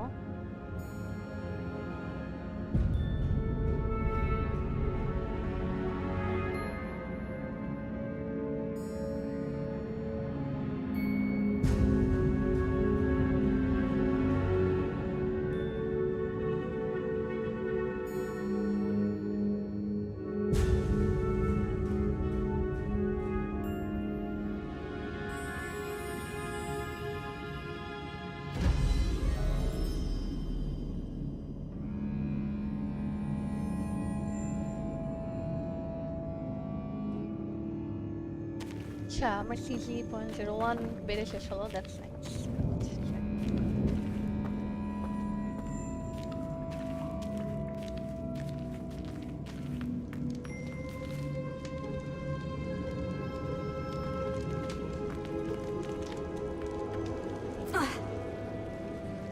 আচ্ছা আমার CG 0.01 বেড়ে শেষ হলো, that's nice.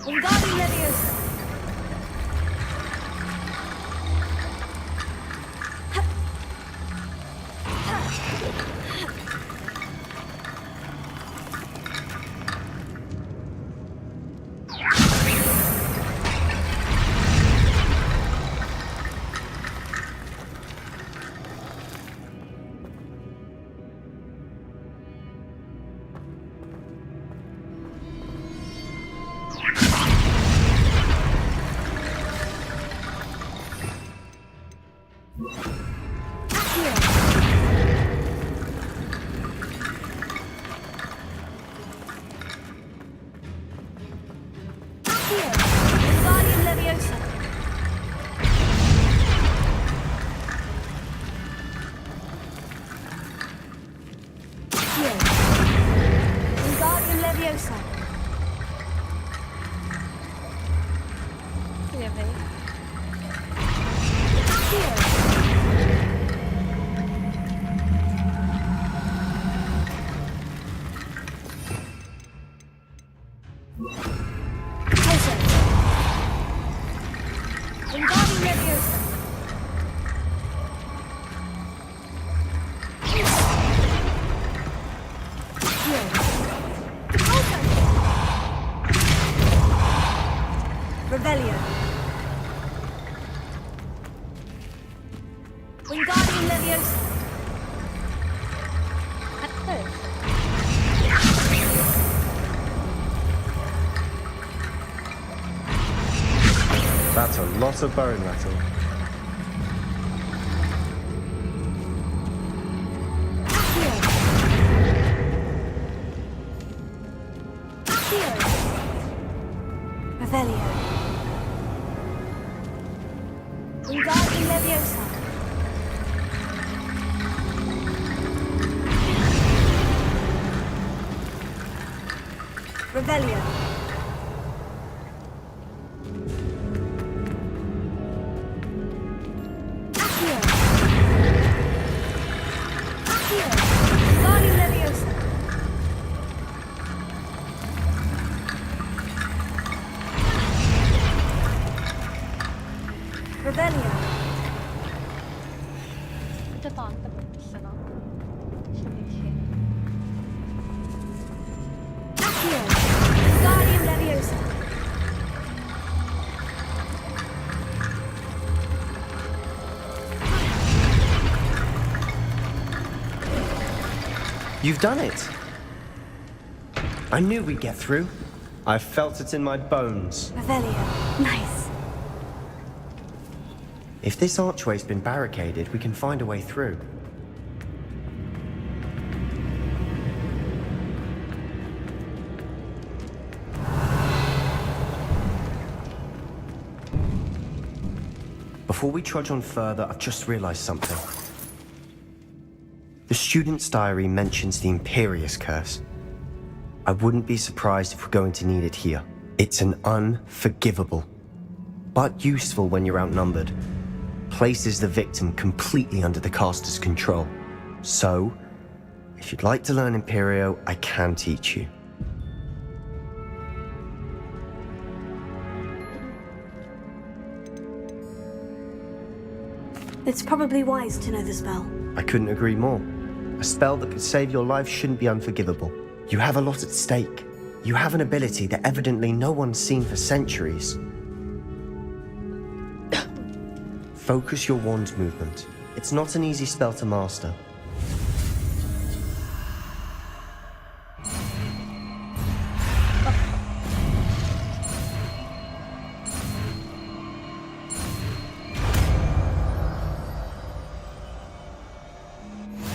Wingardium Leviosa. Wingardium Leviosa. Wingardium Leviosa. Wingardium Leviosa. Revelio. Wingardium Leviosa. That's a lot of bone rattle. Revelio. Wingardium Leviosa. Revelio. Wingardium Leviosa. Revelio. এটা তো আনতে পারতেছে না। Wingardium Leviosa. You've done it! I knew we'd get through. I felt it in my bones. Revelio. Nice. If this archway's been barricaded, we can find a way through. Before we trudge on further, I've just realized something. The student's diary mentions the Imperious Curse. I wouldn't be surprised if we're going to need it here. It's an unforgivable, but useful when you're outnumbered. Places the victim completely under the caster's control. So, if you'd like to learn Imperio, I can teach you. It's probably wise to know the spell. I couldn't agree more. A spell that could save your life shouldn't be unforgivable. You have a lot at stake. You have an ability that evidently no one's seen for centuries. Focus your wand's movement. It's not an easy spell to master.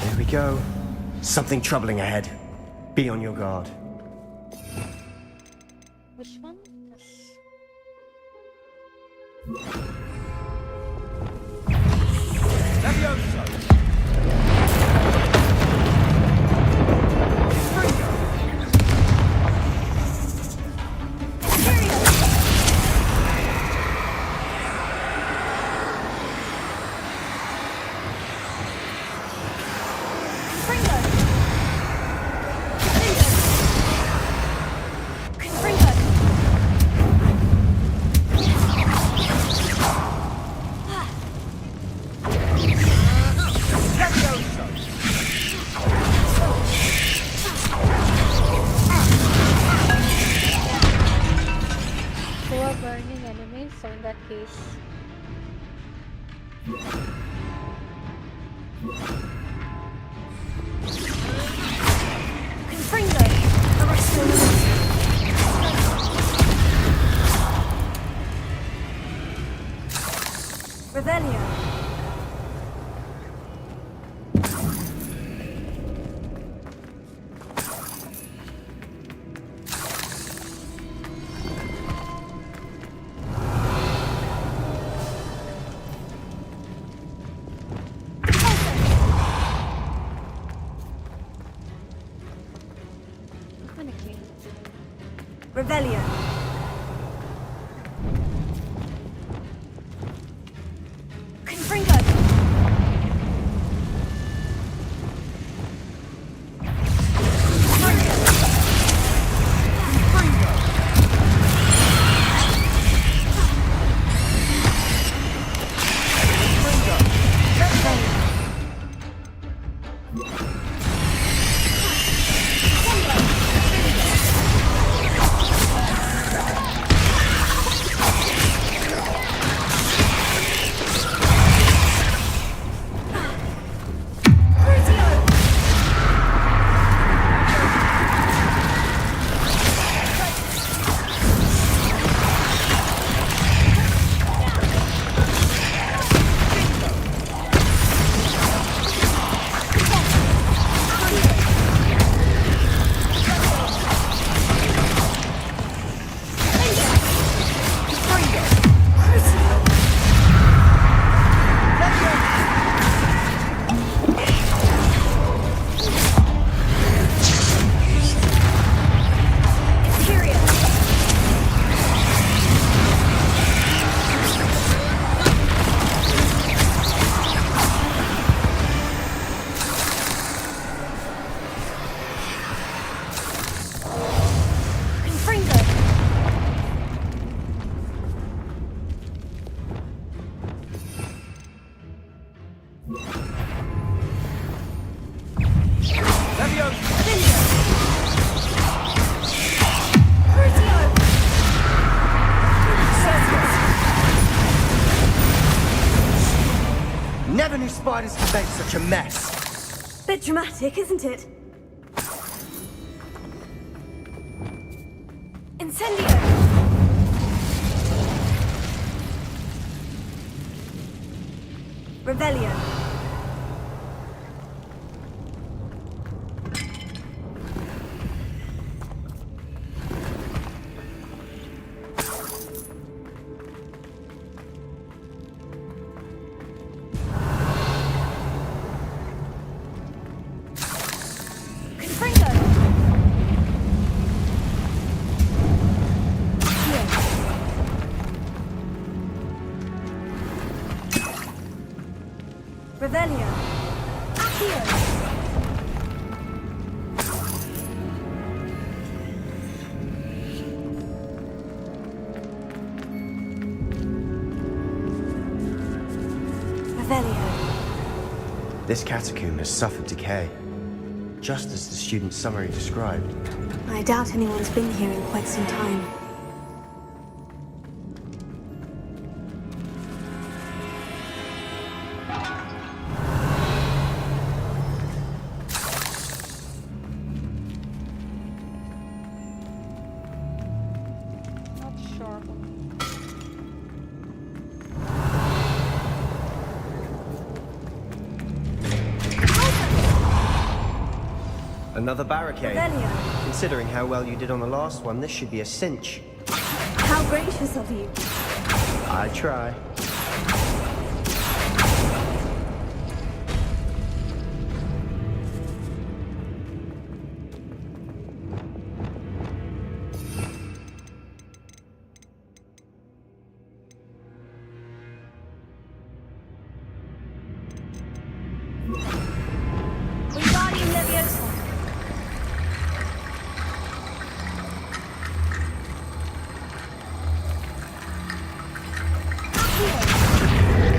There we go. Something troubling ahead. Be on your guard. Which one? So in that case, Confringo! Arrest your limits. Revelio! Revelio. Confringo. Never knew spiders could make such a mess. Bit dramatic, isn't it? Incendio! Revelio. Revelio. Accio. Revelio. This catacomb has suffered decay, just as the student's summary described. I doubt anyone's been here in quite some time. Another barricade. Revelio. Considering how well you did on the last one, this should be a cinch. How gracious of you. I try. Wingardium Leviosa. Accio.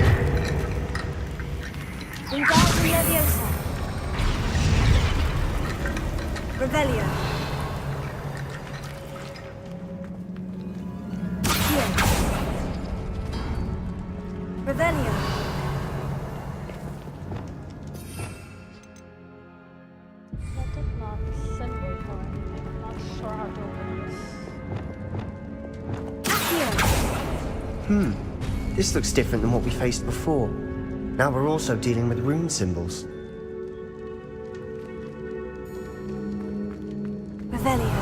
Revelio. That is not a symbol for anything. I'm not sure how to open this. This looks different than what we faced before. Now we're also dealing with rune symbols. Revelio.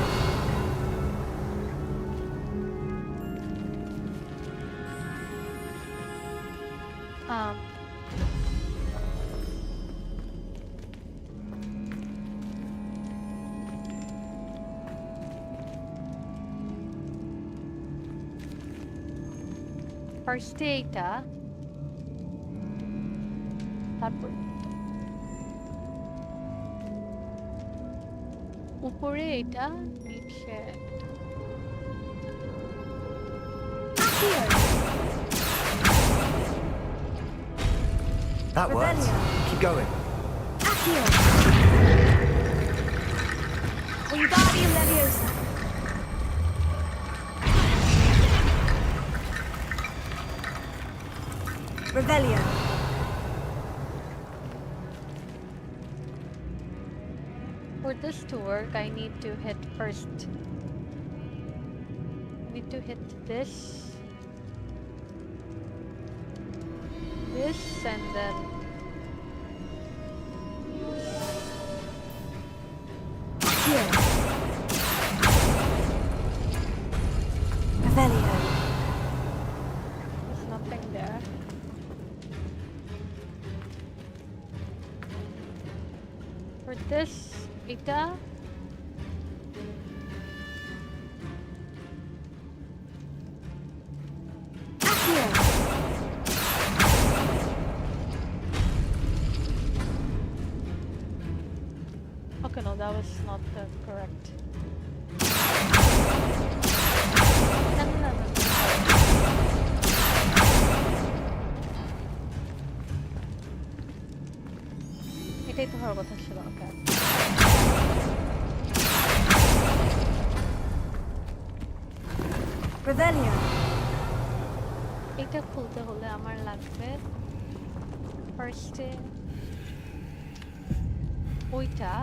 First এটা তারপর উপরে এটা নিচে That worked. Keep going. Wingardium Leviosa. Revelio. For this to work, I need to hit first. I need to hit this, and then Here. Revelio. there's nothing there. For this, এটা okay, no, that was not the correct. No. এটাই তো হওয়ার কথা ছিল। ওকে, Revelio. এটা খুলতে হলে আমার লাগবে ফার্স্টে ওইটা,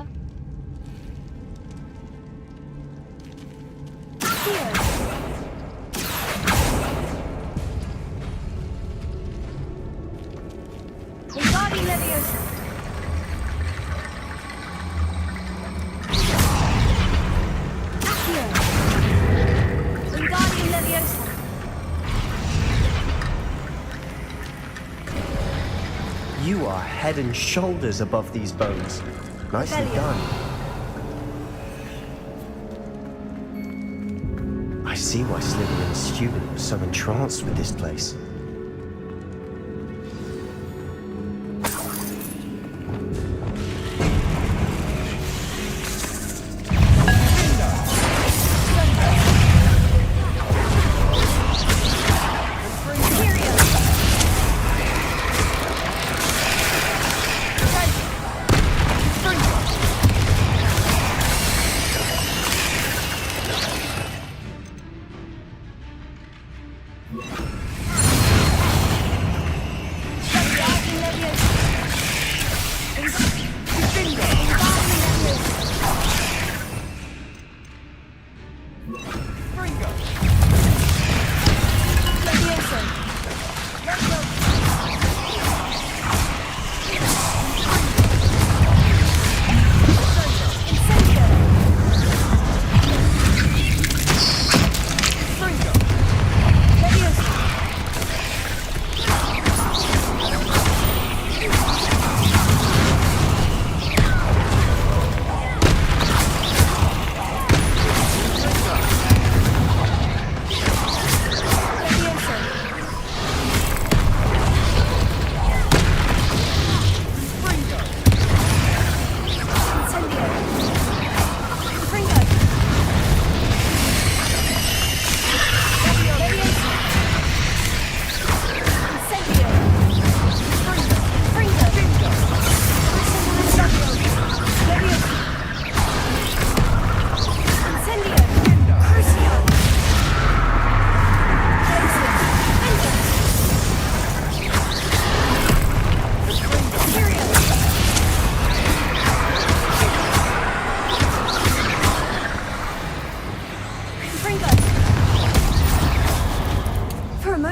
Wingardium Leviosa. Wingardium Leviosa. You are head and shoulders above these bones. Nicely done. I see why Slytherin's student was so entranced with this place.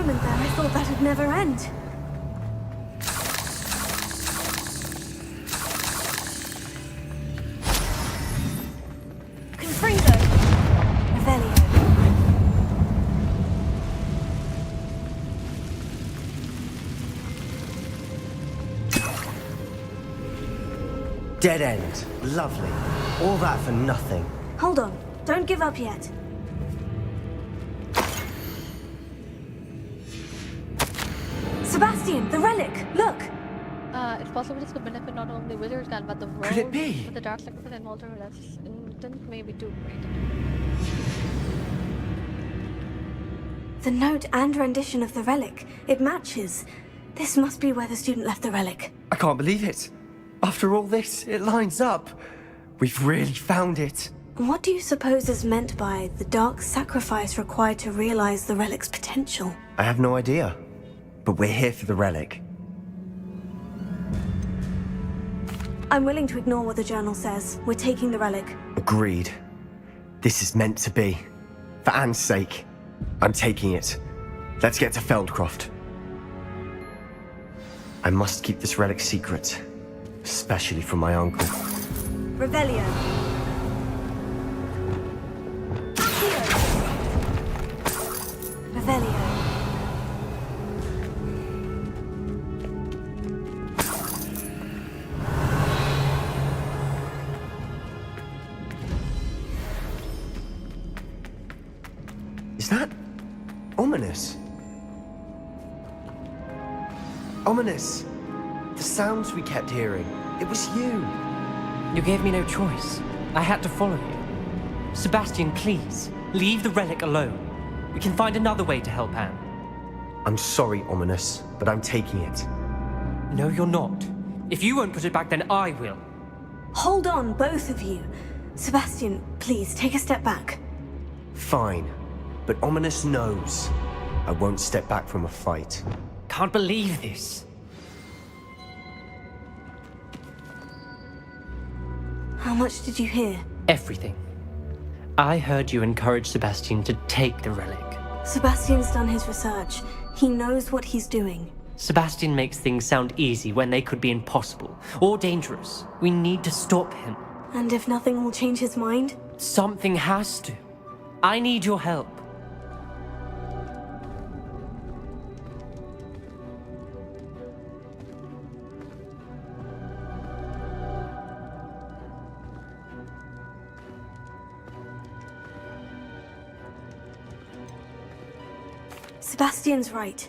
moment there, I thought that'd never end. Confringo! Revelio. Dead end. Lovely. All that for nothing. Hold on. Don't give up yet. Sebastian, the relic! Look! It's possible this could benefit not only wizards but the world. Could it be? With the dark secret and alter less intent may be too great. The note and rendition of the relic. It matches. This must be where the student left the relic. I can't believe it. After all this, it lines up. We've really found it. What do you suppose is meant by the dark sacrifice required to realize the relic's potential? I have no idea. But we're here for the relic. I'm willing to ignore what the journal says. We're taking the relic. Agreed. This is meant to be. For Anne's sake. I'm taking it. Let's get to Feldcroft. I must keep this relic secret. Especially from my uncle. Revelio. Revelio. Is that ominous? Ominous! The sounds we kept hearing. It was you. You gave me no choice. I had to follow you. Sebastian, please, leave the relic alone. We can find another way to help Anne. I'm sorry, Ominous, but I'm taking it. No, you're not. If you won't put it back, then I will. Hold on, both of you. Sebastian, please, take a step back. Fine. But Ominous knows. I won't step back from a fight. Can't believe this. How much did you hear? Everything. I heard you encourage Sebastian to take the relic. Sebastian's done his research. He knows what he's doing. Sebastian makes things sound easy when they could be impossible or dangerous. We need to stop him. And if nothing will change his mind? Something has to. I need your help. Sebastian's right.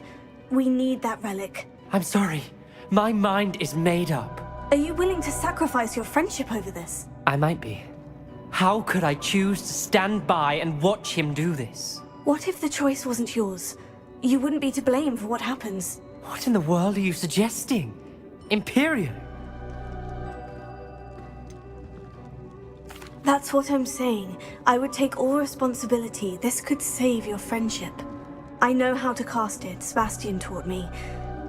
We need that relic. I'm sorry. My mind is made up. Are you willing to sacrifice your friendship over this? I might be. How could I choose to stand by and watch him do this? What if the choice wasn't yours? You wouldn't be to blame for what happens. What in the world are you suggesting? Imperial? That's what I'm saying. I would take all responsibility. This could save your friendship. I know how to cast it, Sebastian taught me.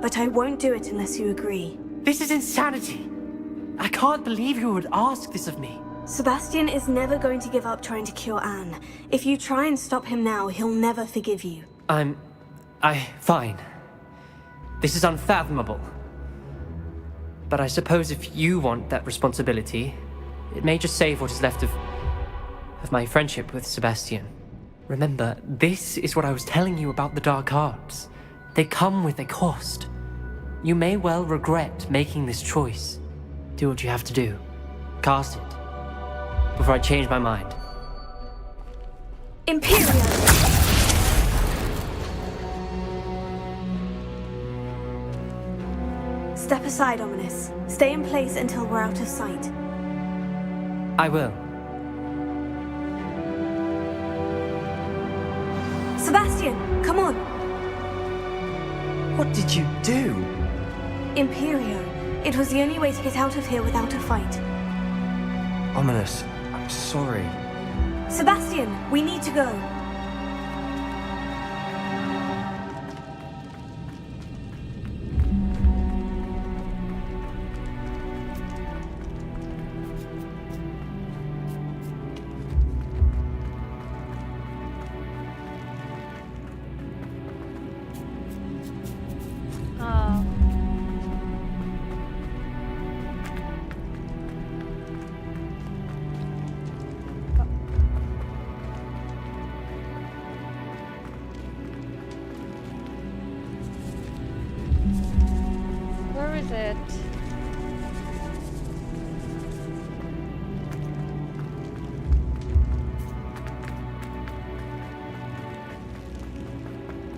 But I won't do it unless you agree. This is insanity! I can't believe you would ask this of me. Sebastian is never going to give up trying to cure Anne. If you try and stop him now, he'll never forgive you. Fine. This is unfathomable. But I suppose if you want that responsibility, it may just save what is left of my friendship with Sebastian. Remember, this is what I was telling you about the dark arts. They come with a cost. You may well regret making this choice. Do what you have to do. Cast it. Before I change my mind. Imperial! Step aside, Ominous. Stay in place until we're out of sight. I will. Sebastian, come on! What did you do? Imperio. It was the only way to get out of here without a fight. Ominous, I'm sorry. Sebastian, we need to go. is it?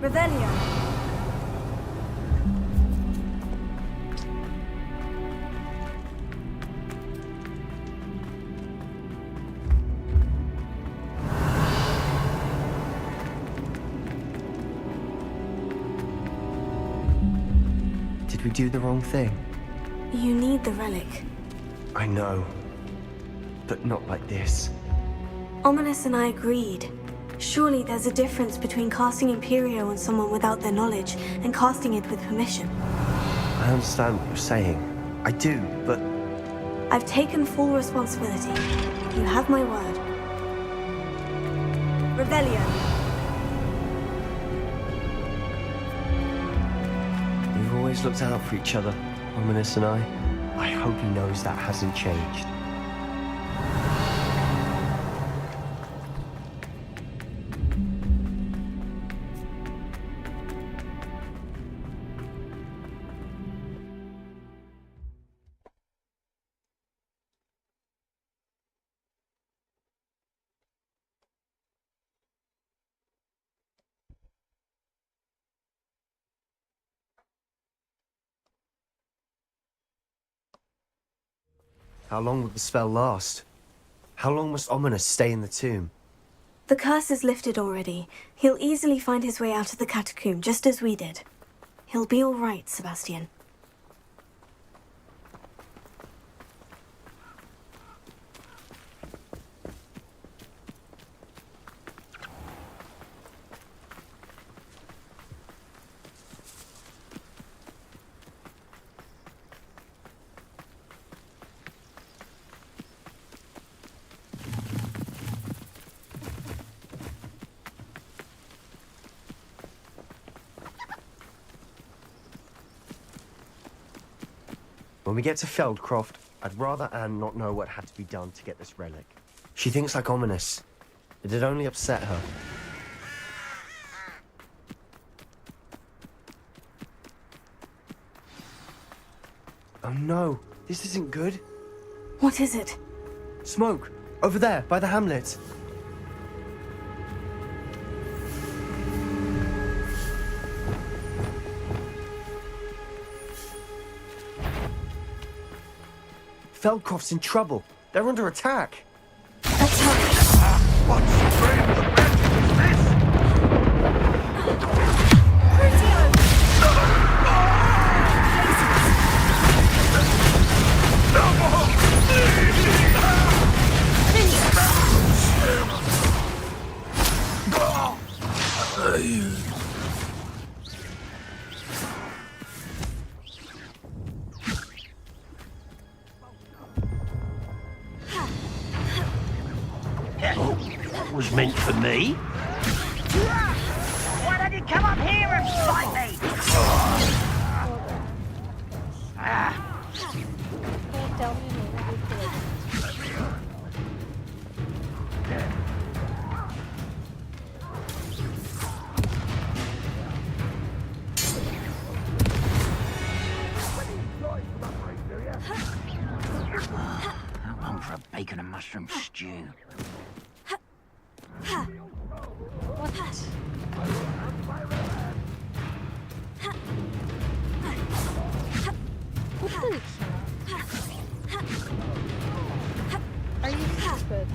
Revelio. Did we do the wrong thing? You need the relic. I know. But not like this. Ominous and I agreed. Surely there's a difference between casting Imperio on someone without their knowledge and casting it with permission. I understand what you're saying. I do, but... I've taken full responsibility. You have my word. Revelio. We've always looked out for each other, Ominous and I. I hope he knows that hasn't changed. How long will the spell last? How long must Ominous stay in the tomb? The curse is lifted already. He'll easily find his way out of the catacomb, just as we did. He'll be all right, Sebastian. When we get to Feldcroft, I'd rather Anne not know what had to be done to get this relic. She thinks like Ominous. It'd only upset her. Oh no, this isn't good. What is it? Smoke! Over there, by the hamlet. Feldcroft's in trouble. They're under attack. That was meant for me. Why don't you come up here and fight me? Don't tell me How long for a bacon and mushroom stew? what? What the? Are you stupid?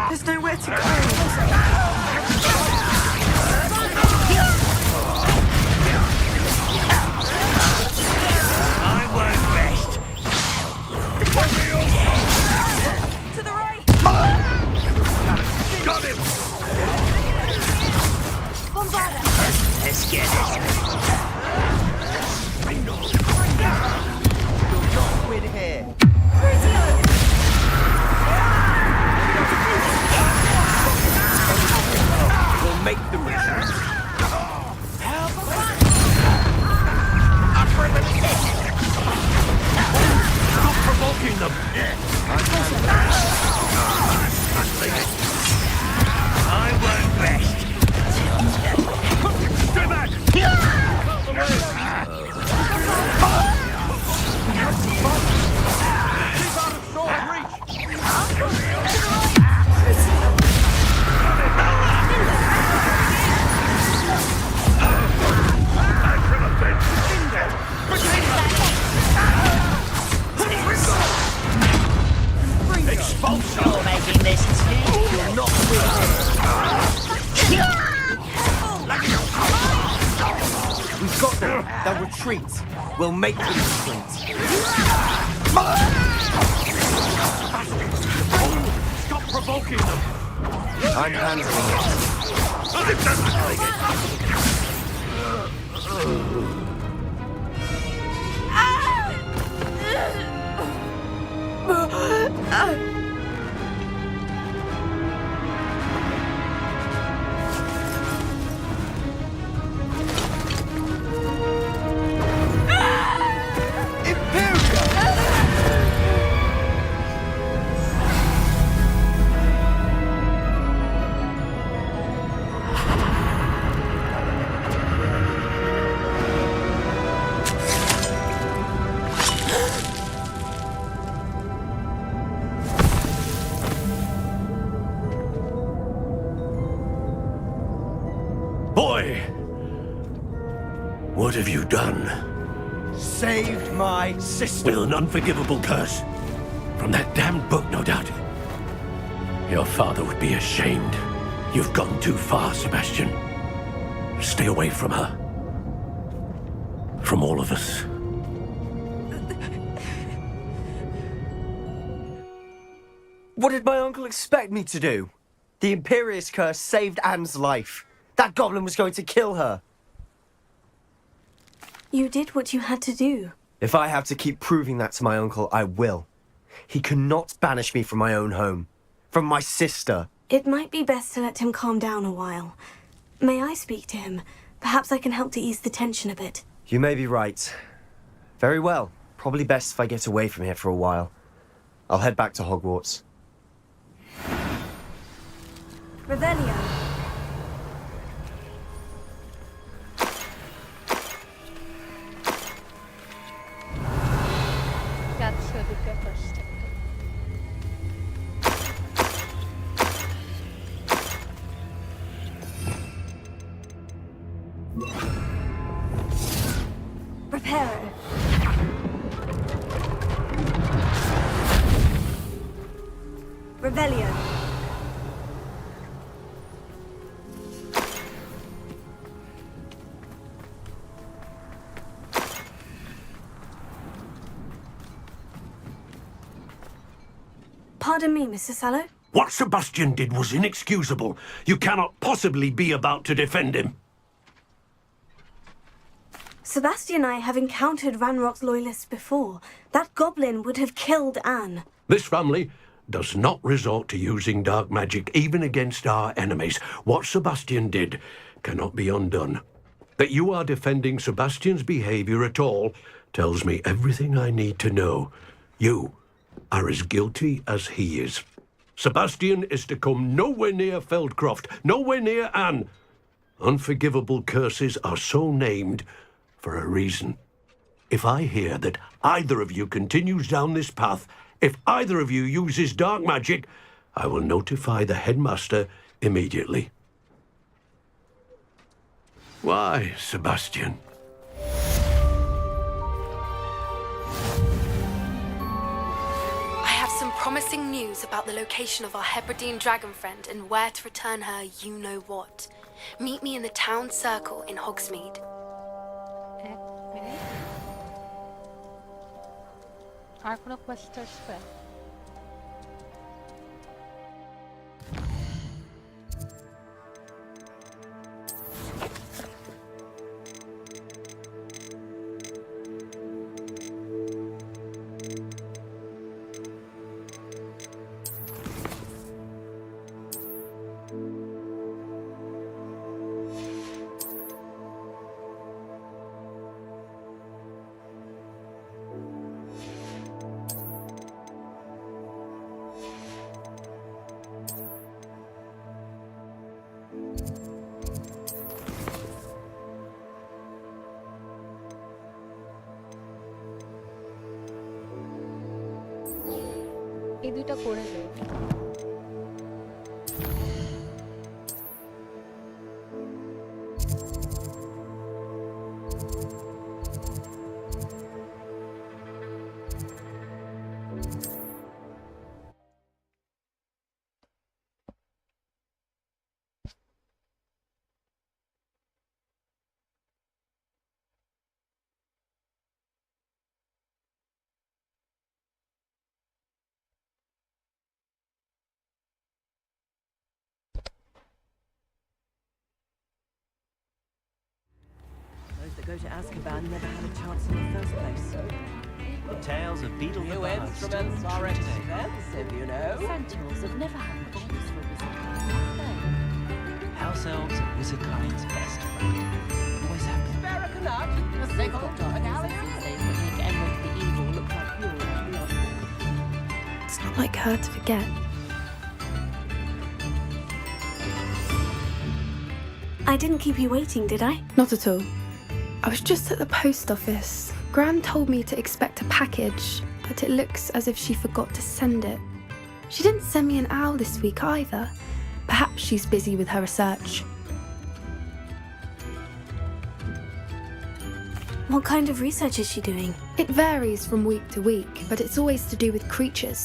There's nowhere to go. I work best. To the right. Got him. Bombarda. Let's get it. We're here. make the retreat. Stop provoking them! I won't rest. Stay back! Keep out of sword Expulsion! You're making this too. You're not We've got them. They'll retreat. We'll make them retreat. Stop provoking them! I'm handling Boy! What have you done? Saved my sister. With an unforgivable curse. From that damned book, no doubt. Your father would be ashamed. You've gone too far, Sebastian. Stay away from her. From all of us. What did my uncle expect me to do? The Imperious curse saved Anne's life. That goblin was going to kill her. You did what you had to do. If I have to keep proving that to my uncle, I will. He cannot banish me from my own home. From my sister. It might be best to let him calm down a while. May I speak to him? Perhaps I can help to ease the tension a bit. You may be right. Very well. Probably best if I get away from here for a while. I'll head back to Hogwarts. Revelio. That's a good perspective. Reparo. Revelio. Pardon me, Mr. Sallow. What Sebastian did was inexcusable. You cannot possibly be about to defend him. Sebastian and I have encountered Ranrock's loyalists before. That goblin would have killed Anne. This family does not resort to using dark magic even against our enemies. What Sebastian did cannot be undone. That you are defending Sebastian's behavior at all tells me everything I need to know. You are as guilty as he is. Sebastian is to come nowhere near Feldcroft, nowhere near Anne. Unforgivable curses are so named for a reason. If I hear that either of you continues down this path, if either of you uses dark magic, I will notify the headmaster immediately. Why, Sebastian? I have some promising news about the location of our Hebridean dragon friend and where to return her you-know-what. Meet me in the town circle in Hogsmeade. আর কোনো Quest আসবে? এই দুইটা করে দেই। Those that go to Azkaban never had a chance in the first place. Tales of Beetle New instruments are expensive, you know. Centaurs have never had much use for wizard. House elves and wizard kind's best friend. Always happy. Sparacanut, a single dark alley. That make Emerald the Evil look like pure and beyond. It's not like her to forget. I didn't keep you waiting, did I? Not at all. I was just at the post office. Gran told me to expect a package, but it looks as if she forgot to send it. She didn't send me an owl this week either. Perhaps she's busy with her research. What kind of research is she doing? It varies from week to week, but it's always to do with creatures.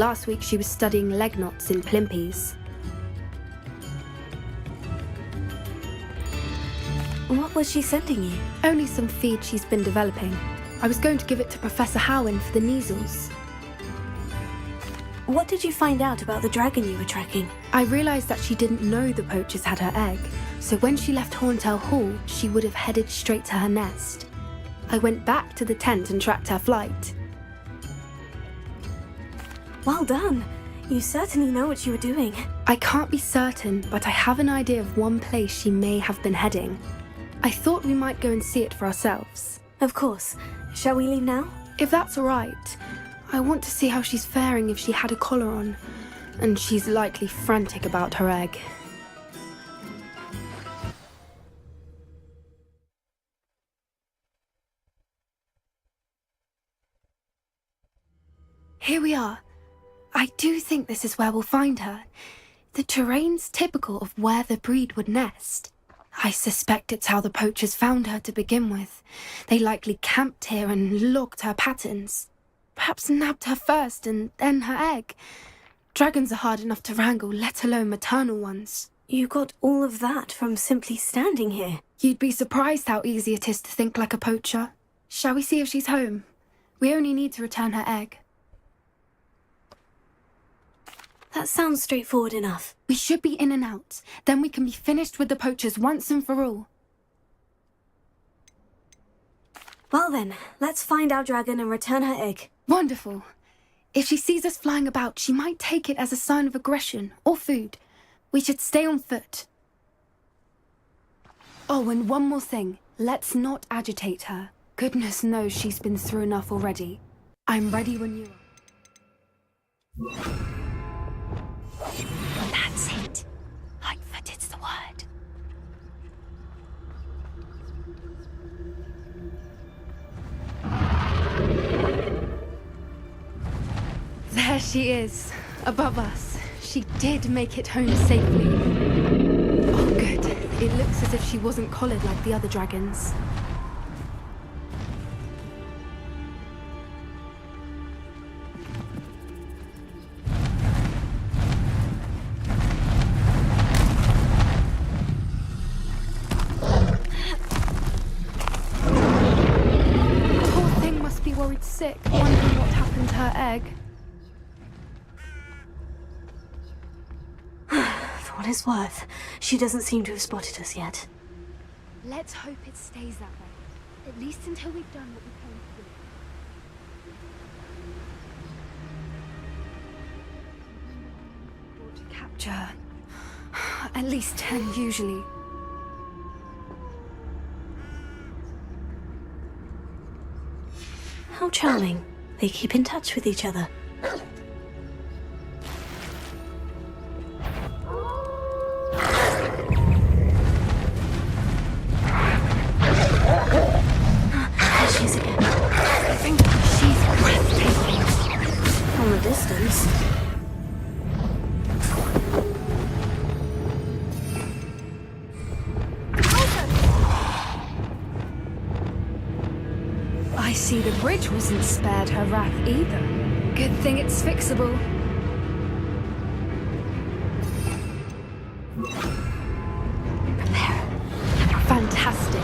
Last week she was studying leg knots in plimpies. What was she sending you? Only some feed she's been developing. I was going to give it to Professor Howin for the measles. What did you find out about the dragon you were tracking? I realised that she didn't know the poachers had her egg, so when she left Horntail Hall, she would have headed straight to her nest. I went back to the tent and tracked her flight. Well done. You certainly know what you were doing. I can't be certain, but I have an idea of one place she may have been heading. I thought we might go and see it for ourselves. Of course. Shall we leave now? If that's all right. I want to see how she's faring if she had a collar on. And she's likely frantic about her egg. Here we are. I do think this is where we'll find her. The terrain's typical of where the breed would nest. I suspect it's how the poachers found her to begin with. They likely camped here and logged her patterns. Perhaps nabbed her first and then her egg. Dragons are hard enough to wrangle, let alone maternal ones. You got all of that from simply standing here. You'd be surprised how easy it is to think like a poacher. Shall we see if she's home? We only need to return her egg. That sounds straightforward enough. We should be in and out. Then we can be finished with the poachers once and for all. Well then, let's find our dragon and return her egg. Wonderful. If she sees us flying about, she might take it as a sign of aggression or food. We should stay on foot. Oh, and one more thing. Let's not agitate her. Goodness knows she's been through enough already. I'm ready when you are. That's it. Lightfooted's the word. There she is, above us. She did make it home safely. Oh, good. It looks as if she wasn't collared like the other dragons. Worried sick, wondering what happened to her egg. For what it's worth, she doesn't seem to have spotted us yet. Let's hope it stays that way. At least until we've done what we came to do. To capture. At least 10 usually. How charming. They keep in touch with each other. There she is again. She's breathtaking. From a distance. I see the bridge wasn't spared her wrath either. Good thing it's fixable. Prepare. Fantastic.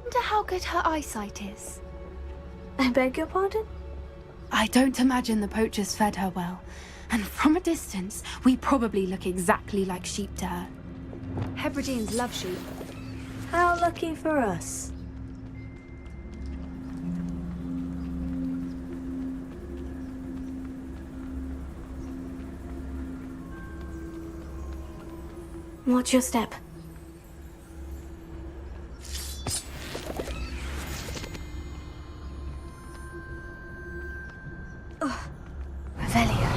Wonder how good her eyesight is. I beg your pardon? I don't imagine the poachers fed her well. And from a distance, we probably look exactly like sheep to her. Hebrideans love sheep. How lucky for us. Watch your step. Revelio.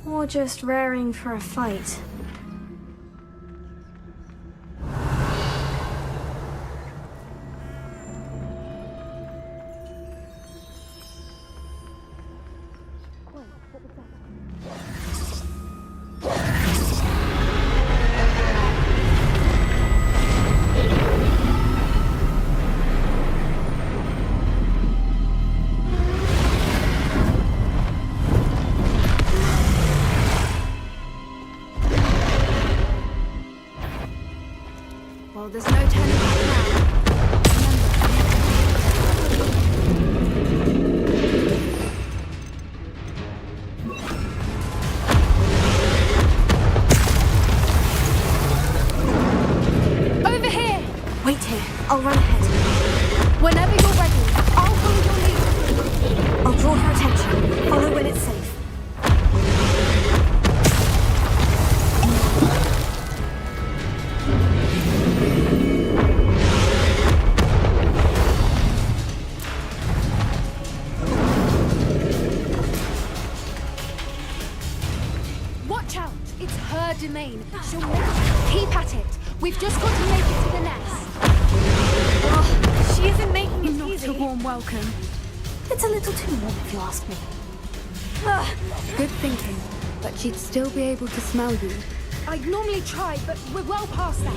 Or just raring for a fight. Well, there's no turning back now. Over here! Wait here. I'll run ahead. Whenever you're ready, I'll follow your lead. I'll draw her attention. Follow when it's safe. Watch out! It's her domain. She'll make it. Keep at it. We've just got to make it to the nest. Oh, she isn't making it Not easy. a warm welcome. It's a little too warm if you ask me. Good thinking, but she'd still be able to smell you. I'd normally try, but we're well past that.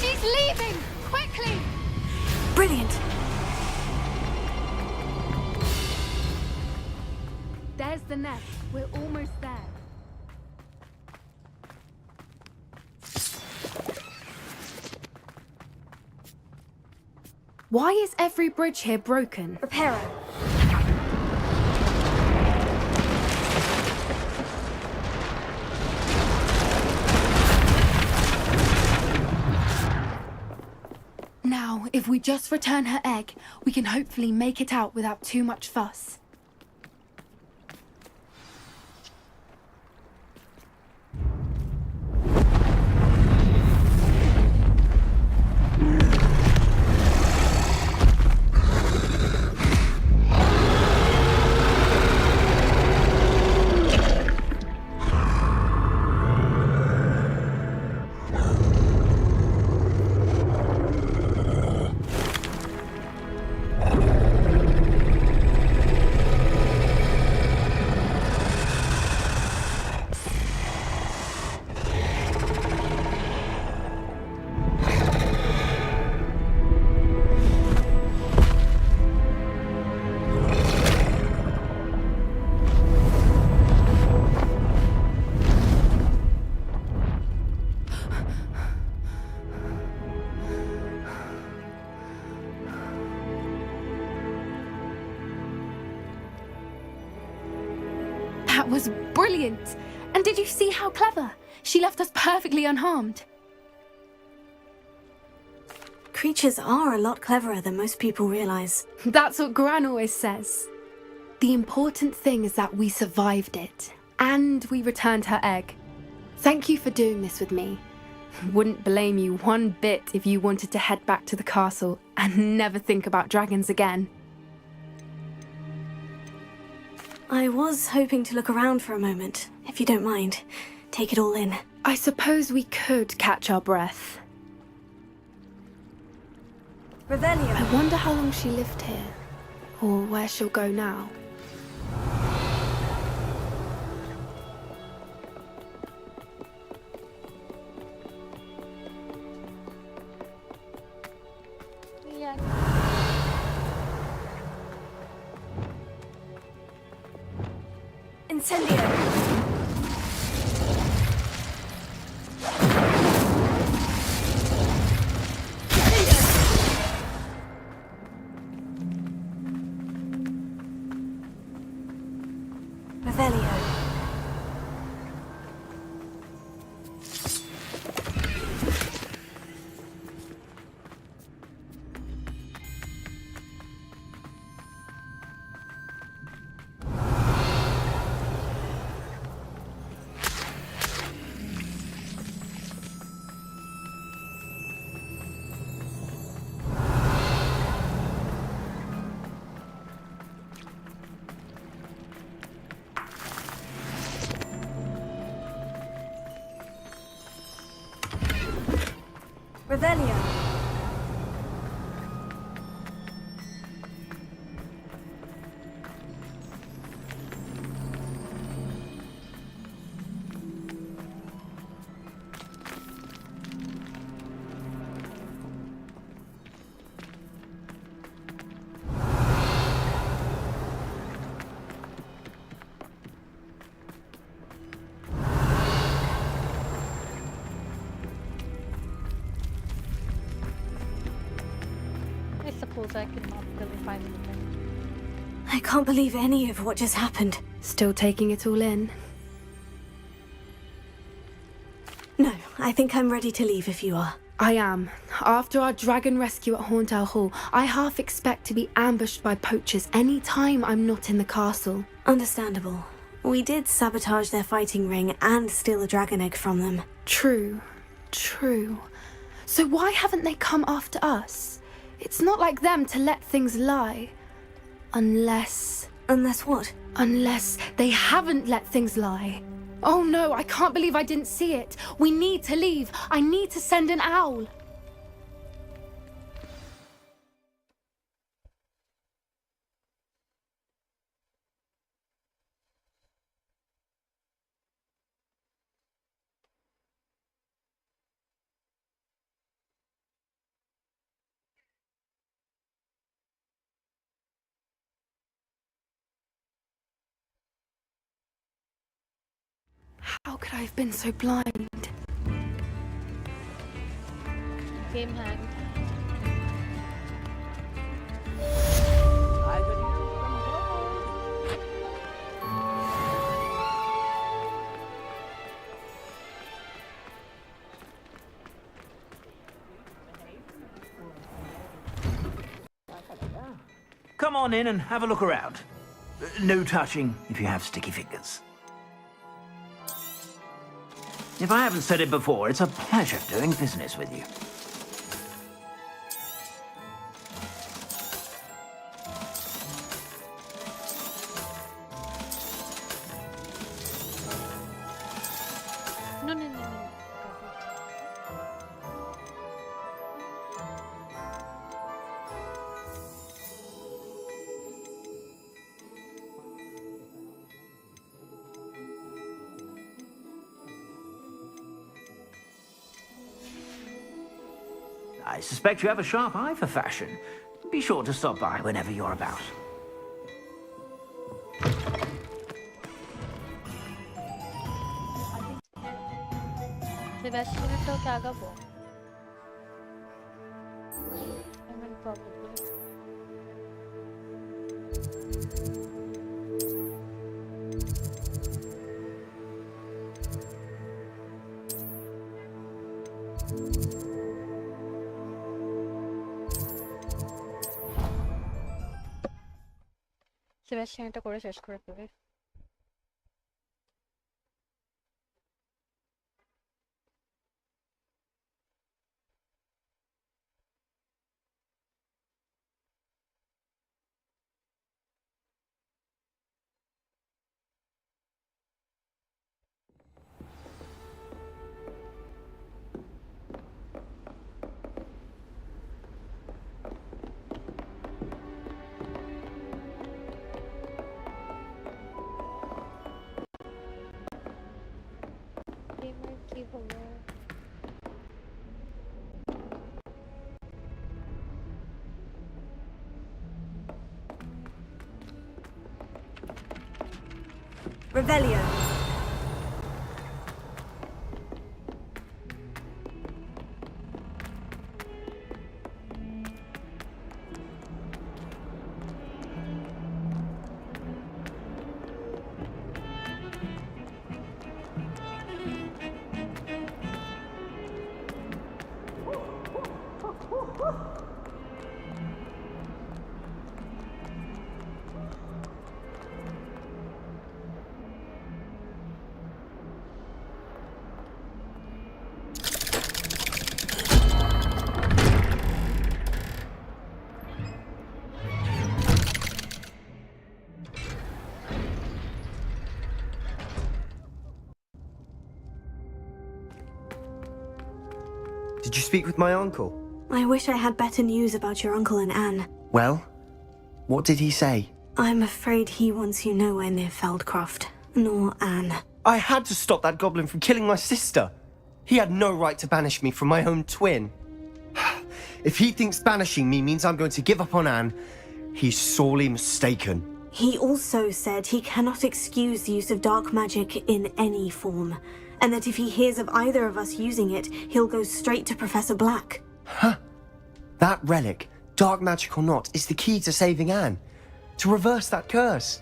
She's leaving! Quickly! Brilliant. There's the nest. We're almost there. Why is every bridge here broken? Reparo. Now, if we just return her egg, we can hopefully make it out without too much fuss. That was brilliant! And did you see how clever? She left us perfectly unharmed. Creatures are a lot cleverer than most people realize. That's what Gran always says. The important thing is that we survived it, and we returned her egg. Thank you for doing this with me. Wouldn't blame you one bit if you wanted to head back to the castle and never think about dragons again. I was hoping to look around for a moment, if you don't mind. Take it all in. I suppose we could catch our breath. Revelio. I wonder how long she lived here, or where she'll go now. Incendio! Revelio. Revelio. I cannot really find anything. I can't believe any of what just happened. Still taking it all in? No, I think I'm ready to leave if you are. I am. After our dragon rescue at Hauntow Hall, I half expect to be ambushed by poachers any time I'm not in the castle. Understandable. We did sabotage their fighting ring and steal a dragon egg from them. True. So why haven't they come after us? It's not like them to let things lie. Unless... Unless what? Unless they haven't let things lie. Oh no, I can't believe I didn't see it. We need to leave. I need to send an owl. How could I have been so blind? Game hanged. Come on in and have a look around. No touching if you have sticky fingers. If I haven't said it before, it's a pleasure doing business with you. No. I suspect you have a sharp eye for fashion. Be sure to stop by whenever you're about. Sebastian to Kagabo. I mean, probably. Sebastian এটা করে শেষ করে ফেলে Revelio. Did you speak with my uncle? I wish I had better news about your uncle and Anne. Well, what did he say? I'm afraid he wants you nowhere near Feldcroft, nor Anne. I had to stop that goblin from killing my sister. He had no right to banish me from my own twin. If he thinks banishing me means I'm going to give up on Anne, he's sorely mistaken. He also said he cannot excuse the use of dark magic in any form, and that if he hears of either of us using it, he'll go straight to Professor Black. Huh. That relic, dark magic or not, is the key to saving Anne. To reverse that curse.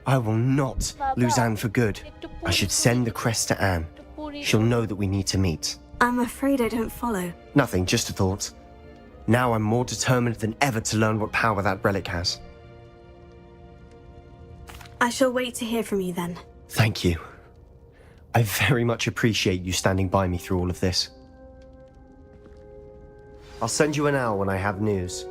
I will not lose Anne for good. I should send the crest to Anne. She'll know that we need to meet. I'm afraid I don't follow. Nothing, just a thought. Now I'm more determined than ever to learn what power that relic has. I shall wait to hear from you then. Thank you. I very much appreciate you standing by me through all of this. I'll send you an owl when I have news.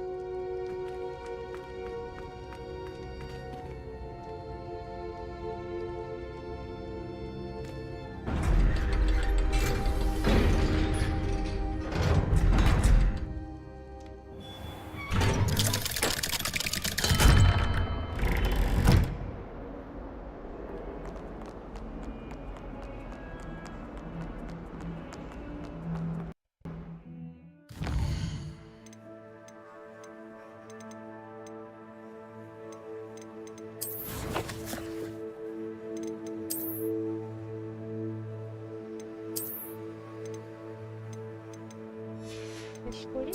শেষ করি